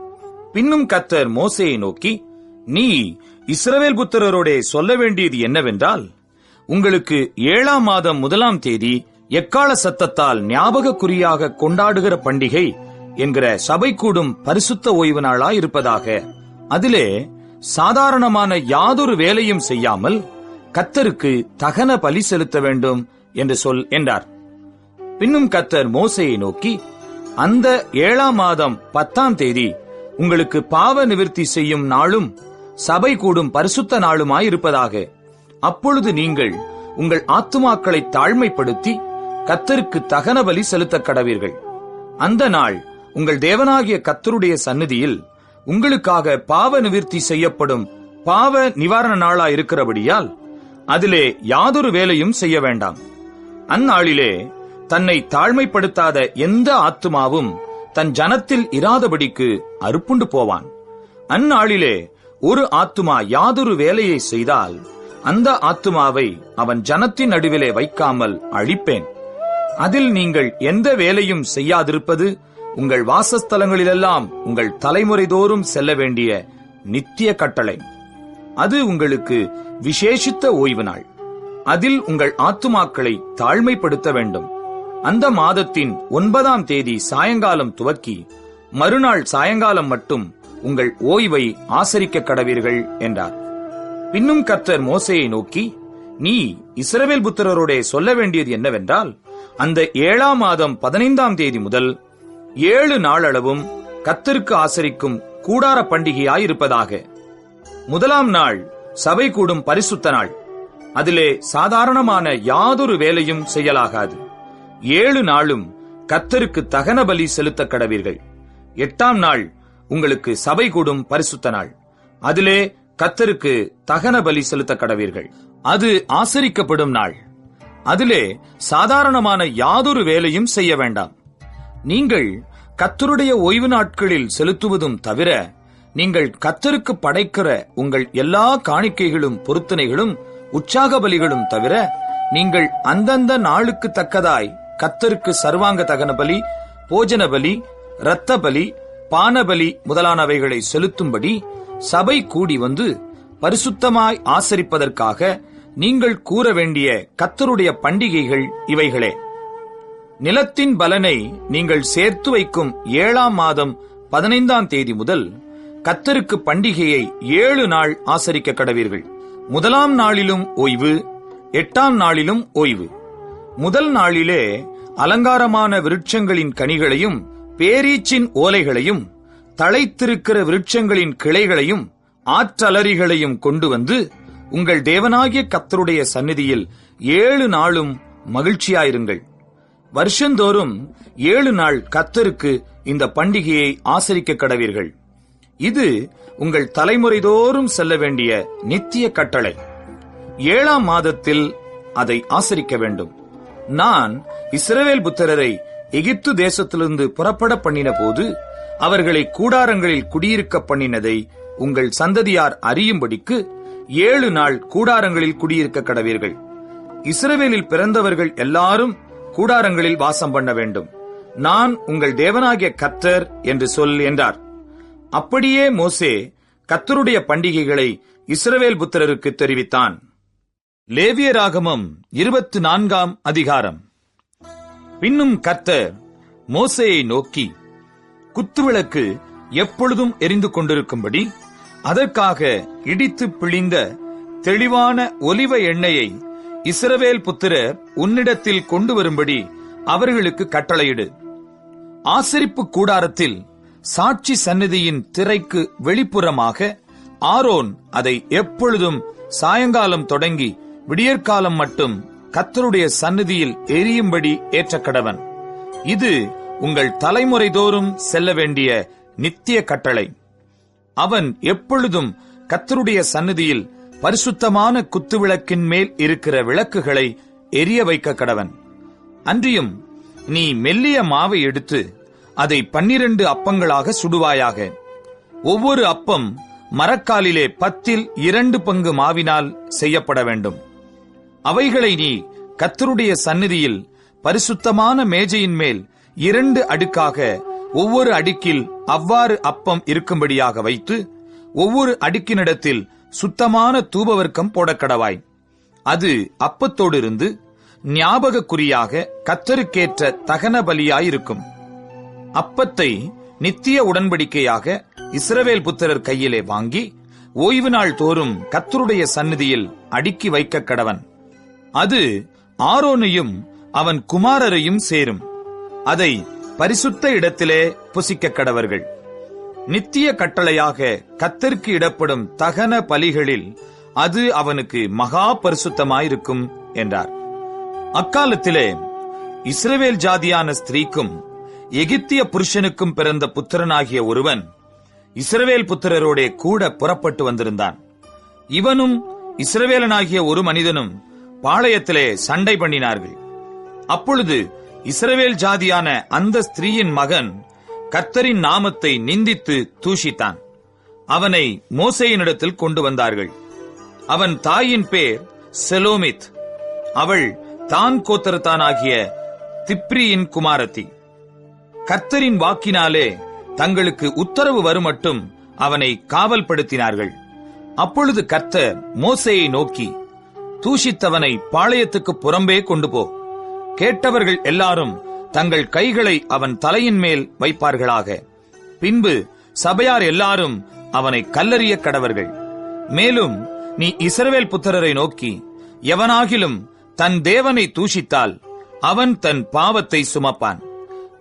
பின்னும் கர்த்தர் மோசேயை நோக்கி, நீ இஸ்ரவேல் புத்திரரோடே சொல்ல வேண்டியது என்னவென்றால், உங்களுக்கு 7ஆம் மாதம் 1ஆம் தேதி எக்கால சத்தத்தால் ஞாபக குறியாக கொண்டாடுகிற பண்டிகை என்கிற சபை கூடும் பரிசுத்த ஓய்வு நாளாயிருப்பதாக. அதிலே சாதாரணமான யாதொரு வேலையும் செய்யாமல் கர்த்தருக்கு தகன பலி செலுத்த வேண்டும் என்று சொல் என்றார். பின்னும் கர்த்தர் மோசேயை நோக்கி, அந்த 7ஆம் மாதம் 10ஆம் தேதி உங்களுக்கு பாவ நிவிர்த்தி செய்யும் நாளும் சபை கூடும் பரிசுத்த நாளுமாயிருப்பதாக. அப்பொழுது நீங்கள் உங்கள் ஆத்துமாக்களை தாழ்மைப்படுத்தி கர்த்தருக்கு தகன பலி செலுத்த கடவீர்கள். அந்த நாள் உங்கள் தேவனாகிய கர்த்தருடைய சந்நிதியில் உங்களுக்காக பாவ நிவிர்த்தி செய்யப்படும் பாவ நிவாரண நாளாயிருக்கிறபடியால் அதிலே யாதொரு வேலையும் செய்ய வேண்டாம். அந்நாளிலே தன்னை தாழ்மைப்படுத்தாத எந்த ஆத்துமாவும் தன் ஜனத்தில் இராதபடிக்கு அறுப்புண்டு போவான். அந்நாளிலே ஒரு ஆத்துமா யாதொரு வேலையை செய்தால் அந்த ஆத்துமாவை அவன் ஜனத்தின் நடுவிலே வைக்காமல் அழிப்பேன். அதில் நீங்கள் எந்த வேலையும் செய்யாதிருப்பது உங்கள் வாசஸ்தலங்களிலெல்லாம் உங்கள் தலைமுறை தோறும் செல்ல வேண்டிய நித்திய கட்டளை. அது உங்களுக்கு விசேஷித்த ஓய்வு நாள். அதில் உங்கள் ஆத்துமாக்களை தாழ்மைப்படுத்த வேண்டும். அந்த மாதத்தின் 9ஆம் தேதி சாயங்காலம் துவக்கி மறுநாள் சாயங்காலம் மட்டும் உங்கள் ஓய்வை ஆசரிக்க கடவீர்கள் என்றார். பின்னும் கர்த்தர் மோசேயை நோக்கி, நீ இஸ்ரவேல் புத்திரரோடே சொல்ல வேண்டியது என்னவென்றால், அந்த 7ஆம் மாதம் 15ஆம் தேதி முதல் 7 நாளளவும் கர்த்தருக்கு ஆசரிக்கும் கூடார பண்டிகையாயிருப்பதாக. 1ஆம் நாள் சபை கூடும் பரிசுத்த நாள். அதிலே சாதாரணமான யாதொரு வேலையும் செய்யலாகாது. 7 நாளும் கர்த்தருக்கு தகன பலி செலுத்த கடவீர்கள். 8ஆம் நாள் உங்களுக்கு சபை கூடும் பரிசுத்த நாள். அதிலே கர்த்தருக்கு தகன பலி செலுத்த கடவீர்கள். அது ஆசரிக்கப்படும் நாள். அதிலே சாதாரணமான யாதொரு வேலையும் செய்ய வேண்டாம். நீங்கள் கர்த்தருடைய ஓய்வு நாட்களில் செலுத்துவதும் தவிர, நீங்கள் கர்த்தருக்கு படைக்கிற உங்கள் எல்லா காணிக்கைகளும் பொருத்தனைகளும் உற்சாக பலிகளும் தவிர, நீங்கள் அந்தந்த நாளுக்கு தக்கதாய் கர்த்தருக்கு சர்வாங்க தகன பலி, போஜன பலி, இரத்த பலி, பானபலி முதலானவைகளை செலுத்தும்படி சபை கூடி வந்து பரிசுத்தமாய் ஆசரிப்பதற்காக நீங்கள் கூற வேண்டிய கர்த்தருடைய பண்டிகைகள் இவைகளே. நிலத்தின் பலனை நீங்கள் சேர்த்து வைக்கும் 7ஆம் மாதம் 15ஆம் தேதி முதல் கர்த்தருக்கு பண்டிகையை 7 நாள் ஆசரிக்க கடவீர்கள். 1ஆம் நாளிலும் ஓய்வு, 8ஆம் நாளிலும் ஓய்வு. முதல் நாளிலே அலங்காரமான விருட்சங்களின் கனிகளையும் பேரீச்சின் ஓலைகளையும் தழைத்திருக்கிற விருட்சங்களின் கிளைகளையும் ஆற்றலரிகளையும் கொண்டு வந்து உங்கள் தேவனாகிய கர்த்தருடைய சந்நிதியில் 7 நாளும் மகிழ்ச்சியாயிருங்கள். வருஷந்தோறும் 7 நாள் கர்த்தருக்கு இந்த பண்டிகையை ஆசரிக்க கடவீர்கள். இது உங்கள் தலைமுறைதோறும் செல்ல வேண்டிய நித்திய கட்டளை. 7ஆம் மாதத்தில் அதை ஆசரிக்க வேண்டும். நான் இஸ்ரவேல் புத்திரரை எகிப்து தேசத்திலிருந்து புறப்பட பண்ணின போது அவர்களை கூடாரங்களில் குடியிருக்க பண்ணினதை உங்கள் சந்ததியார் அறியும்படிக்கு 7 நாள் கூடாரங்களில் குடியிருக்க கடவீர்கள். இஸ்ரவேலில் பிறந்தவர்கள் எல்லாரும் கூடாரங்களில் வாசம் பண்ண வேண்டும். நான் உங்கள் தேவனாகிய கர்த்தர் என்று சொல் என்றார். அப்படியே மோசே கர்த்தருடைய பண்டிகைகளை இஸ்ரவேல் புத்திரருக்கு தெரிவித்தான். லேவியராகமம் 24ஆம் அதிகாரம். பின்னும் கர்த்தர் மோசேயை நோக்கி, குத்துவிளக்கு எப்பொழுதும் எரிந்து கொண்டிருக்கும்படி அதற்காக இடித்து பிழிந்த தெளிவான ஒலிவ எண்ணெயை இஸ்ரவேல் புத்திரர் உன்னிடத்தில் கொண்டு வரும்படி அவர்களுக்கு கட்டளையிடு. ஆசரிப்பு கூடாரத்தில் சாட்சி சந்நிதியின் திரைக்கு வெளிப்புறமாக ஆரோன் அதை எப்பொழுதும் சாயங்காலம் தொடங்கி விடியற்காலம் மட்டும் கர்த்தருடைய சந்நிதியில் எரியும்படி ஏற்ற கடவன். இது உங்கள் தலைமுறைதோறும் செல்ல வேண்டிய நித்திய கட்டளை. அவன் எப்பொழுதும் கர்த்தருடைய சந்நிதியில் பரிசுத்தமான குத்துவிளக்கின் மேல் இருக்கிற விளக்குகளை எரிய வைக்க கடவன். அன்றியும் நீ மெல்லிய மாவை எடுத்து அதை 12 அப்பங்களாக சுடுவாயாக. ஒவ்வொரு அப்பம் மரக்காலிலே 10 பங்கு மாவினால் செய்யப்பட வேண்டும். அவைகளை நீ கர்த்தருடைய சந்நிதியில் பரிசுத்தமான மேஜையின் மேல் 2 அடுக்காக ஒவ்வொரு அடுக்கில் அவ்வாறு அப்பம் இருக்கும்படியாக வைத்து ஒவ்வொரு அடுக்கினிடத்தில் சுத்தமான தூபவர்க்கம் போடக்கடவாய். அது அப்பத்தோடு இருந்து ஞாபக குறியாக கர்த்தருக்கேற்ற தகன பலியாயிருக்கும். அப்பத்தை நித்திய உடன்படிக்கையாக இஸ்ரவேல் புத்திரர் கையிலே வாங்கி ஓய்வு நாள் தோறும் கர்த்தருடைய சந்நிதியில் அடுக்கி வைக்க கடவன். அது ஆரோனையும் அவன் குமாரரையும் சேரும். அதை பரிசுத்த இடத்திலே புசிக்க கடவர்கள். நித்திய கட்டளையாக கர்த்தருக்கு இடப்படும் தகன பலிகளில் அது அவனுக்கு மகா பரிசுத்தமாயிருக்கும் என்றார். அக்காலத்திலே இஸ்ரவேல் ஜாதியான ஸ்திரீக்கும் எகிப்திய புருஷனுக்கும் பிறந்த புத்திரனாகிய ஒருவன் இஸ்ரவேல் புத்திரரோடே கூட புறப்பட்டு வந்திருந்தான். இவனும் இஸ்ரவேலனாகிய ஒரு மனிதனும் பாளையத்திலே சண்டை பண்ணினார்கள். அப்பொழுது இஸ்ரவேல் ஜாதியான அந்த ஸ்திரீயின் மகன் கர்த்தரின் நாமத்தை நிந்தித்து தூஷித்தான். அவனை மோசேயினிடத்தில் கொண்டு வந்தார்கள். அவன் தாயின் பேர் செலோமித். அவள் தான் கோத்திரத்தானாகிய திப்ரியின் குமாரத்தி. கர்த்தரின் வாக்கினாலே தங்களுக்கு உத்தரவு வருமட்டும் அவனை காவல்படுத்தினார்கள். அப்பொழுது கர்த்தர் மோசேயை நோக்கி, தூஷித்தவனை பாளையத்துக்கு புறம்பே கொண்டு போ. கேட்டவர்கள் எல்லாரும் தங்கள் கைகளை அவன் தலையின் மேல் வைப்பார்களாக. பின்பு சபையார் எல்லாரும் அவனை கல்லெறிய கடவர்கள். மேலும் நீ இஸ்ரவேல் புத்திரரை நோக்கி, எவனாகிலும் தன் தேவனை தூஷித்தால் அவன் தன் பாவத்தை சுமப்பான்.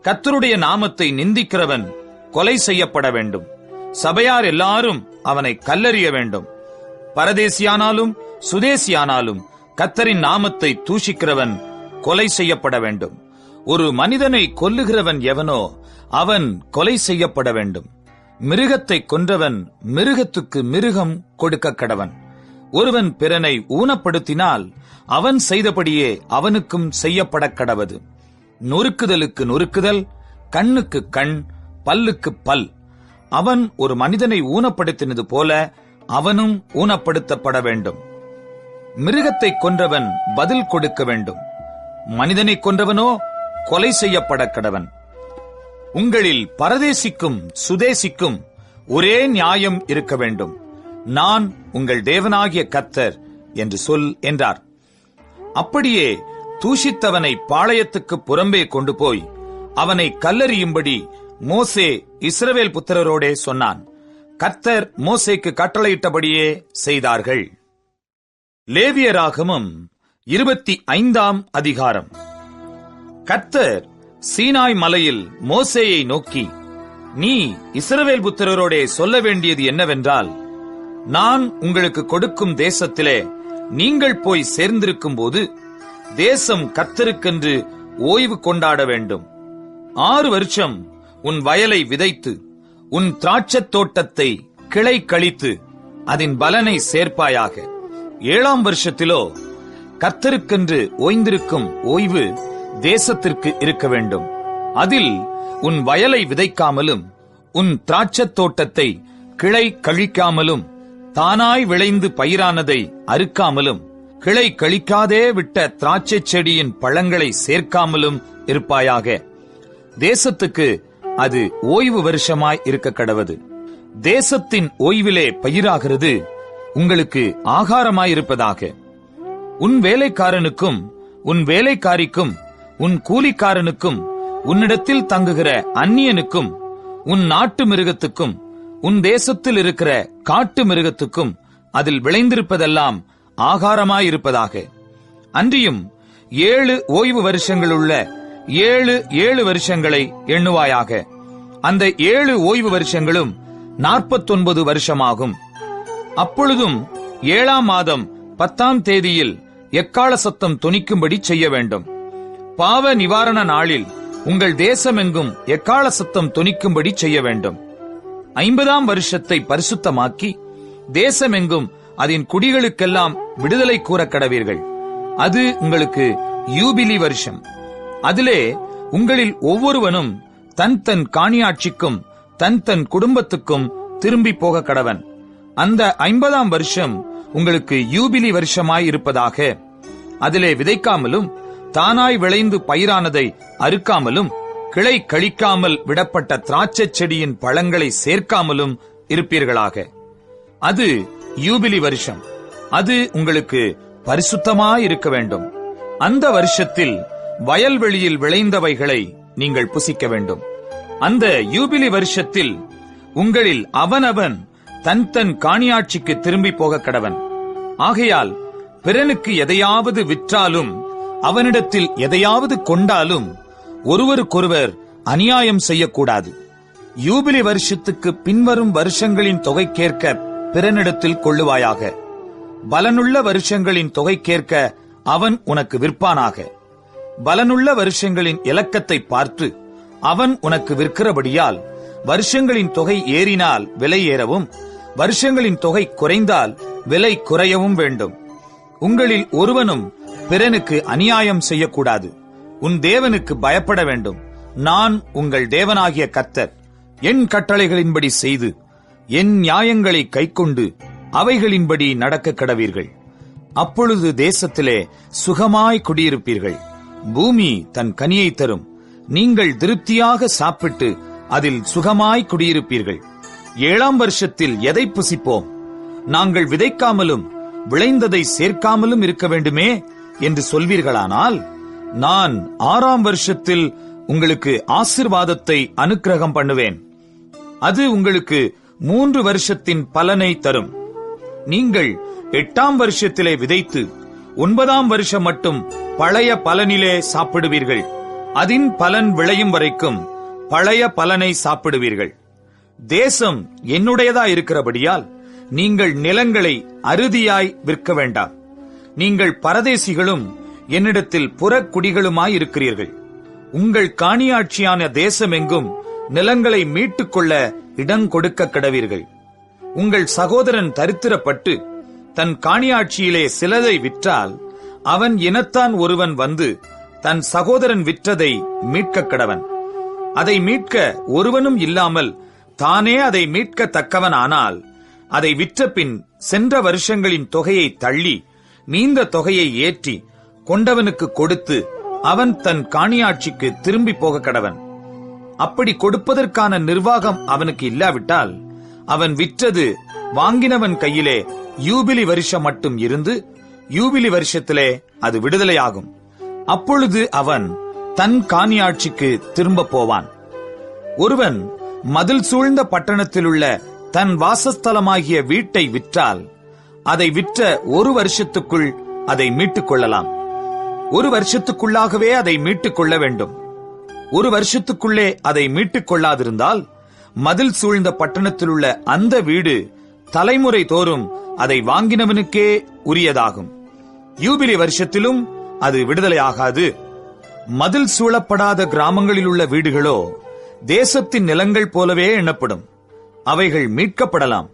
கர்த்தருடைய நாமத்தை நிந்திக்கிறவன் கொலை செய்யப்பட வேண்டும். சபையார் எல்லாரும் அவனை கல்லெறிய வேண்டும். பரதேசியானாலும் சுதேசியானாலும் கர்த்தரின் நாமத்தை தூஷிக்கிறவன் கொலை செய்யப்பட வேண்டும். ஒரு மனிதனை கொல்லுகிறவன் எவனோ அவன் கொலை செய்யப்பட வேண்டும். மிருகத்தை கொன்றவன் மிருகத்துக்கு மிருகம் கொடுக்க கடவன். ஒருவன் பிறனை ஊனப்படுத்தினால் அவன் செய்தபடியே அவனுக்கும் செய்யப்பட கடவது. நொறுக்குதலுக்கு நொறுக்குதல், கண்ணுக்கு கண், பல்லுக்கு பல். அவன் ஒரு மனிதனை ஊனப்படுத்தினது போல அவனும் ஊனப்படுத்தப்பட வேண்டும். மிருகத்தை கொன்றவன் பதில் கொடுக்க வேண்டும். மனிதனை கொன்றவனோ கொலை செய்யப்பட கடவன். உங்களில் பரதேசிக்கும் சுதேசிக்கும் ஒரே நியாயம் இருக்க வேண்டும். நான் உங்கள் தேவனாகிய கர்த்தர் என்று சொல் என்றார். அப்படியே தூஷித்தவனை பாளையத்துக்கு புறம்பே கொண்டு போய் அவனை கல்லெறியும்படி மோசே இஸ்ரவேல் புத்திரரோடே சொன்னான். கர்த்தர் மோசேக்கு கட்டளையிட்டபடியே செய்தார்கள். லேவியராகமம் 25ஆம் அதிகாரம். கர்த்தர் சீனாய் மலையில் மோசேயை நோக்கி, நீ இஸ்ரவேல் புத்திரரோடே சொல்ல வேண்டியது என்னவென்றால், நான் உங்களுக்கு கொடுக்கும் தேசத்திலே நீங்கள் போய் சேர்ந்திருக்கும் போது தேசம் கர்த்தருக்கென்று ஓய்வு கொண்டாட வேண்டும். 6 வருஷம் உன் வயலை விதைத்து உன் திராட்சத் தோட்டத்தை கிளை கழித்து அதன் பலனை சேர்ப்பாயாக. 7ஆம் வருஷத்திலோ கர்த்தருக்கென்று ஓய்ந்திருக்கும் ஓய்வு தேசத்திற்கு இருக்க வேண்டும். அதில் உன் வயலை விதைக்காமலும் உன் திராட்சத் தோட்டத்தை கிளை கழிக்காமலும் தானாய் விளைந்து பயிரானதை அறுக்காமலும் கிளை கழிக்காதே விட்ட திராட்சை செடியின் பழங்களை சேர்க்காமலும் இருப்பாயாக. தேசத்துக்கு அது ஓய்வு வருஷமாய் இருக்க கடவது. தேசத்தின் ஓய்விலே பயிராகிறது உங்களுக்கு ஆகாரமாயிருப்பதாக. உன் வேலைக்காரனுக்கும் உன் வேலைக்காரிக்கும் உன் கூலிக்காரனுக்கும் உன்னிடத்தில் தங்குகிற அந்நியனுக்கும் உன் நாட்டு மிருகத்துக்கும் உன் தேசத்தில் இருக்கிற காட்டு மிருகத்துக்கும் அதில் விளைந்திருப்பதெல்லாம் ஆகாரமாயிருப்பதாக. அன்றியும் 7 ஓய்வு வருஷங்களுள்ள 7 வருஷங்களை எண்ணுவாயாக. அந்த 7 ஓய்வு வருஷங்களும் 49 வருஷமாகும். அப்பொழுதும் 7ஆம் மாதம் 10ஆம் தேதியில் எக்காள சத்தம் தொனிக்கும்படி செய்ய வேண்டும். பாவ நிவாரண நாளில் உங்கள் தேசமெங்கும் எக்காள சத்தம் தொனிக்கும்படி செய்ய வேண்டும். 50ஆம் வருஷத்தை பரிசுத்தமாக்கி தேசமெங்கும் அதன் குடிகளுக்கெல்லாம் விடுதலை கூற கடவீர்கள். அது உங்களுக்கு யூபிலி வருஷம். அதிலே உங்களில் ஒவ்வொருவனும் தன் தன் காணியாட்சிக்கும் தன் தன் குடும்பத்துக்கும் திரும்பி போக கடவன். அந்த 50ஆம் வருஷம் உங்களுக்கு யூபிலி வருஷமாயிருப்பதாக. அதிலே விதைக்காமலும் தானாய் விளைந்து பயிரானதை அறுக்காமலும் கிளை கழிக்காமல் விடப்பட்ட திராட்சை செடியின் பழங்களை சேர்க்காமலும் இருப்பீர்களாக. அது யூபிலி வருஷம். அது உங்களுக்கு பரிசுத்தமாயிருக்க வேண்டும். அந்த வருஷத்தில் வயல்வெளியில் விளைந்தவைகளை நீங்கள் புசிக்க வேண்டும். அந்த யூபிலி வருஷத்தில் உங்களில் அவனவன் தன் தன் காணியாட்சிக்கு திரும்பி போக கடவன். ஆகையால் பிறனுக்கு எதையாவது விற்றாலும் அவனிடத்தில் எதையாவது கொண்டாலும் ஒருவருக்கொருவர் அநியாயம் செய்யக்கூடாது. யூபிலி வருஷத்துக்கு பின்வரும் வருஷங்களின் தொகைக்கேற்க பிறனிடத்தில் கொள்ளுவாயாக. பலனுள்ள வருஷங்களின் தொகைக்கேற்க அவன் உனக்கு விற்பானாக. பலனுள்ள வருஷங்களின் இலக்கத்தை பார்த்து அவன் உனக்கு விற்கிறபடியால் வருஷங்களின் தொகை ஏறினால் விலை ஏறவும் வருஷங்களின் தொகை குறைந்தால் விலை குறையவும் வேண்டும். உங்களில் ஒருவனும் பிறனுக்கு அநியாயம் செய்யக்கூடாது. உன் தேவனுக்கு பயப்பட வேண்டும். நான் உங்கள் தேவனாகிய கர்த்தர். என் கட்டளைகளின்படி செய்து என் நியாயங்களை கைக்கொண்டு அவைகளின்படி நடக்க கடவீர்கள். அப்பொழுது தேசத்திலே சுகமாய் குடியிருப்பீர்கள். பூமி தன் கனியை தரும். நீங்கள் திருப்தியாக சாப்பிட்டு அதில் சுகமாய் குடியிருப்பீர்கள். 7ஆம் வருஷத்தில் எதை புசிப்போம்? நாங்கள் விதைக்காமலும் விளைந்ததை சேர்க்காமலும் இருக்க வேண்டுமே என்று சொல்வீர்களானால், நான் 6ஆம் வருஷத்தில் உங்களுக்கு ஆசீர்வாதத்தை அனுக்கிரகம் பண்ணுவேன். அது உங்களுக்கு 3 வருஷத்தின் பலனை தரும். நீங்கள் 8ஆம் வருஷத்திலே விதைத்து 9ஆம் வருஷம் மட்டும் பழைய பலனிலே சாப்பிடுவீர்கள். அதின் பலன் விளையும் வரைக்கும் பழைய பலனை சாப்பிடுவீர்கள். தேசம் என்னுடையதா இருக்கிறபடியால் நீங்கள் நிலங்களை அறுதியாய் விற்க வேண்டாம். நீங்கள் பரதேசிகளும் என்னிடத்தில் புறக்குடிகளுமாயிருக்கிறீர்கள். உங்கள் காணியாட்சியான தேசமெங்கும் நிலங்களை மீட்டுக் கொள்ள இடம் கொடுக்க கடவீர்கள். உங்கள் சகோதரன் தரித்திரப்பட்டு தன் காணியாட்சியிலே சிலதை விற்றால் அவன் இனத்தான் ஒருவன் வந்து தன் சகோதரன் விற்றதை மீட்க கடவன். அதை மீட்க ஒருவனும் இல்லாமல் தானே அதை மீட்க தக்கவன் ஆனால் அதை விற்ற பின் சென்ற வருஷங்களின் தொகையை தள்ளி மீந்த தொகையை ஏற்றி கொண்டவனுக்கு கொடுத்து அவன் தன் காணியாட்சிக்கு திரும்பி போக கடவன். அப்படி கொடுப்பதற்கான நிர்வாகம் அவனுக்கு இல்லாவிட்டால் அவன் விற்றது வாங்கினவன் கையிலே யூபிலி வருஷம் மட்டும் இருந்து யூபிலி வருஷத்திலே அது விடுதலையாகும். அப்பொழுது அவன் தன் காணியாட்சிக்கு திரும்ப போவான். ஒருவன் மதில் சூழ்ந்த பட்டணத்திலுள்ள தன் வாசஸ்தலமாகிய வீட்டை விற்றால் அதை விற்ற 1 வருஷத்துக்குள் அதை மீட்டுக் கொள்ளலாம். 1 வருஷத்துக்குள்ளாகவே அதை மீட்டுக் கொள்ள வேண்டும். 1 வருஷத்துக்குள்ளே அதை மீட்டுக் கொள்ளாதிருந்தால் மதில் சூழ்ந்த பட்டணத்திலுள்ள அந்த வீடு தலைமுறை தோறும் அதை வாங்கினவனுக்கே உரியதாகும். யூபிலி வருஷத்திலும் அது விடுதலையாகாது. மதில் சூழப்படாத கிராமங்களில் உள்ள வீடுகளோ தேசத்தின் நிலங்கள் போலவே எண்ணப்படும். அவைகள் மீட்கப்படலாம்.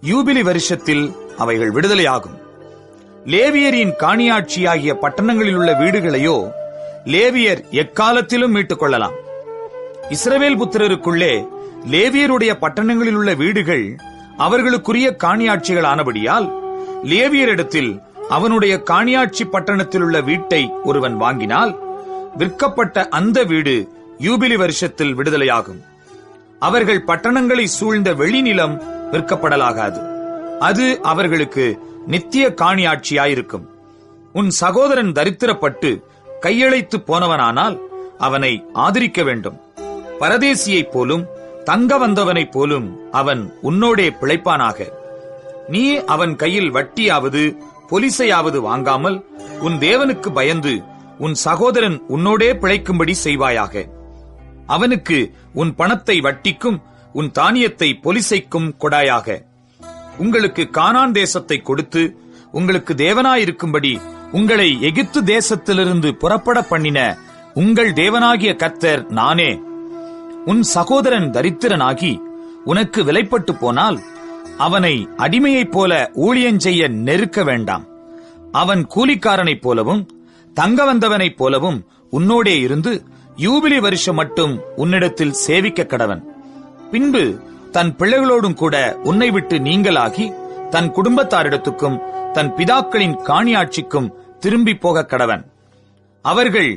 யூபிலி வருஷத்தில் அவைகள் விடுதலையாகும். லேவியரின் காணியாட்சியாகிய பட்டணங்களில் உள்ள வீடுகளையோ லேவியர் எக்காலத்திலும் மீட்டுக் கொள்ளலாம். இஸ்ரவேல் புத்திரருக்குள்ளே லேவியருடைய பட்டணங்களில் உள்ள வீடுகள் அவர்களுக்குரிய காணியாட்சிகள் ஆனபடியால் லேவியரிடத்தில் அவனுடைய காணியாட்சி பட்டணத்தில் உள்ள வீட்டை ஒருவன் வாங்கினால் விற்கப்பட்ட அந்த வீடு யூபிலி வருஷத்தில் விடுதலையாகும். அவர்கள் பட்டணங்களை சூழ்ந்த வெளிநிலம் விற்கப்படலாகாது. அது அவர்களுக்கு நித்திய காணியாட்சியாயிருக்கும். உன் சகோதரன் தரித்திரப்பட்டு கையழைத்து போனவனானால் அவனை ஆதரிக்க வேண்டும். பரதேசியைப் போலும் தங்க வந்தவனைப் போலும் அவன் உன்னோடே பிழைப்பானாக. நீ அவன் கையில் வட்டியாவது பொலிசையாவது வாங்காமல் உன் தேவனுக்கு பயந்து உன் சகோதரன் உன்னோடே பிழைக்கும்படி செய்வாயாக. அவனுக்கு உன் பணத்தை வட்டிக்கும் உன் தானியத்தை பொலிசைக்கும் கொடாயாக. உங்களுக்கு கானான் தேசத்தை கொடுத்து உங்களுக்கு தேவனாயிருக்கும்படி உங்களை எகிப்து தேசத்திலிருந்து புறப்பட பண்ணின உங்கள் தேவனாகிய கர்த்தர் நானே. உன் சகோதரன் தரித்திரனாகி உனக்கு விலைப்பட்டு போனால் அவனை அடிமையைப் போல ஊழியஞ்செய்ய நெருக்க வேண்டாம். அவன் கூலிக்காரனைப் போலவும் தங்க வந்தவனைப் போலவும் உன்னோடே இருந்து யூபிலி வருஷம் மட்டும் உன்னிடத்தில் சேவிக்க கடவன். பின்பு தன் பிள்ளைகளோடும் கூட உன்னை விட்டு நீங்களாகி தன் குடும்பத்தாரிடத்துக்கும் தன் பிதாக்களின் காணியாட்சிக்கும் திரும்பி போக கடவன். அவர்கள்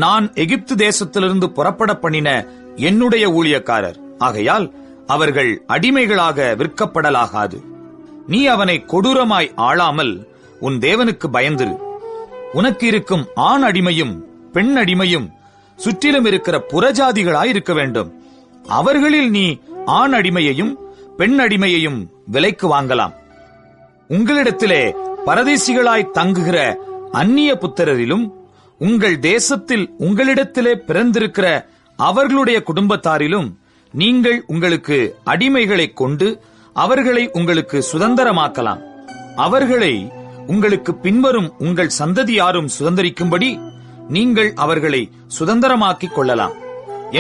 நான் எகிப்து தேசத்திலிருந்து புறப்பட பண்ணின என்னுடைய ஊழியக்காரர் ஆகையால் அவர்கள் அடிமைகளாக விற்கப்படலாகாது. நீ அவனை கொடூரமாய் ஆளாமல் உன் தேவனுக்கு பயந்திரு. உனக்கு இருக்கும் ஆண் அடிமையும் பெண் அடிமையும் சுற்றிலும் இருக்கிற புறஜாதிகளாயிருக்க வேண்டும். அவர்களில் நீ ஆண் அடிமையையும் பெண் அடிமையையும் விலைக்கு வாங்கலாம். உங்களிடத்திலே பரதேசிகளாய் தங்குகிற அந்நிய புத்திரரிலும் உங்கள் தேசத்தில் உங்களிடத்திலே பிறந்திருக்கிற அவர்களுடைய குடும்பத்தாரிலும் நீங்கள் உங்களுக்கு அடிமைகளை கொண்டு அவர்களை உங்களுக்கு சுதந்திரமாக்கலாம். அவர்களை உங்களுக்கு பின்வரும் உங்கள் சந்ததியாரும் சுதந்திரிக்கும்படி நீங்கள் அவர்களை சுதந்திரமாக்கிக் கொள்ளலாம்.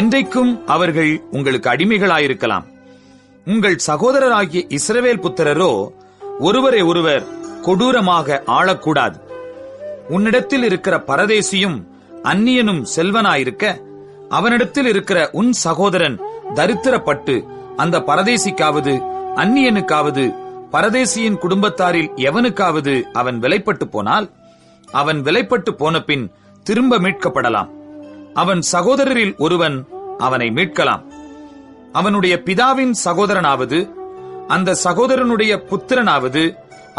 என்றைக்கும் அவர்கள் உங்களுக்கு அடிமைகளாயிருக்கலாம். உங்கள் சகோதரராகிய இஸ்ரவேல் புத்திரரோ ஒருவரை ஒருவர் கொடூரமாக ஆளக்கூடாது. உன்னிடத்தில் இருக்கிற பரதேசியும் அந்நியனும் செல்வனாயிருக்க அவனிடத்தில் இருக்கிற உன் சகோதரன் தரித்திரப்பட்டு அந்த பரதேசிக்காவது அந்நியனுக்காவது பரதேசியின் குடும்பத்தாரில் எவனுக்காவது அவன் விலைப்பட்டு போனால் அவன் விலைப்பட்டு போன பின் திரும்ப மீட்கப்படலாம். அவன் சகோதரரில் ஒருவன் அவனை மீட்கலாம். அவனுடைய பிதாவின் சகோதரனாவது அந்த சகோதரனுடைய புத்திரனாவது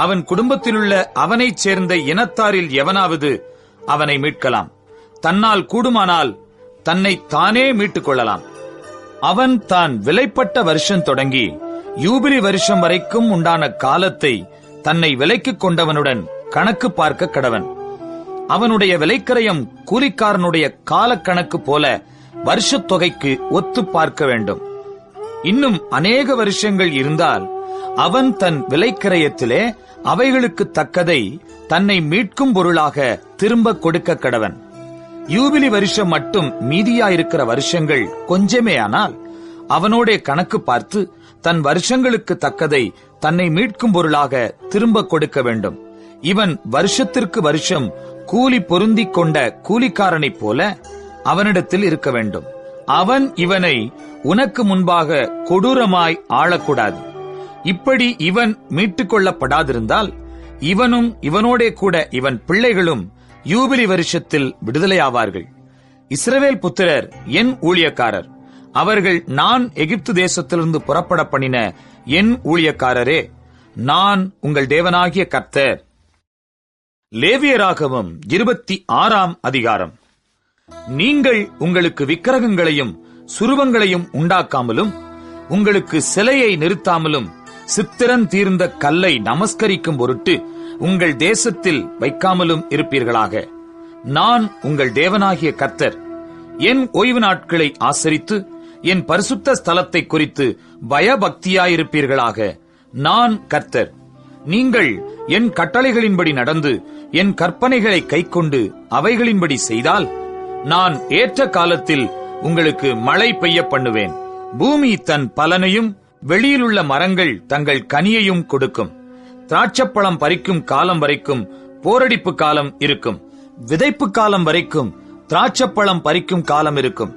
அவன் குடும்பத்திலுள்ள அவனைச் சேர்ந்த இனத்தாரில் எவனாவது அவனை மீட்கலாம். தன்னால் கூடுமானால் தன்னை தானே மீட்டுக் கொள்ளலாம். அவன் தான் விலைப்பட்ட வருஷம் தொடங்கி யூபிலி வருஷம் வரைக்கும் உண்டான காலத்தை தன்னை விலைக்குக் கொண்டவனுடன் கணக்கு பார்க்க கடவன். அவனுடைய விலைக்கரையம் கூலிக்காரனுடைய காலக்கணக்கு போல வருஷத் தொகைக்கு ஒத்து பார்க்க வேண்டும். இன்னும் அநேக வருஷங்கள் இருந்தால் அவன் தன் விலைக்கரையத்திலே அவைகளுக்கு தக்கதை தன்னை மீட்கும் பொருளாக திரும்ப கொடுக்க கடவன். யூபிலி வருஷம் மட்டும் மீதியாயிருக்கிற வருஷங்கள் கொஞ்சமே ஆனால் அவனோட கணக்கு பார்த்து தன் வருஷங்களுக்கு தக்கதை தன்னை மீட்கும் பொருளாக திரும்ப கொடுக்க வேண்டும். இவன் வருஷத்திற்கு வருஷம் கூலி பொருந்திக் கொண்ட கூலிக்காரனைப் போல அவனிடத்தில் இருக்க வேண்டும். அவன் இவனை உனக்கு முன்பாக கொடூரமாய் ஆளக்கூடாது. இப்படி இவன் மீட்டுக் கொள்ளப்படாதிருந்தால் இவனும் இவனோடே கூட இவன் பிள்ளைகளும் யூபிலி வருஷத்தில் விடுதலையாவார்கள். இஸ்ரவேல் புத்திரர் என் ஊழியக்காரர். அவர்கள் நான் எகிப்து தேசத்திலிருந்து புறப்பட பண்ணின என் ஊழியக்காரரே. நான் உங்கள் தேவனாகிய கர்த்தர். லேவியராகமம் 26 அதிகாரம். நீங்கள் உங்களுக்கு விக்கிரகங்களையும் சுரூபங்களையும் உண்டாக்காமலும் உங்களுக்கு சிலையை நிறுத்தாமலும் சித்திரன் தீர்ந்த கல்லை நமஸ்கரிக்கும் பொருட்டு உங்கள் தேசத்தில் வைக்காமலும் இருப்பீர்களாக. நான் உங்கள் தேவனாகிய கர்த்தர். என் ஓய்வு நாட்களை ஆசரித்து என் பரிசுத்த ஸ்தலத்தை குறித்து பயபக்தியாயிருப்பீர்களாக. நான் கர்த்தர். நீங்கள் என் கட்டளைகளின்படி நடந்து என் கற்பனைகளை கைக்கொண்டு அவைகளின்படி செய்தால் நான் ஏற்ற காலத்தில் உங்களுக்கு மழை பெய்ய பண்ணுவேன். பூமி தன் பலனையும் வெளியிலுள்ள மரங்கள் தங்கள் கனியையும் கொடுக்கும். திராட்சப்பழம் பறிக்கும் காலம் வரைக்கும் போரடிப்பு காலம் இருக்கும். விதைப்பு காலம் வரைக்கும் திராட்சப்பழம் பறிக்கும் காலம் இருக்கும்.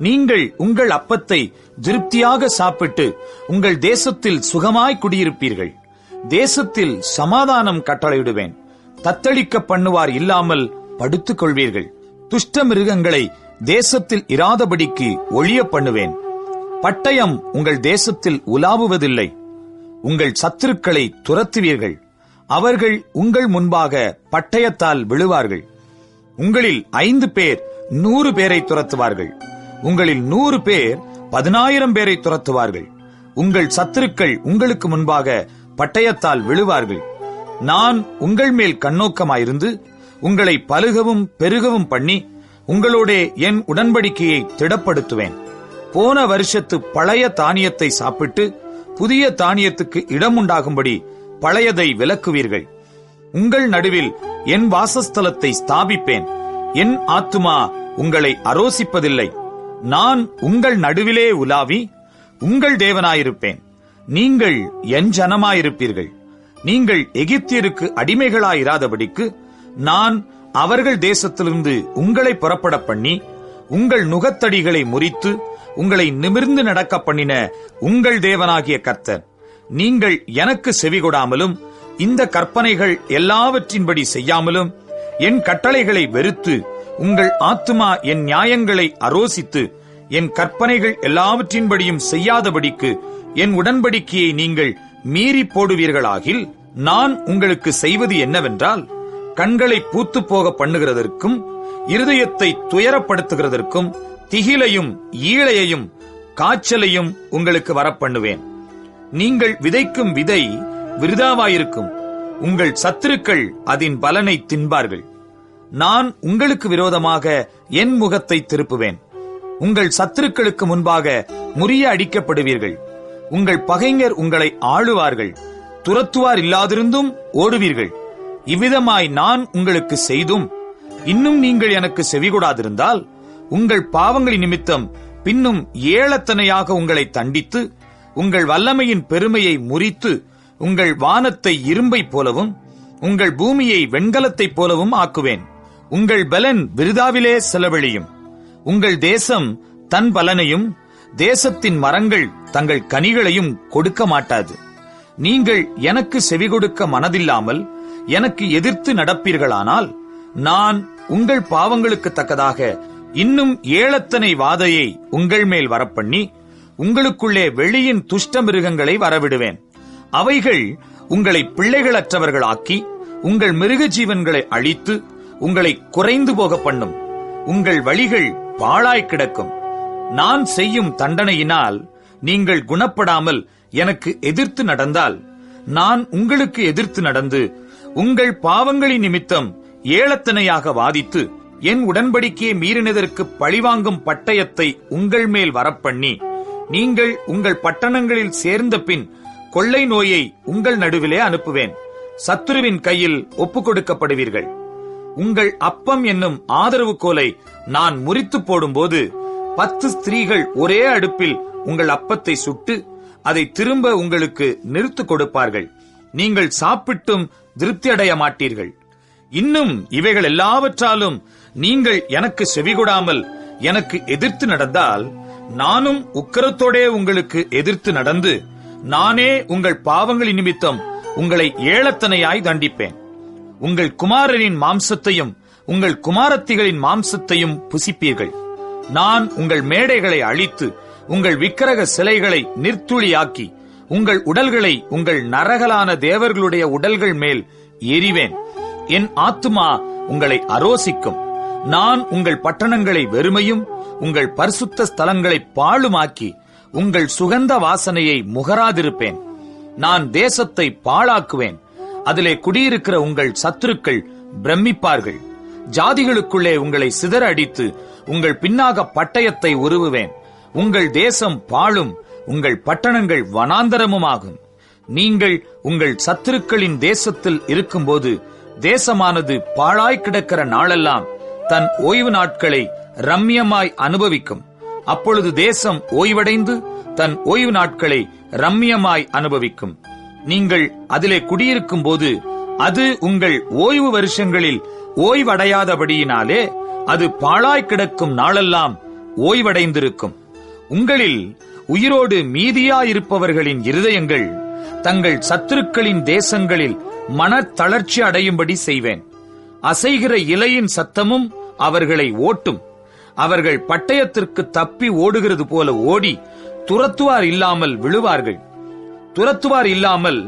நீங்கள் உங்கள் அப்பத்தை திருப்தியாக சாப்பிட்டு உங்கள் தேசத்தில் சுகமாய் குடியிருப்பீர்கள். தேசத்தில் சமாதானம் கட்டளையிடுவேன். தத்தளிக்க பண்ணுவார் இல்லாமல் படுத்துக் கொள்வீர்கள். துஷ்ட மிருகங்களை தேசத்தில் இராதபடிக்கு ஒழிய பண்ணுவேன். பட்டயம் உங்கள் தேசத்தில் உலாவுவதில்லை. உங்கள் சத்துருக்களை துரத்துவீர்கள். அவர்கள் உங்கள் முன்பாக பட்டயத்தால் விழுவார்கள். உங்களில் 5 பேர் 100 பேரை துரத்துவார்கள். உங்களில் 100 பேர் 10,000 பேரை துரத்துவார்கள். உங்கள் சத்துருக்கள் உங்களுக்கு முன்பாக பட்டயத்தால் விழுவார்கள். நான் உங்கள் மேல் கண்ணோக்கமாயிருந்து உங்களை பலுகவும் பெருகவும் பண்ணி உங்களோட என் உடன்படிக்கையை திடப்படுத்துவேன். போன வருஷத்து பழைய தானியத்தை சாப்பிட்டு புதிய தானியத்துக்கு இடம் உண்டாகும்படி பழையதை விலக்குவீர்கள். உங்கள் நடுவில் என் வாசஸ்தலத்தை ஸ்தாபிப்பேன். என் ஆத்துமா உங்களை அரோசிப்பதில்லை. நான் உங்கள் நடுவிலே உலாவி உங்கள் தேவனாயிருப்பேன். நீங்கள் என் ஜனமாயிருப்பீர்கள். நீங்கள் எகிப்தியருக்கு அடிமைகளாயிராதபடிக்கு நான் அவர்கள் தேசத்திலிருந்து உங்களை புறப்பட பண்ணி உங்கள் நுகத்தடிகளை முறித்து உங்களை நிமிர்ந்து நடக்க பண்ணின உங்கள் தேவனாகிய கர்த்தர். நீங்கள் எனக்கு செவிகொடாமலும் இந்த கற்பனைகள் எல்லாவற்றின்படி செய்யாமலும் என் கட்டளைகளை வெறுத்து உங்கள் ஆத்துமா என் நியாயங்களை அரோசித்து என் கற்பனைகள் எல்லாவற்றின்படியும் செய்யாதபடிக்கு என் உடன்படிக்கையை நீங்கள் மீறி போடுவீர்களாகில் நான் உங்களுக்கு செய்வது என்னவென்றால், கண்களை பூத்து போக பண்ணுகிறதற்கும் இருதயத்தை துயரப்படுத்துகிறதற்கும் திகிலையும் ஈழையையும் காய்ச்சலையும் உங்களுக்கு வரப்பண்ணுவேன். நீங்கள் விதைக்கும் விதை விருதாவாயிருக்கும். உங்கள் சத்துருக்கள் அதன் பலனை தின்பார்கள். நான் உங்களுக்கு விரோதமாக என் முகத்தை திருப்புவேன். உங்கள் சத்துருக்களுக்கு முன்பாக முறிய அடிக்கப்படுவீர்கள். உங்கள் பகைஞர் உங்களை ஆளுவார்கள். துரத்துவார் இல்லாதிருந்தும் ஓடுவீர்கள். இவ்விதமாய் நான் உங்களுக்கு செய்தும் இன்னும் நீங்கள் எனக்கு செவிகொடாதிருந்தால் உங்கள் பாவங்களின் நிமித்தம் பின்னும் ஏளத்தனையாக உங்களை தண்டித்து உங்கள் வல்லமையின் பெருமையை முறித்து உங்கள் வானத்தை இரும்பை போலவும் உங்கள் பூமியை வெண்கலத்தைப் போலவும் ஆக்குவேன். உங்கள் பலன் விருதாவிலே செலவழியும். உங்கள் தேசம் தன் பலனையும் தேசத்தின் மரங்கள் தங்கள் கனிகளையும் கொடுக்க மாட்டாது. நீங்கள் எனக்கு செவி கொடுக்க மனதில்லாமல் எனக்கு எதிர்த்து நடப்பீர்களானால் நான் உங்கள் பாவங்களுக்கு தக்கதாக இன்னும் ஏளத்தனை வாதையை உங்கள் மேல் வரப்பண்ணி உங்களுக்குள்ளே வெளியின் துஷ்ட மிருகங்களை வரவிடுவேன். அவைகள் உங்களை பிள்ளைகளற்றவர்களாக்கி உங்கள் மிருக ஜீவன்களை அழித்து உங்களை குறைந்து போக பண்ணும். உங்கள் வழிகள் பாழாய் கிடக்கும். நான் செய்யும் தண்டனையினால் நீங்கள் குணப்படாமல் எனக்கு எதிர்த்து நடந்தால் நான் உங்களுக்கு எதிர்த்து நடந்து உங்கள் பாவங்களின் நிமித்தம் ஏளத்தனையாக வாதித்து என் உடன்படிக்கையை மீறினதற்கு பழிவாங்கும் பட்டயத்தை உங்கள் மேல் வரப்பண்ணி நீங்கள் உங்கள் பட்டணங்களில் சேர்ந்த பின் கொள்ளை நோயை உங்கள் நடுவிலே அனுப்புவேன். சத்துருவின் கையில் ஒப்புக் கொடுக்கப்படுவீர்கள். உங்கள் அப்பம் என்னும் ஆதரவு கோலை நான் முறித்து போடும்போது 10 ஸ்திரீகள் ஒரே அடுப்பில் உங்கள் அப்பத்தை சுட்டு அதை திரும்ப உங்களுக்கு நிறுத்து கொடுப்பார்கள். நீங்கள் சாப்பிட்டும் திருப்தி அடைய மாட்டீர்கள். இன்னும் இவைகள் எல்லாவற்றாலும் நீங்கள் எனக்கு செவிகொடாமல் எனக்கு எதிர்த்து நடந்தால் நானும் உக்கிரத்தோடே உங்களுக்கு எதிர்த்து நடந்து நானே உங்கள் பாவங்களின் நிமித்தம் உங்களை ஏளத்தனையாய் தண்டிப்பேன். உங்கள் குமாரரின் மாம்சத்தையும் உங்கள் குமாரத்திகளின் மாம்சத்தையும் புசிப்பீர்கள். நான் உங்கள் மேடைகளை அழித்து உங்கள் விக்கிரக சிலைகளை நிர்த்துளியாக்கி உங்கள் உடல்களை உங்கள் நரகலான தேவர்களுடைய உடல்கள் மேல் எறிவேன். என் ஆத்துமா உங்களை அரோசிக்கும். நான் உங்கள் பட்டணங்களை வெறுமையும் உங்கள் பரிசுத்த ஸ்தலங்களை பாழுமாக்கி உங்கள் சுகந்த வாசனையை முகராதிருப்பேன். நான் தேசத்தை பாழாக்குவேன். அதிலே குடியிருக்கிற உங்கள் சத்துருக்கள் பிரமிப்பார்கள். ஜாதிகளுக்குள்ளே உங்களை சிதற அடித்து உங்கள் பின்னாக பட்டயத்தை உருவுவேன். உங்கள் தேசம் பாழும், உங்கள் பட்டணங்கள் வனாந்தரமுமாகும். நீங்கள் உங்கள் சத்துருக்களின் தேசத்தில் இருக்கும்போது தேசமானது பாழாய் கிடக்கிற நாளெல்லாம் தன் ஓய்வு நாட்களை ரம்மியமாய் அனுபவிக்கும். அப்பொழுது தேசம் ஓய்வடைந்து தன் ஓய்வு நாட்களை ரம்மியமாய் அனுபவிக்கும். நீங்கள் அதிலே குடியிருக்கும் போது அது உங்கள் ஓய்வு வருஷங்களில் ஓய்வடையாதபடியினாலே அது பாழாய் கிடக்கும் நாளெல்லாம் ஓய்வடைந்திருக்கும். உங்களில் உயிரோடு மீதியாயிருப்பவர்களின் இருதயங்கள் தங்கள் சத்துருக்களின் தேசங்களில் மனத்தளர்ச்சி அடையும்படி செய்வேன். அசைகிற இலையின் சத்தமும் அவர்களை ஓட்டும். அவர்கள் பட்டயத்திற்கு தப்பி ஓடுகிறது போல ஓடி துரத்துவார் இல்லாமல் விழுவார்கள். துரத்துவார் இல்லாமல்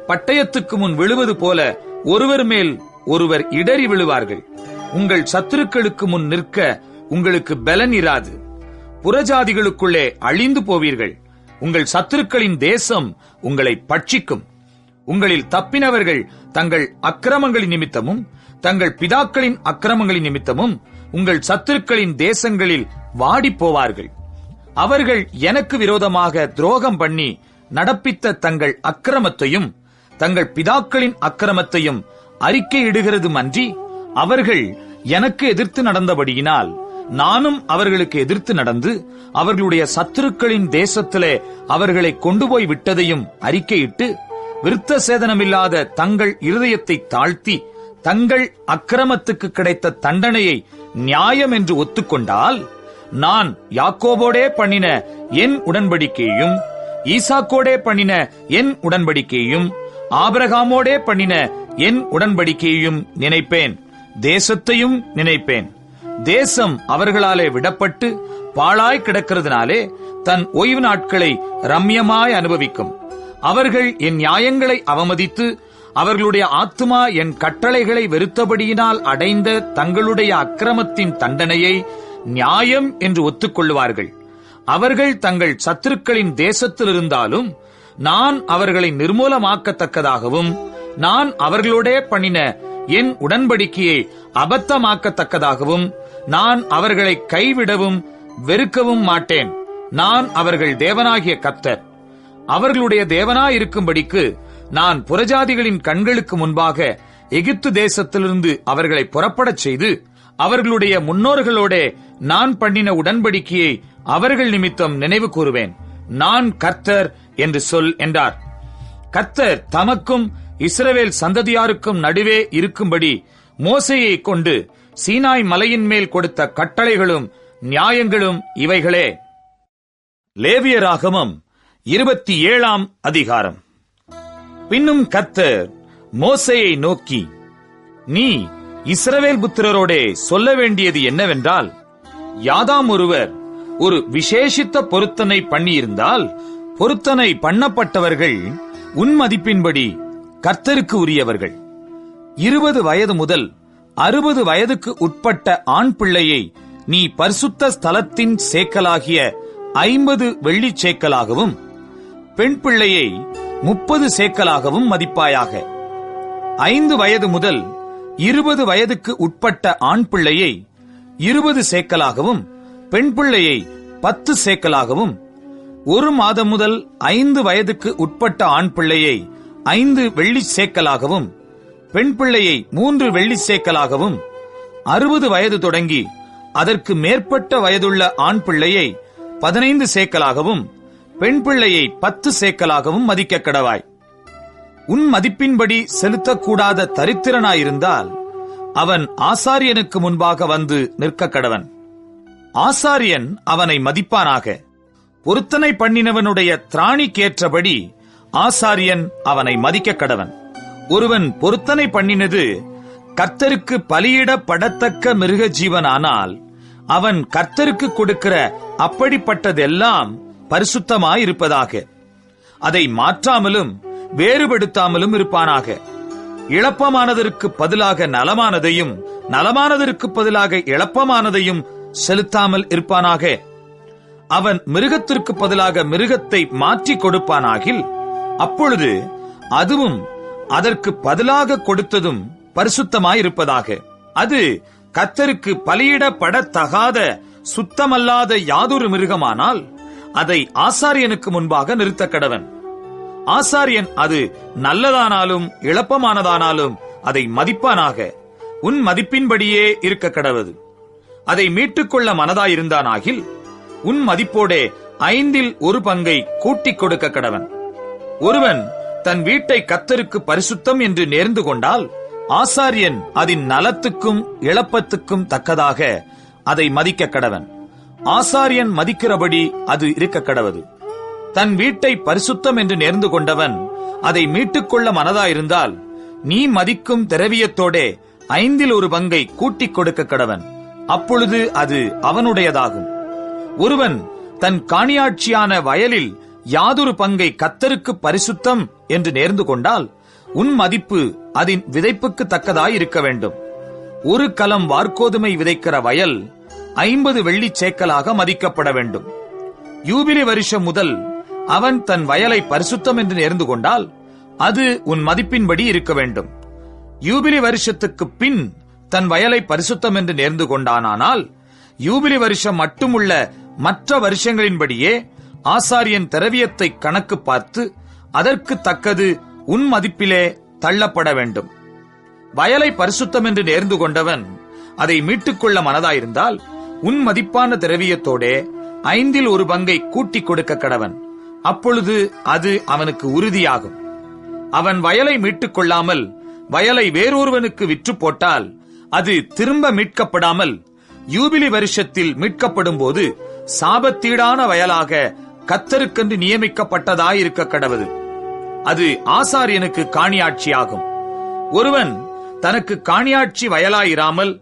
பட்டயத்துக்கு முன் விழுவது போல ஒருவர் மேல் ஒருவர் இடறி விழுவார்கள். உங்கள் சத்துருக்களுக்கு முன் நிற்க உங்களுக்கு பலன் இராது. புறஜாதிகளுக்குள்ளே அழிந்து போவீர்கள். உங்கள் சத்துருக்களின் தேசம் உங்களை பட்சிக்கும். உங்களில் தப்பினவர்கள் தங்கள் அக்கிரமங்களின் நிமித்தமும் தங்கள் பிதாக்களின் அக்கிரமங்களின் நிமித்தமும் உங்கள் சத்துருக்களின் தேசங்களில் வாடிப் போவார்கள். அவர்கள் எனக்கு விரோதமாக துரோகம் பண்ணி நடப்பித்த தங்கள் அக்கிரமத்தையும் தங்கள் பிதாக்களின் அக்கிரமத்தையும் அறிக்கையிடுகிறதுமன்றி அவர்கள் எனக்கு எதிர்த்து நடந்தபடியினால் நானும் அவர்களுக்கு எதிர்த்து நடந்து அவர்களுடைய சத்துருக்களின் தேசத்திலே அவர்களை கொண்டு போய் விட்டதையும் அறிக்கையிட்டு விருத்த சேதனமில்லாத தங்கள் இருதயத்தை தாழ்த்தி தங்கள் அக்கிரமத்துக்கு கிடைத்த தண்டனையை நியாயம் என்று ஒத்துக்கொண்டால் நான் யாக்கோபோடே பண்ணின என் உடன்படிக்கையும் ஈசாக்கோடே பண்ணின என் உடன்படிக்கையும் ஆபிரகாமோடே பண்ணின என் உடன்படிக்கையும் நினைப்பேன். தேசத்தையும் நினைப்பேன். தேசம் அவர்களாலே விடப்பட்டு பாழாய் கிடக்கிறதுனாலே தன் ஓய்வு நாட்களை ரம்யமாய் அனுபவிக்கும். அவர்கள் என் நியாயங்களை அவமதித்து அவர்களுடைய ஆத்துமா என் கட்டளைகளை வெறுத்தபடியினால் அடைந்த தங்களுடைய அக்கிரமத்தின் தண்டனையை நியாயம் என்று ஒத்துக்கொள்வார்கள். அவர்கள் தங்கள் சத்துருக்களின் தேசத்தில் இருந்தாலும் நான் அவர்களை நிர்மூலமாக்கத்தக்கதாகவும் நான் அவர்களோடே பண்ணின என் உடன்படிக்கையை அபத்தமாக்கத்தக்கதாகவும் நான் அவர்களை கைவிடவும் வெறுக்கவும் மாட்டேன். நான் அவர்கள் தேவனாகிய கர்த்தர். அவர்களுடைய தேவனாயிருக்கும்படிக்கு நான் புறஜாதிகளின் கண்களுக்கு முன்பாக எகிப்து தேசத்திலிருந்து அவர்களை புறப்படச் செய்து அவர்களுடைய முன்னோர்களோட நான் பண்ணின உடன்படிக்கையை அவர்கள் நிமித்தம் நினைவு கூறுவேன். நான் கர்த்தர் என்று சொல் என்றார். கர்த்தர் தமக்கும் இஸ்ரவேல் சந்ததியாருக்கும் நடுவே இருக்கும்படி மோசேயை கொண்டு சீனாய் மலையின் மேல் கொடுத்த கட்டளைகளும் நியாயங்களும் இவைகளே. லேவியராகமம் 27ஆம் அதிகாரம். பின்னும் கர்த்தர் மோசேயை நோக்கி, நீ இஸ்ரவேல் புத்திரரோடே சொல்ல வேண்டியது என்னவென்றால், யாதாம் ஒருவர் ஒரு விசேஷித்த பொருத்தனை பண்ணியிருந்தால் பொருத்தனை பண்ணப்பட்டவர்கள் உன் மதிப்பின்படி கர்த்தருக்கு உரியவர்கள். 20 வயது முதல் 60 வயதுக்கு உட்பட்ட ஆண் பிள்ளையை நீ பரிசுத்த ஸ்தலத்தின் சேக்கலாகிய 50 வெள்ளிச் சேக்கலாகவும் பெண் பிள்ளையை 30 சேக்கலாகவும் மதிப்பாயாக. 5 வயது முதல் 20 வயதுக்கு உட்பட்ட ஆண் பிள்ளையை 20 சேக்கலாகவும் பெண் பிள்ளையை 10 சேக்கலாகவும், 1 மாதம் முதல் 5 வயதுக்கு உட்பட்ட ஆண் பிள்ளையை 5 வெள்ளிச் சேக்கலாகவும் பெண் பிள்ளையை 3 வெள்ளிச் சேக்கலாகவும், 60 வயது தொடங்கி அதற்கு மேற்பட்ட வயதுள்ள ஆண் பிள்ளையை 15 சேக்கலாகவும் பெண் பிள்ளையை 10 சேக்கலாகவும் மதிக்க கடவாய். உன் மதிப்பின்படி செலுத்தக்கூடாத தரித்திரனாயிருந்தால் அவன் ஆசாரியனுக்கு முன்பாக வந்து நிற்க கடவன். ஆசாரியன் அவனை மதிப்பானாக. பொருத்தனை பண்ணினவனுடைய திராணிக்கேற்றபடி ஆசாரியன் அவனை மதிக்க கடவன். ஒருவன் பொருத்தனை பண்ணினது கர்த்தருக்கு பலியிடப்படத்தக்க மிருக ஜீவனானால் அவன் கர்த்தருக்கு கொடுக்கிற அப்படிப்பட்டதெல்லாம் பரிசுத்தமாயிருப்பதாக. அதை மாற்றாமலும் வேறுபடுத்தாமலும் இருப்பானாக. இழப்பமானதற்கு பதிலாக நலமானதையும் நலமானதற்கு பதிலாக இழப்பமானதையும் செலுத்தாமல் இருப்பானாக. அவன் மிருகத்திற்கு பதிலாக மிருகத்தை மாற்றி கொடுப்பானாகில் அப்பொழுது அதுவும் அதற்கு பதிலாக கொடுத்ததும் பரிசுத்தமாயிருப்பதாக. அது கர்த்தருக்கு பலியிடப்படத்தகாத சுத்தமல்லாத யாதொரு மிருகமானால் அதை ஆசாரியனுக்கு முன்பாக நிறுத்த கடவன். ஆசாரியன் அது நல்லதானாலும் இழப்பமானதானாலும் அதை மதிப்பானாக. உன் மதிப்பின்படியே இருக்க கடவது. அதை மீட்டுக்கொள்ள மனதாயிருந்தானாகில் உன் மதிப்போடே 1/5 கூட்டிக் கொடுக்க கடவன். ஒருவன் தன் வீட்டை கர்த்தருக்கு பரிசுத்தம் என்று நேர்ந்து கொண்டால் ஆசாரியன் அதன் நலத்துக்கும் இழப்பத்துக்கும் தக்கதாக அதை மதிக்க கடவன். ஆசாரியன் மதிக்கிறபடி அது இருக்க கடவது. தன் வீட்டை பரிசுத்தம் என்று நேர்ந்து கொண்டவன் அதை மீட்டுக்கொள்ள மனதாயிருந்தால் நீ மதிக்கும் திரவியத்தோடே 1/5 கூட்டிக் கொடுக்க கடவன். அப்பொழுது அது அவனுடையதாகும். ஒருவன் தன் காணியாட்சியான வயலில் யாதொரு பங்கை கர்த்தருக்கு பரிசுத்தம் என்று நேர்ந்து கொண்டால் உன் மதிப்பு அதன் விதைப்புக்கு தக்கதாயிருக்க வேண்டும். 1 கலம் வார்கோதுமை விதைக்கிற வயல் 50 வெள்ளிச் சேக்கலாக மதிக்கப்பட வேண்டும். யூபிலி வருஷம் முதல் அவன் தன் வயலை பரிசுத்தம் என்று நேர்ந்து கொண்டால் அது உன் மதிப்பின்படி இருக்க வேண்டும். யூபிலி வருஷத்துக்கு பின் தன் வயலை பரிசுத்தம் என்று நேர்ந்து கொண்டானால் யூபிலி வருஷம் மட்டுமுள்ள மற்ற வருஷங்களின்படியே ஆசாரியன் திரவியத்தை கணக்கு பார்த்து அதற்கு தக்கது உன் மதிப்பிலே தள்ளப்பட வேண்டும். வயலை பரிசுத்தம் என்று நேர்ந்து கொண்டவன் அதை மீட்டுக்கொள்ள மனதாயிருந்தால் உன் மதிப்பான திரவியத்தோடே 1/5 கூட்டிக் கொடுக்க கடவன். அப்பொழுது அது அவனுக்கு உறுதியாகும். அவன் வயலை மீட்டுக் கொள்ளாமல் வயலை வேறொருவனுக்கு விற்று போட்டால் அது திரும்ப மீட்கப்படாமல் யூபிலி வருஷத்தில் மீட்கப்படும் போது சாபத்தீடான வயலாக கர்த்தருக்கென்று நியமிக்கப்பட்டதாயிருக்க கடவது. அது ஆசாரியனுக்கு காணியாட்சியாகும். ஒருவன் தனக்கு காணியாட்சி வயலாயிராமல்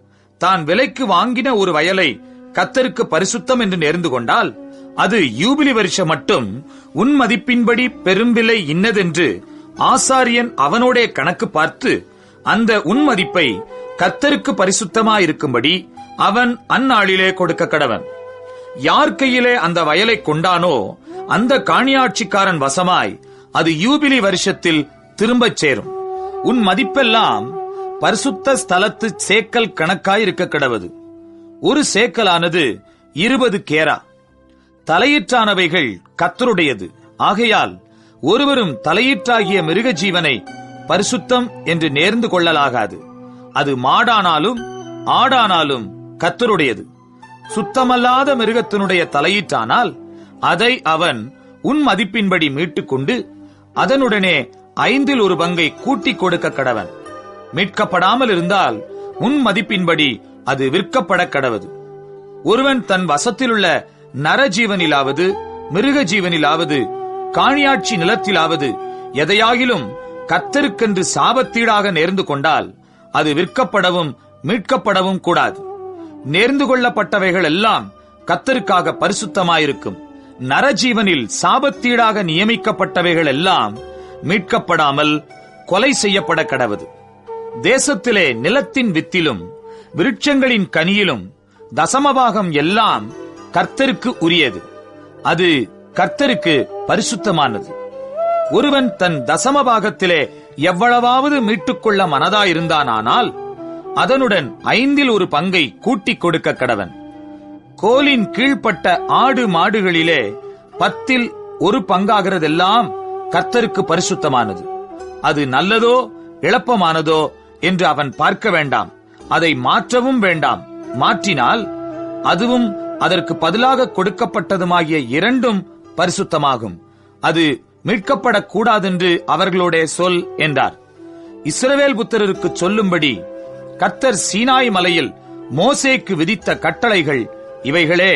தான் விலைக்கு வாங்கின ஒரு வயலை கர்த்தருக்கு பரிசுத்தம் என்று நேர்ந்து கொண்டால் அது யூபிலி வருஷம் மட்டும் உன் மதிப்பின்படி பெரும்பிலை இன்னதென்று ஆசாரியன் அவனோடே கணக்கு பார்த்து அந்த உன் மதிப்பை கர்த்தருக்கு பரிசுத்தமாயிருக்கும்படி அவன் அந்நாளிலே கொடுக்க கடவன். யார் கையிலே அந்த வயலை கொண்டானோ அந்த காணியாட்சிக்காரன் வசமாய் அது யூபிலி வருஷத்தில் திரும்பச் சேரும். உன் மதிப்பெல்லாம் பரிசுத்த ஸ்தலத்து சேக்கல் கணக்காயிருக்க கடவது. 1 சேக்கலானது 20 கேரா. தலையீற்றானவைகள் கர்த்தருடையது. ஆகையால் ஒருவரும் தலையீற்றாகிய மிருக ஜீவனை பரிசுத்தம் என்று நேர்ந்து கொள்ளலாகாது. அது மாடானாலும் ஆடானாலும் கர்த்தருடையது. சுத்தமல்லாத மிருகத்தினுடைய தலையீற்றானால் அதை அவன் உன் மதிப்பின்படி மீட்டுக்கொண்டு அதனுடனே 1/5 கூட்டிக் கொடுக்க கடவன். மீட்கப்படாமல் இருந்தால் உன் மதிப்பின்படி அது விற்கப்பட கடவது. ஒருவன் தன் வசத்திலுள்ள நரஜீவனிலாவது மிருக ஜீவனிலாவது காணியாட்சி நிலத்திலாவது எதையாகிலும் கர்த்தருக்கென்று சாபத்தீடாக நேர்ந்து கொண்டால் அது விற்கப்படவும் மீட்கப்படவும் கூடாது. நேர்ந்து கொள்ளப்பட்டவைகள் எல்லாம் கர்த்தருக்காக பரிசுத்தமாயிருக்கும். நரஜீவனில் சாபத்தீடாக நியமிக்கப்பட்டவைகள் எல்லாம் மீட்கப்படாமல் கொலை செய்யப்பட கடவது. தேசத்திலே நிலத்தின் வித்திலும் விருட்சங்களின் கனியிலும் தசமபாகம் எல்லாம் கர்த்தருக்கு உரியது. அது கர்த்தருக்கு பரிசுத்தமானது. ஒருவன் தன் தசமபாகத்திலே எவ்வளவாவது மீட்டுக்கொள்ள மனதாயிருந்தானால் அதனுடன் 1/5 கூட்டிக் கொடுக்க கடவன். கோலின் கீழ்ப்பட்ட ஆடு மாடுகளிலே 10% கர்த்தருக்கு பரிசுத்தமானது. அது நல்லதோ இழப்பமானதோ என்று அவன் பார்க்க வேண்டாம். அதை மாற்றவும் வேண்டாம். மாற்றினால் அதுவும் அதற்கு பதிலாக கொடுக்கப்பட்டதுமாகிய 2 பரிசுத்தமாகும். அது மீட்கப்படக்கூடாதென்று அவர்களோட சொல் என்றார். இஸ்ரவேல் புத்திரருக்கு சொல்லும்படி கர்த்தர் சீனாய் மலையில் மோசேக்கு விதித்த கட்டளைகள் இவைகளே.